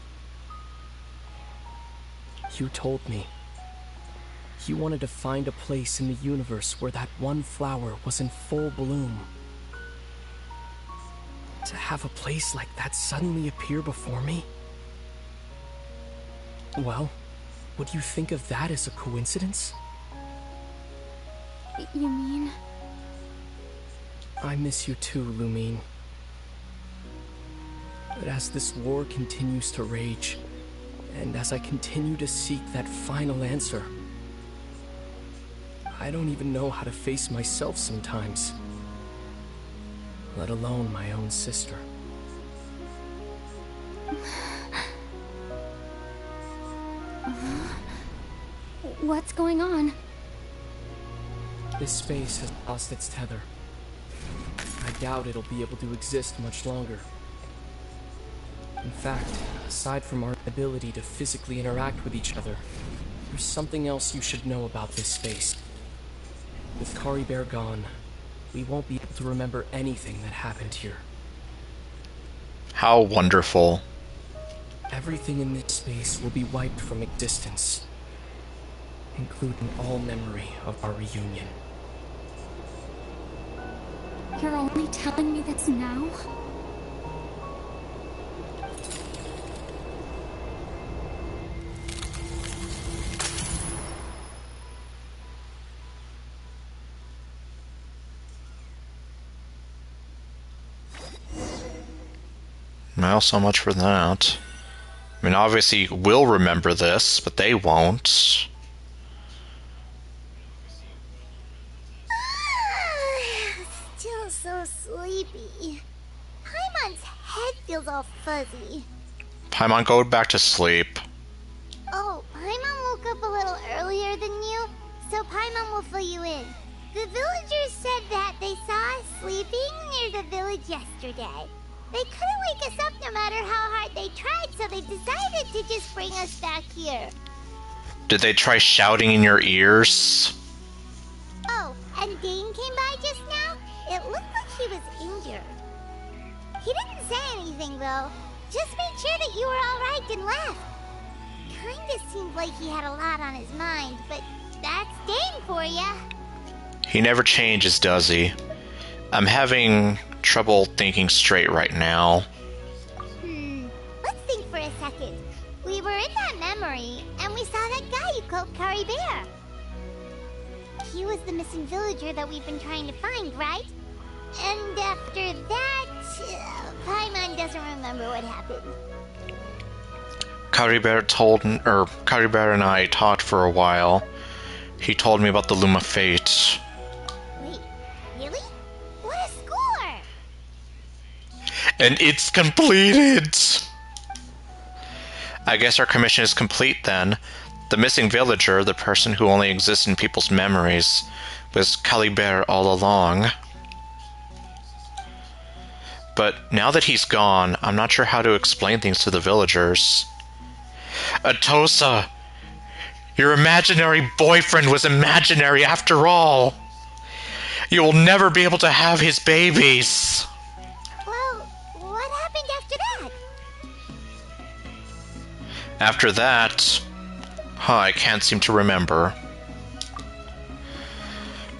You told me you wanted to find a place in the universe where that one flower was in full bloom. To have a place like that suddenly appear before me? Well, would you think of that as a coincidence? You mean? I miss you too, Lumine. But as this war continues to rage, and as I continue to seek that final answer, I don't even know how to face myself sometimes, let alone my own sister. What's going on? This space has lost its tether. I doubt it'll be able to exist much longer. In fact, aside from our ability to physically interact with each other, there's something else you should know about this space. With Caribert gone, we won't be able to remember anything that happened here. How wonderful. Everything in this space will be wiped from existence, including all memory of our reunion. You're only telling me this now? Well, so much for that. I mean, obviously, we'll remember this, but they won't. Still so sleepy. Paimon's head feels all fuzzy. Paimon, go back to sleep. Oh, Paimon woke up a little earlier than you, so Paimon will fill you in. The villagers said that they saw us sleeping near the village yesterday. They couldn't wake us up no matter how hard they tried, so they decided to just bring us back here. Did they try shouting in your ears? Oh, and Dane came by just now. It looked like he was injured. He didn't say anything, though. Just made sure that you were alright and left. Kinda seemed like he had a lot on his mind, but that's Dane for ya. He never changes, does he? I'm having trouble thinking straight right now. Let's think for a second. We were in that memory, and we saw that guy you called Caribert. He was the missing villager that we've been trying to find, right? And after that, Paimon doesn't remember what happened. Caribert and I talked for a while. He told me about the Luma Fate. Wait, really? What a score! And it's completed! I guess our commission is complete then. The missing villager, the person who only exists in people's memories, was Caribert all along. But now that he's gone, I'm not sure how to explain things to the villagers. Atosa! Your imaginary boyfriend was imaginary after all! You will never be able to have his babies! Well, what happened after that? After that... I can't seem to remember.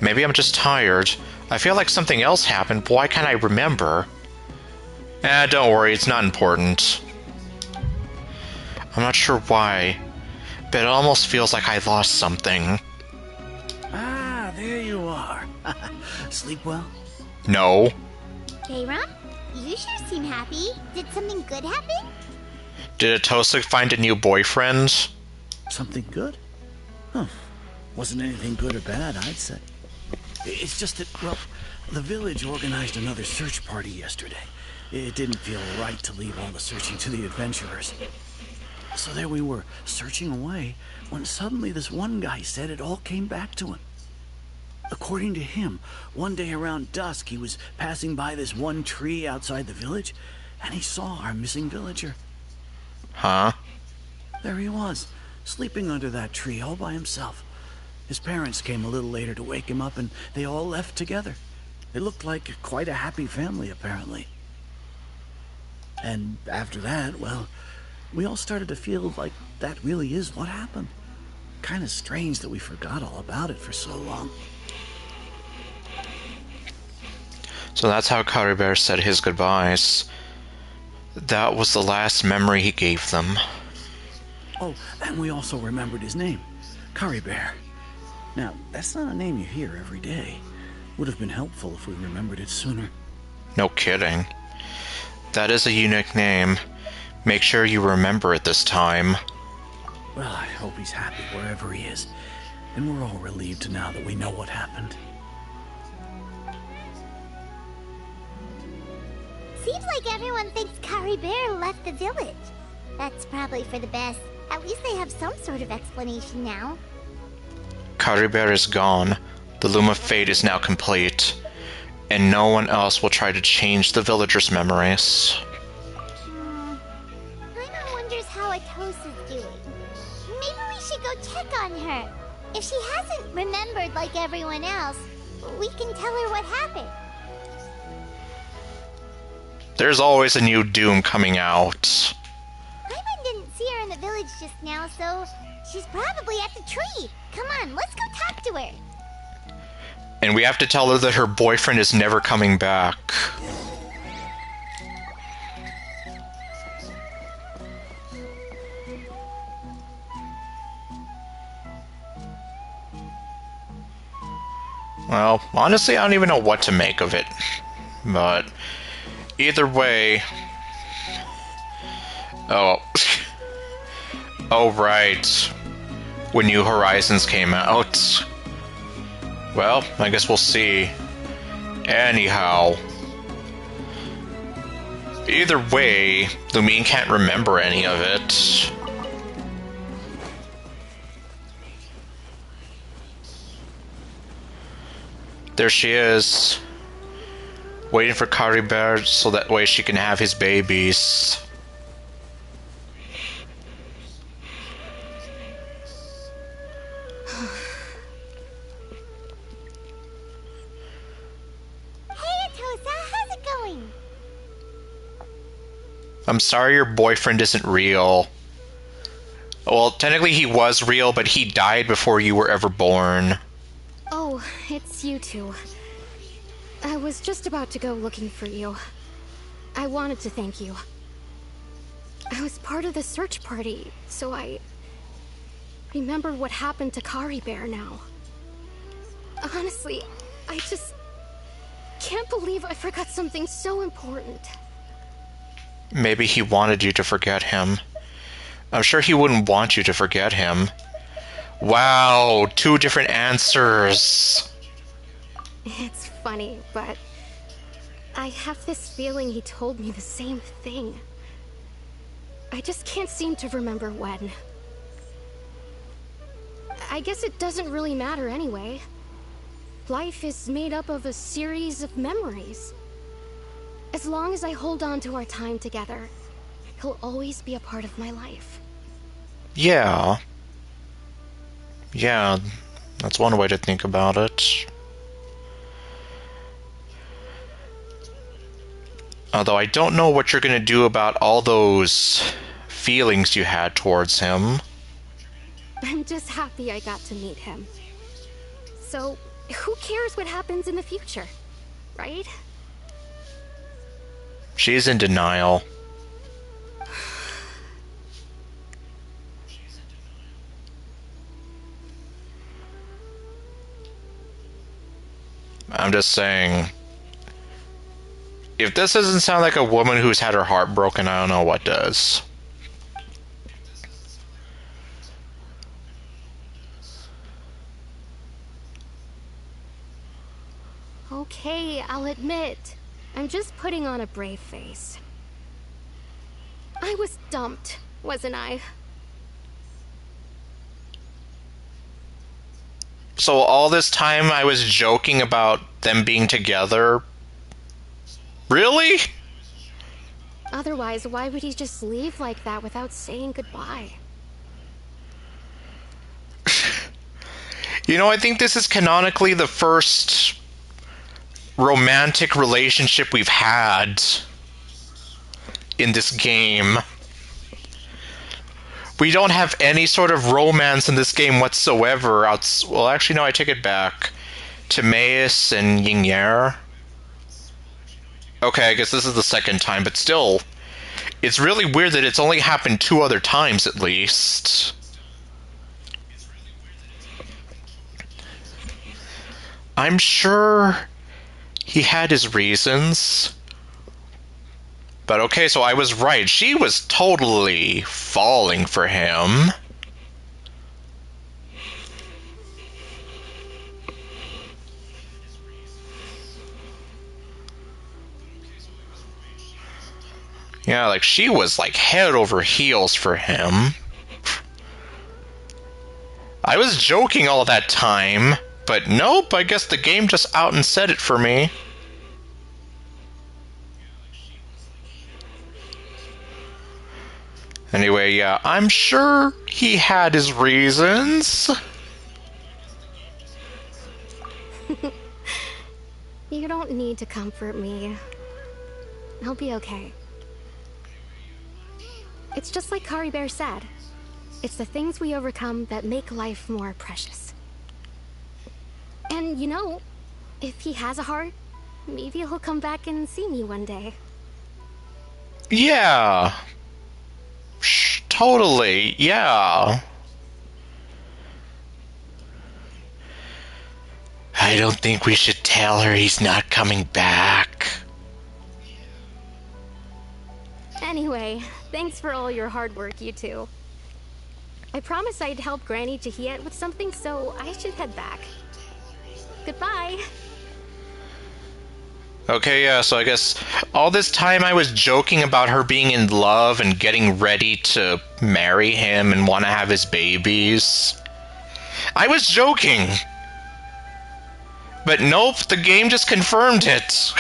Maybe I'm just tired. I feel like something else happened, but why can't I remember? Don't worry, it's not important. I'm not sure why, but it almost feels like I lost something. Ah, there you are. Sleep well? No. Bayron, you sure seem happy. Did something good happen? Did Atosa find a new boyfriend? Something good? Huh. Wasn't anything good or bad, I'd say. It's just that, well, the village organized another search party yesterday. It didn't feel right to leave all the searching to the adventurers. So there we were, searching away, when suddenly this one guy said it all came back to him. According to him, one day around dusk, he was passing by this one tree outside the village, and he saw our missing villager. Huh? There he was, sleeping under that tree all by himself. His parents came a little later to wake him up, and they all left together. It looked like quite a happy family, apparently. And after that, well, we all started to feel like that really is what happened. Kind of strange that we forgot all about it for so long. So that's how Caribert said his goodbyes. That was the last memory he gave them. Oh, and we also remembered his name, Caribert. Now, that's not a name you hear every day. Would have been helpful if we remembered it sooner. No kidding. That is a unique name. Make sure you remember it this time. Well, I hope he's happy wherever he is. And we're all relieved now that we know what happened. Seems like everyone thinks Caribert left the village. That's probably for the best. At least they have some sort of explanation now. Caribert is gone. The Luma Fate is now complete. And no one else will try to change the villagers' memories. Paimon wonders how Atosa's doing. Maybe we should go check on her. If she hasn't remembered like everyone else, we can tell her what happened. There's always a new Doom coming out. Paimon didn't see her in the village just now, so she's probably at the tree. Come on, let's go talk to her. And we have to tell her that her boyfriend is never coming back. Well, honestly, I don't even know what to make of it. But either way... Oh. Oh, right. When New Horizons came out. Well, I guess we'll see. Anyhow. Either way, Lumine can't remember any of it. There she is. Waiting for Caribert so that way she can have his babies. I'm sorry your boyfriend isn't real. Well, technically he was real, but he died before you were ever born. Oh, it's you two. I was just about to go looking for you. I wanted to thank you. I was part of the search party, so I remembered what happened to Caribert now. Honestly, I just can't believe I forgot something so important. Maybe he wanted you to forget him. I'm sure he wouldn't want you to forget him. Wow, 2 different answers. It's funny, but I have this feeling he told me the same thing. I just can't seem to remember when. I guess it doesn't really matter anyway. Life is made up of a series of memories. As long as I hold on to our time together, he'll always be a part of my life. Yeah. Yeah, that's one way to think about it. Although I don't know what you're going to do about all those feelings you had towards him. I'm just happy I got to meet him. So, who cares what happens in the future, right? She's in denial. I'm just saying, if this doesn't sound like a woman who's had her heart broken, I don't know what does. Okay, I'll admit, I'm just putting on a brave face. I was dumped, wasn't I? So all this time I was joking about them being together? Really? Otherwise, why would he just leave like that without saying goodbye? You know, I think this is canonically the first romantic relationship we've had in this game. We don't have any sort of romance in this game whatsoever. Well, actually, no, I take it back. Timaeus and Ying'er. Okay, I guess this is the second time, but still, it's really weird that it's only happened 2 other times at least. I'm sure he had his reasons. But okay, so I was right. She was totally falling for him. Yeah, like she was like head over heels for him. I was joking all that time, but nope, I guess the game just out and said it for me. Anyway, yeah, I'm sure he had his reasons. You don't need to comfort me. I'll be okay. It's just like Kari Bear said. It's the things we overcome that make life more precious. And you know, if he has a heart, maybe he'll come back and see me one day. Yeah. Totally, yeah. I don't think we should tell her he's not coming back. Anyway, thanks for all your hard work, you two. I promised I'd help Granny Jahiet with something, so I should head back. Goodbye. Okay, yeah, so I guess all this time I was joking about her being in love and getting ready to marry him and want to have his babies. I was joking. But nope, the game just confirmed it.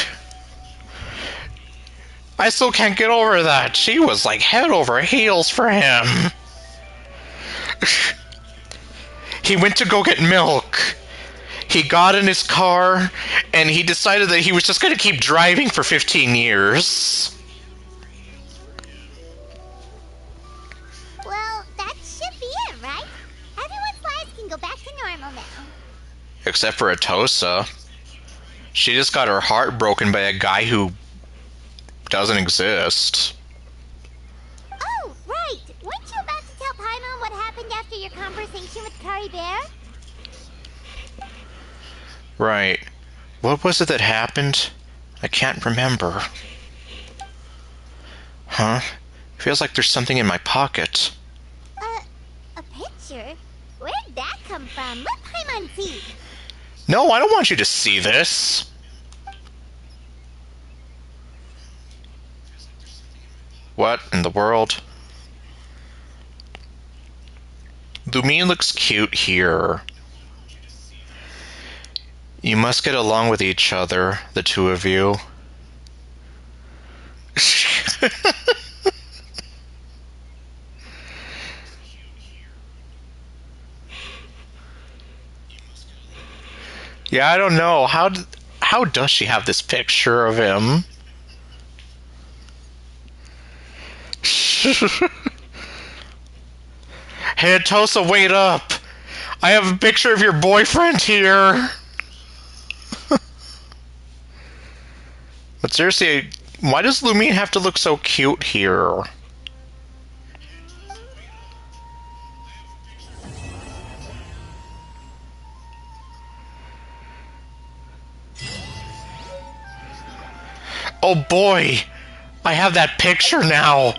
I still can't get over that. She was like head over heels for him. He went to go get milk. He got in his car, and he decided that he was just going to keep driving for 15 years. Well, that should be it, right? Everyone's lives can go back to normal now. Except for Atosa. She just got her heart broken by a guy who doesn't exist. Oh, right! Weren't you about to tell Paimon what happened after your conversation with Kari Bear? Right. What was it that happened? I can't remember. Huh? Feels like there's something in my pocket. A picture? Where'd that come from? Let Paimon see. No, I don't want you to see this. What in the world? Lumine looks cute here. You must get along with each other, the two of you. Yeah, I don't know. How does she have this picture of him? Hey, Atosa, wait up! I have a picture of your boyfriend here! But seriously, why does Lumine have to look so cute here? Oh boy! I have that picture now!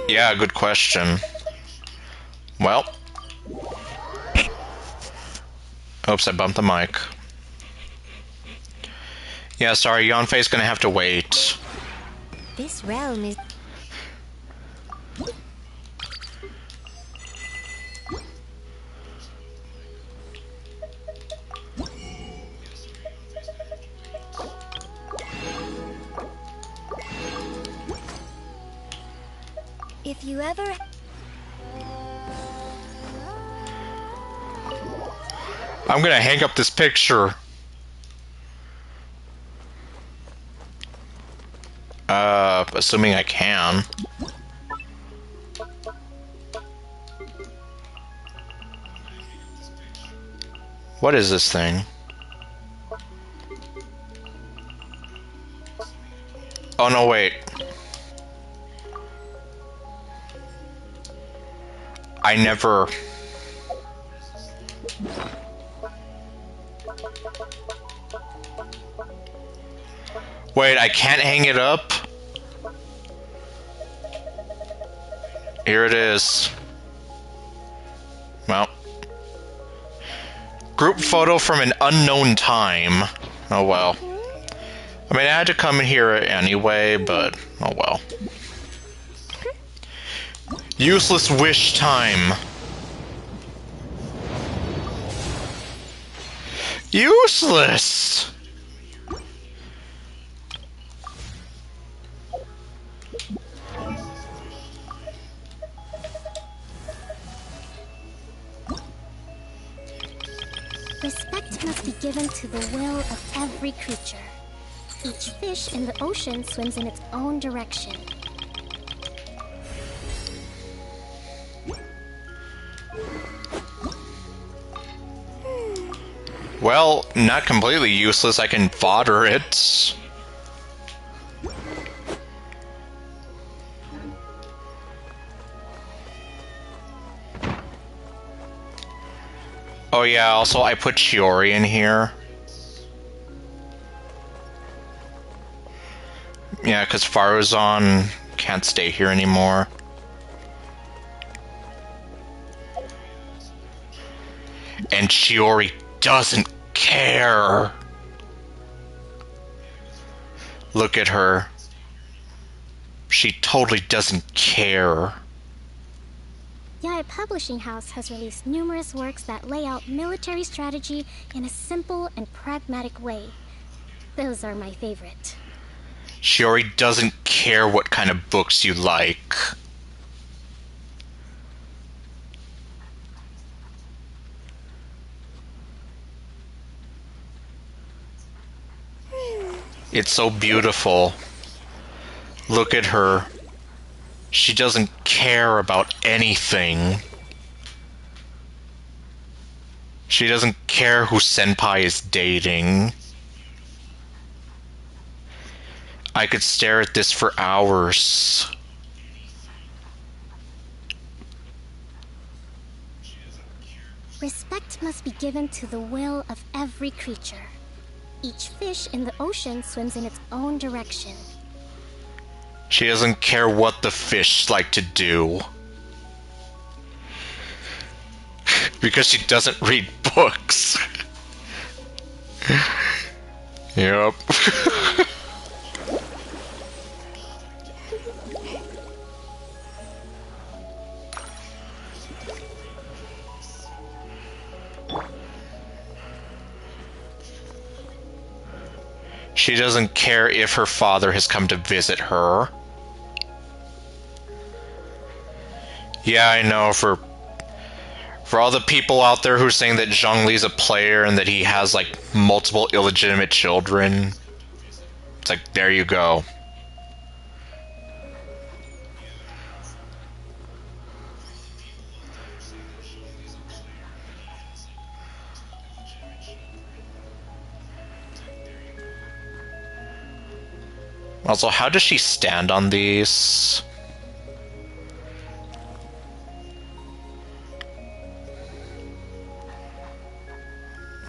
Yeah, good question. Well. Oops, I bumped the mic. Yeah, sorry, Yonfei's gonna have to wait. This realm is... If you ever... I'm gonna hang up this picture. Assuming I can. What is this thing? Oh no, wait. I never... Wait, I can't hang it up? Here it is. Well. Group photo from an unknown time. Oh well. I mean, I had to come here anyway, but oh well. Useless wish time. Useless! Respect must be given to the will of every creature. Each fish in the ocean swims in its own direction. Well, not completely useless. I can fodder it. Oh yeah, also I put Shiori in here. Yeah, because Faruzan can't stay here anymore. And Shiori doesn't care. Look at her. She totally doesn't care. Yae Publishing House has released numerous works that lay out military strategy in a simple and pragmatic way. Those are my favorite. Shiori doesn't care what kind of books you like. It's so beautiful. Look at her. She doesn't care about anything. She doesn't care who Senpai is dating. I could stare at this for hours. Respect must be given to the will of every creature. Each fish in the ocean swims in its own direction. She doesn't care what the fish like to do. Because she doesn't read books. Yep. She doesn't care if her father has come to visit her. Yeah, I know, for all the people out there who are saying that Zhongli's a player and that he has, like, multiple illegitimate children, it's like, there you go. Also, how does she stand on these?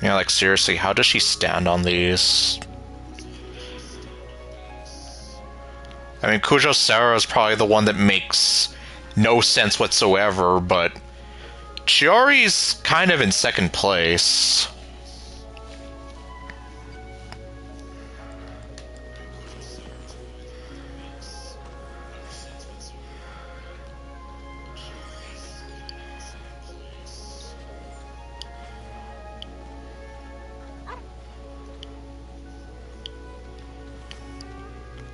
Yeah, like, seriously, how does she stand on these? I mean, Kujo Sara is probably the one that makes no sense whatsoever, but Chiori's kind of in second place.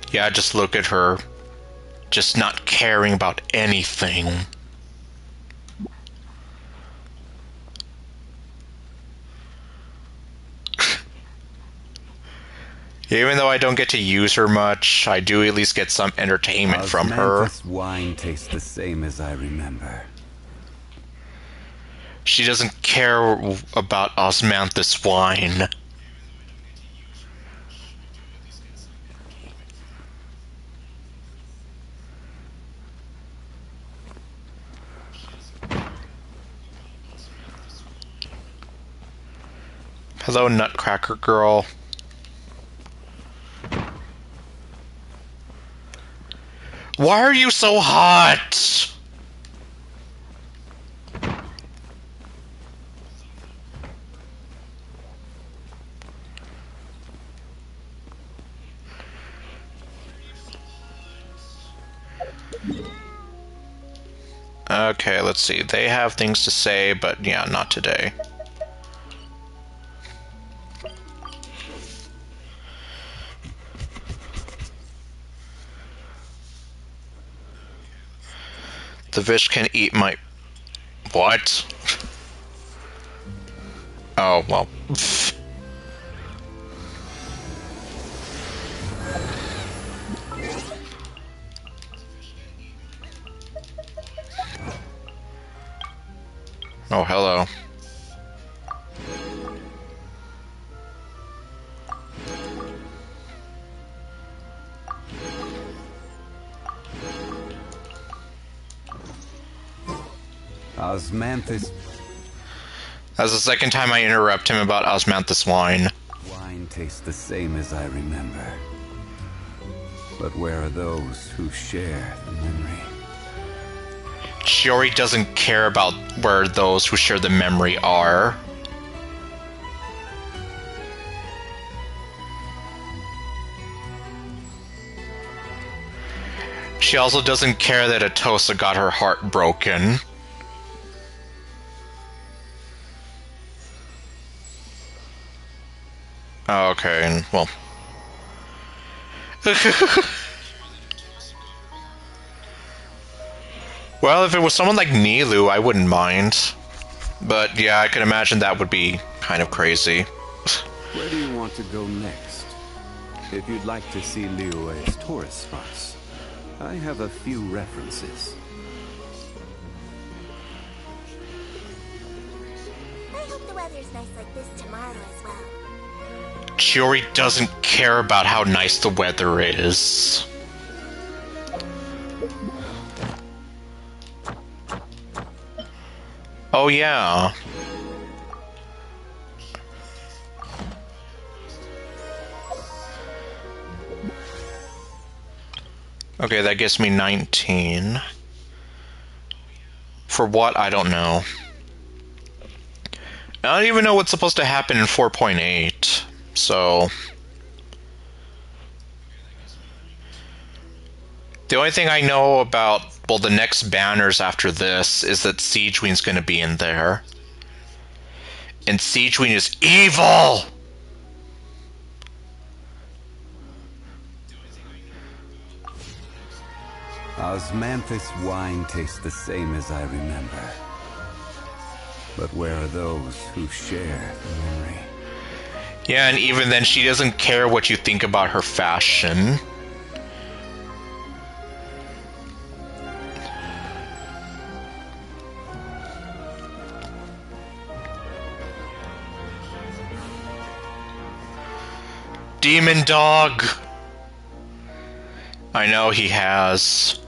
Yeah, just look at her. Just not caring about anything. Even though I don't get to use her much, I do at least get some entertainment from her. Osmanthus wine tastes the same as I remember. She doesn't care about Osmanthus wine. Hello, Nutcracker Girl. Why are you so hot? Okay, let's see. They have things to say, but yeah, not today. The fish can eat my... What? Oh, well. Oh, hello. Osmanthus That's the second time I interrupt him about Osmanthus wine. wine tastes the same as I remember. But where are those who share the memory? Chiori doesn't care about where those who share the memory are. She also doesn't care that Atosa got her heart broken. Oh, okay, and well... Well, if it was someone like Nilu, I wouldn't mind. But yeah, I can imagine that would be kind of crazy. Where do you want to go next? If you'd like to see Liyue's tourist spots, I have a few references. I hope the weather's nice like this tomorrow as well. Chiori doesn't care about how nice the weather is. Oh yeah. Okay, that gives me 19. For what? I don't know. I don't even know what's supposed to happen in 4.8, so... The only thing I know about, well, the next banners after this is that Siegeween's going to be in there. And Siegeween is evil! Osmanthus wine tastes the same as I remember. But where are those who share the memory? Yeah, and even then she doesn't care what you think about her fashion. Demon dog! I know he has.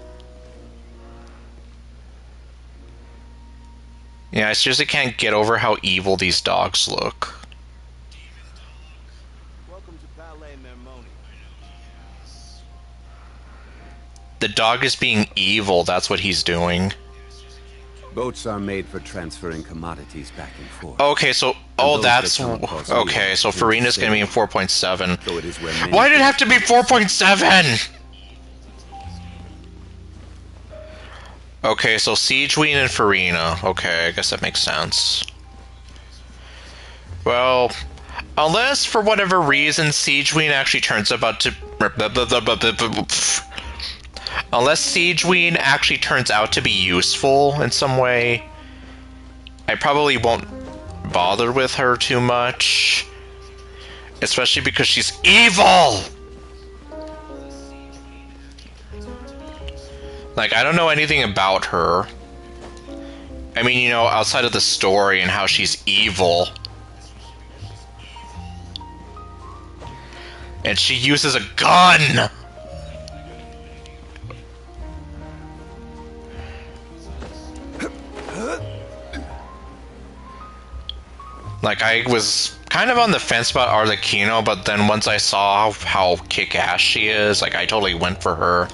Yeah, I seriously can't get over how evil these dogs look. The dog is being evil, that's what he's doing. Boats are made for transferring commodities back and forth. Okay, so... Oh, that's... Okay, so Farina's gonna be in 4.7. So it is where Why did it have to be 4.7? Okay, so Siegeween and Farina. Okay, I guess that makes sense. Well, unless for whatever reason Siegeween actually turns out to... Unless Siegeween actually turns out to be useful in some way, I probably won't bother with her too much. Especially because she's evil! Like, I don't know anything about her. I mean, you know, outside of the story and how she's evil. And she uses a gun! Like, I was kind of on the fence about Arlecchino, but then once I saw how kick-ass she is, like, I totally went for her.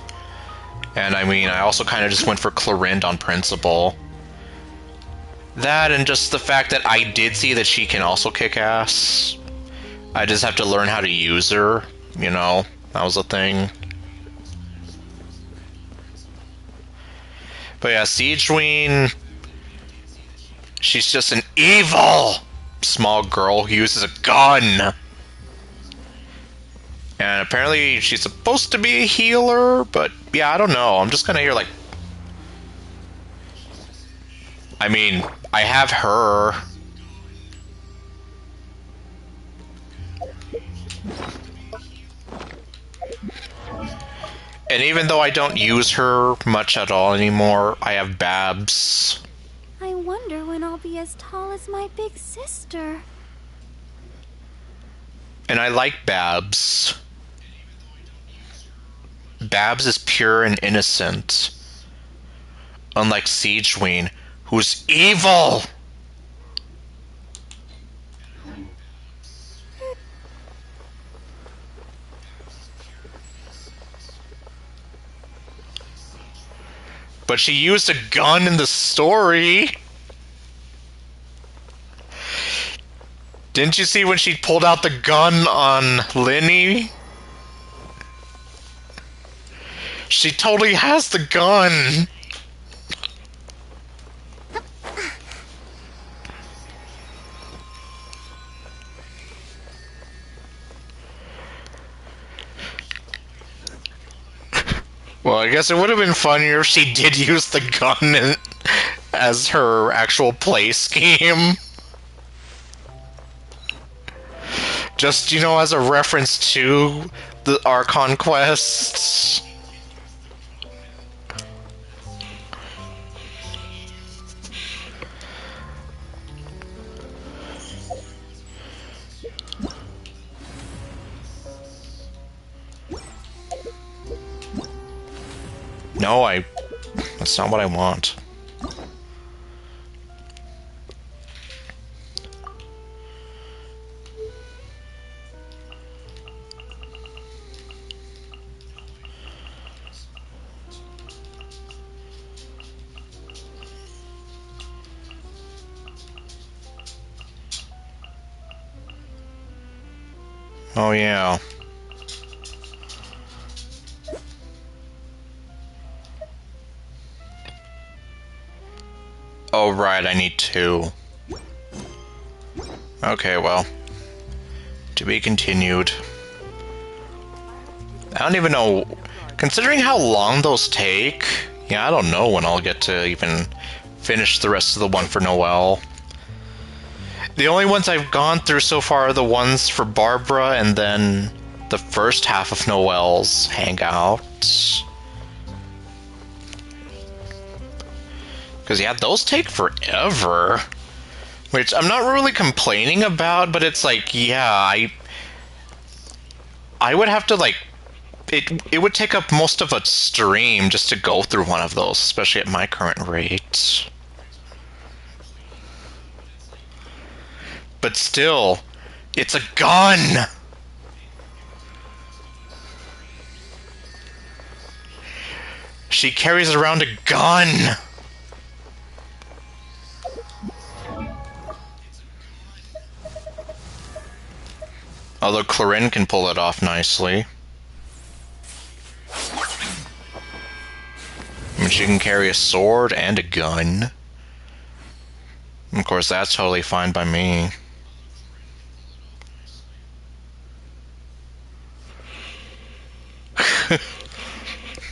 And I mean, I also kind of just went for Clorinde on principle. That and just the fact that I did see that she can also kick ass. I just have to learn how to use her, you know? That was a thing. But yeah, Siegeween... She's just an evil small girl who uses a gun. And apparently she's supposed to be a healer, but yeah, I don't know. I'm just gonna hear like... I mean, I have her. And even though I don't use her much at all anymore, I have Babs. I wonder when I'll be as tall as my big sister. And I like Babs. Babs is pure and innocent. Unlike Siegeween, who's evil! But she used a gun in the story! Didn't you see when she pulled out the gun on Linny? She totally has the gun! Well, I guess it would have been funnier if she did use the gun as her actual play scheme. Just, you know, as a reference to our conquests. No, that's not what I want. Oh, yeah. Oh, right, I need 2. Okay, well. To be continued. I don't even know... Considering how long those take, yeah, I don't know when I'll get to even finish the rest of the one for Noelle. The only ones I've gone through so far are the ones for Barbara and then the first half of Noelle's hangout. Because, yeah, those take forever. Which I'm not really complaining about, but it's like, yeah, I would have to, like... It would take up most of a stream just to go through one of those, especially at my current rate. But still, it's a gun! She carries around a gun! Although Clarin can pull it off nicely. I mean, she can carry a sword and a gun. Of course, that's totally fine by me.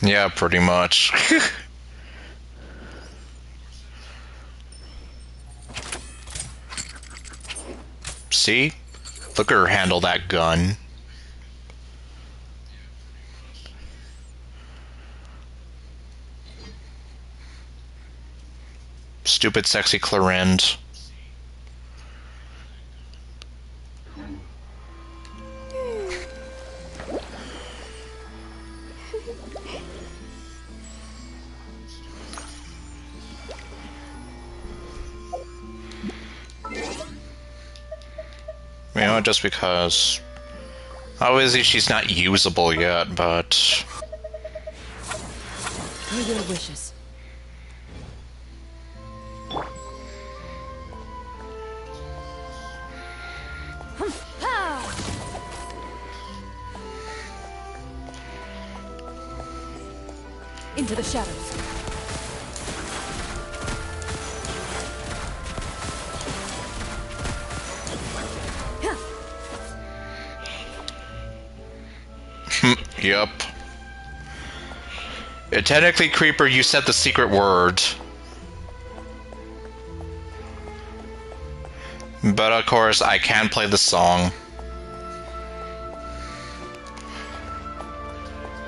Yeah, pretty much. See? Look at her handle that gun. Stupid sexy Clarend. You know, just because... Obviously she's not usable yet, but... Per your wishes. Into the shadows. Yup. Technically, Creeper, you said the secret word. But of course, I can play the song.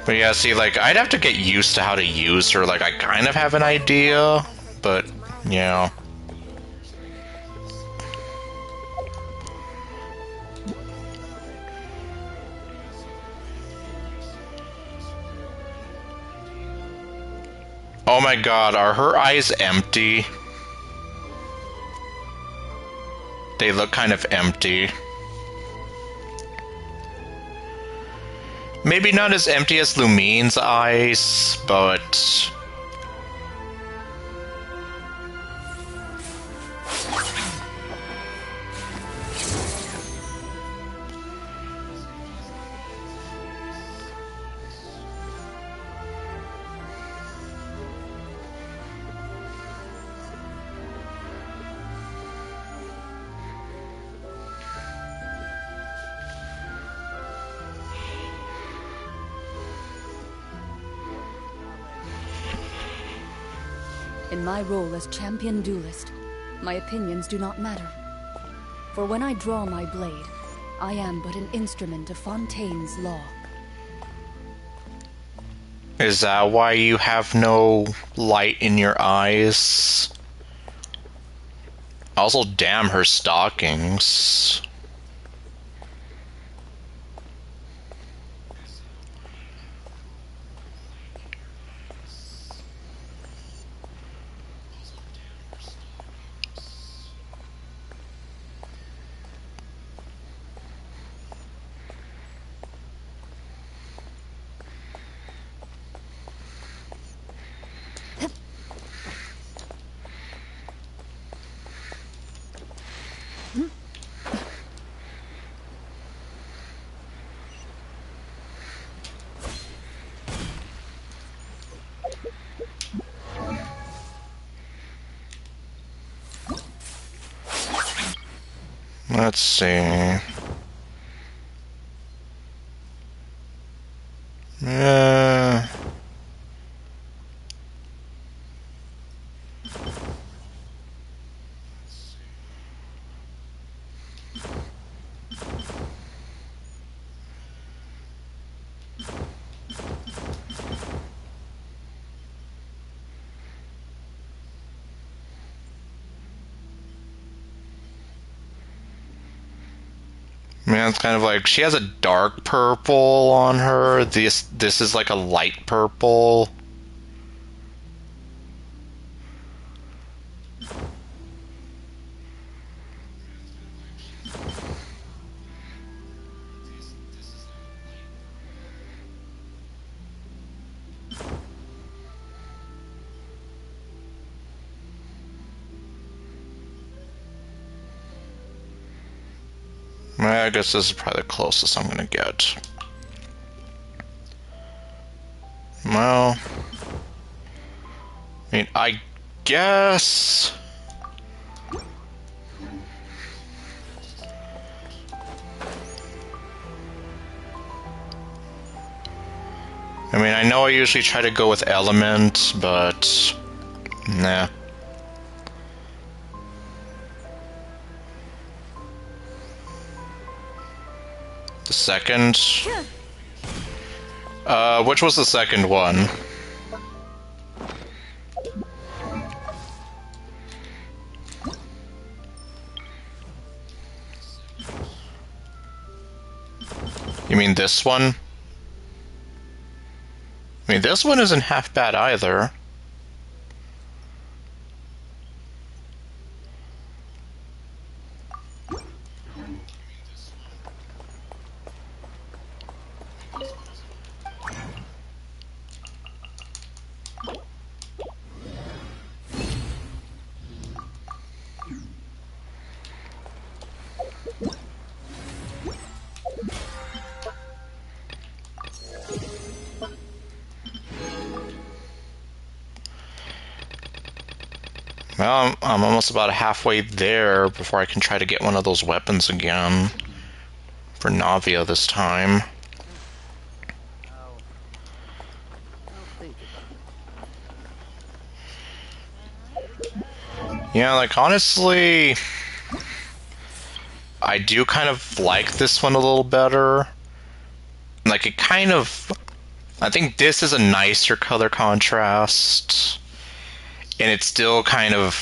But yeah, see, like, I'd have to get used to how to use her. Like, I kind of have an idea, but, yeah. Oh my god, are her eyes empty? They look kind of empty. Maybe not as empty as Lumine's eyes, but... In my role as champion duelist, my opinions do not matter. For when I draw my blade, I am but an instrument of Fontaine's law. Is that why you have no light in your eyes? Also, damn her stockings. Let's see. Uh, Man, it's kind of like she has a dark purple on her. This is like a light purple. I guess this is probably the closest I'm gonna get. Well, I mean, I guess. I mean, I know I usually try to go with element, but nah. The second. Which was the second one? You mean this one? I mean, this one isn't half bad either. Well, I'm almost about halfway there before I can try to get one of those weapons again. For Navia this time. Yeah, like, honestly, I do kind of like this one a little better. Like, it kind of... I think this is a nicer color contrast. And it still kind of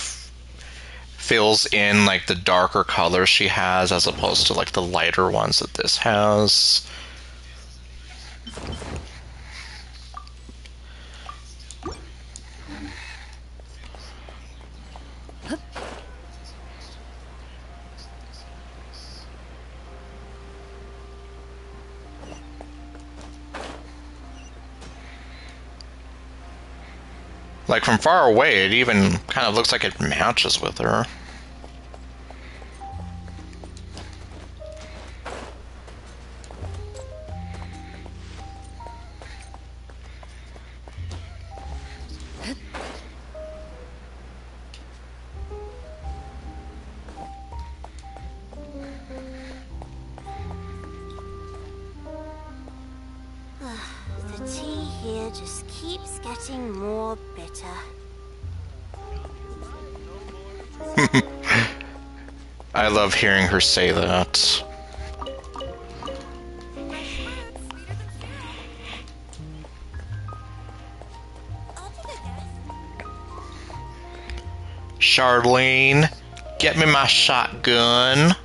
fills in, like, the darker colors she has as opposed to, like, the lighter ones that this has. Like, from far away, it even kind of looks like it matches with her. The tea here just keeps getting more bitter. I love hearing her say that. Charlene, get me my shotgun.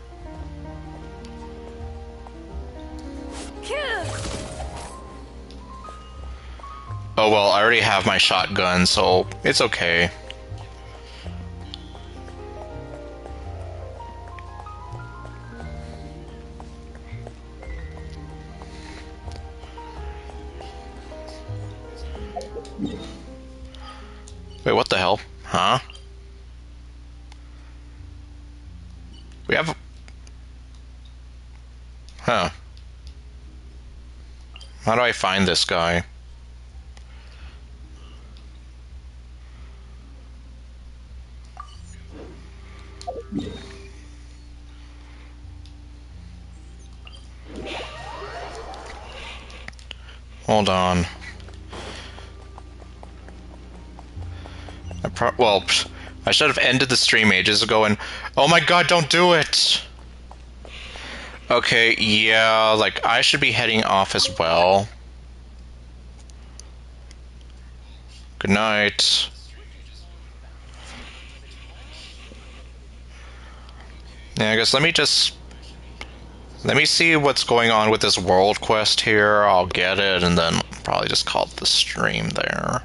Oh well, I already have my shotgun, so it's okay. Wait, what the hell? Huh? We have... Huh. How do I find this guy? Hold on. Well, I should have ended the stream ages ago and... Oh my god, don't do it! Okay, yeah, like, I should be heading off as well. Good night. Yeah, I guess let me see what's going on with this world quest here. I'll get it, and then probably just call it the stream there.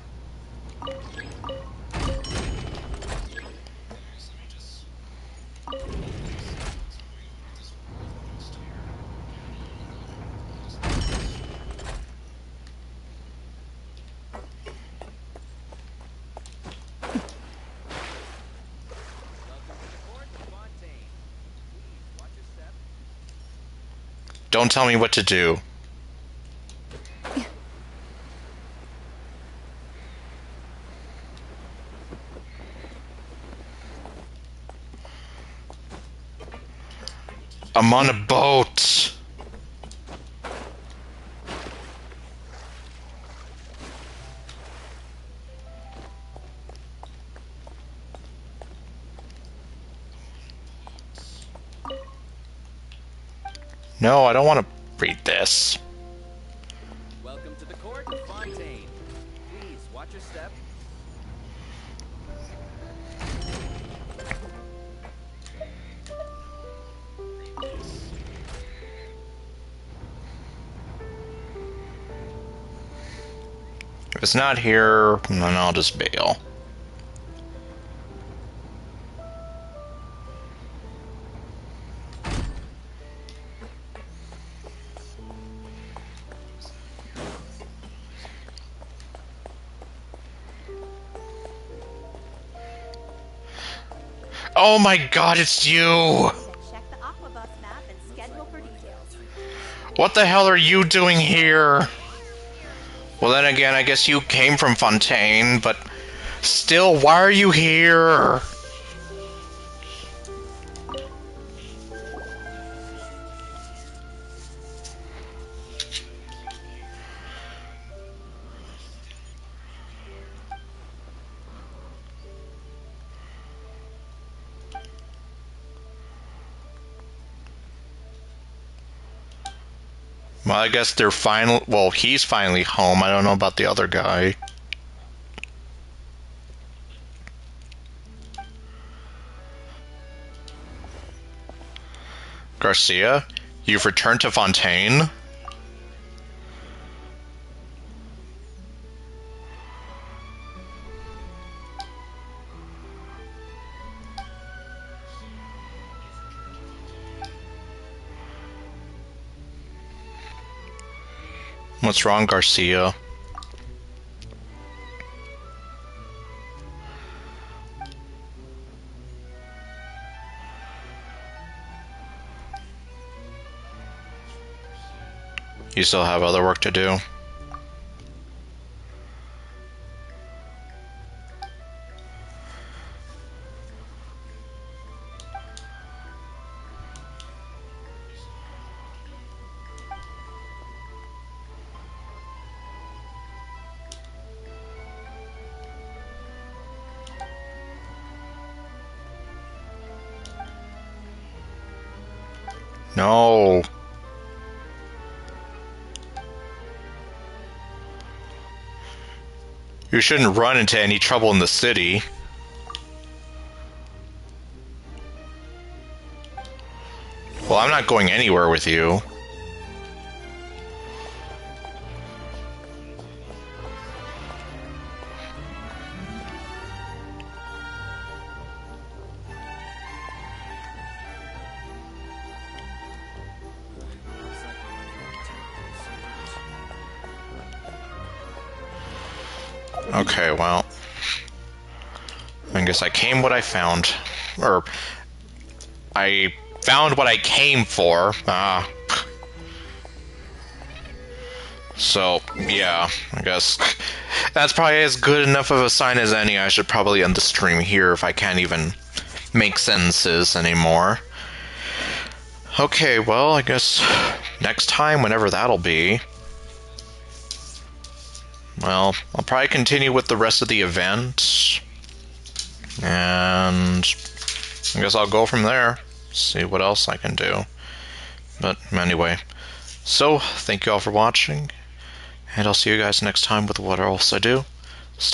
Don't tell me what to do. I'm on a boat. No, I don't want to read this. Welcome to the court of Fontaine. Please watch your step. If it's not here, then I'll just bail. Oh my god, it's you! Check the Aquabus map and schedule for details. What the hell are you doing here? Well, then again, I guess you came from Fontaine, but still, why are you here? Well, I guess they're finally... Well, he's finally home. I don't know about the other guy. Garcia, you've returned to Fontaine? What's wrong, Garcia? You still have other work to do? No. You shouldn't run into any trouble in the city. Well, I'm not going anywhere with you. Okay, well, I guess I came what I found. Or, I found what I came for. So, yeah, I guess that's probably as good enough of a sign as any. I should probably end the stream here if I can't even make sentences anymore. Okay, well, I guess next time, whenever that'll be. well, I'll probably continue with the rest of the event. And I guess I'll go from there. See what else I can do. But anyway, so thank you all for watching. And I'll see you guys next time with what else I do.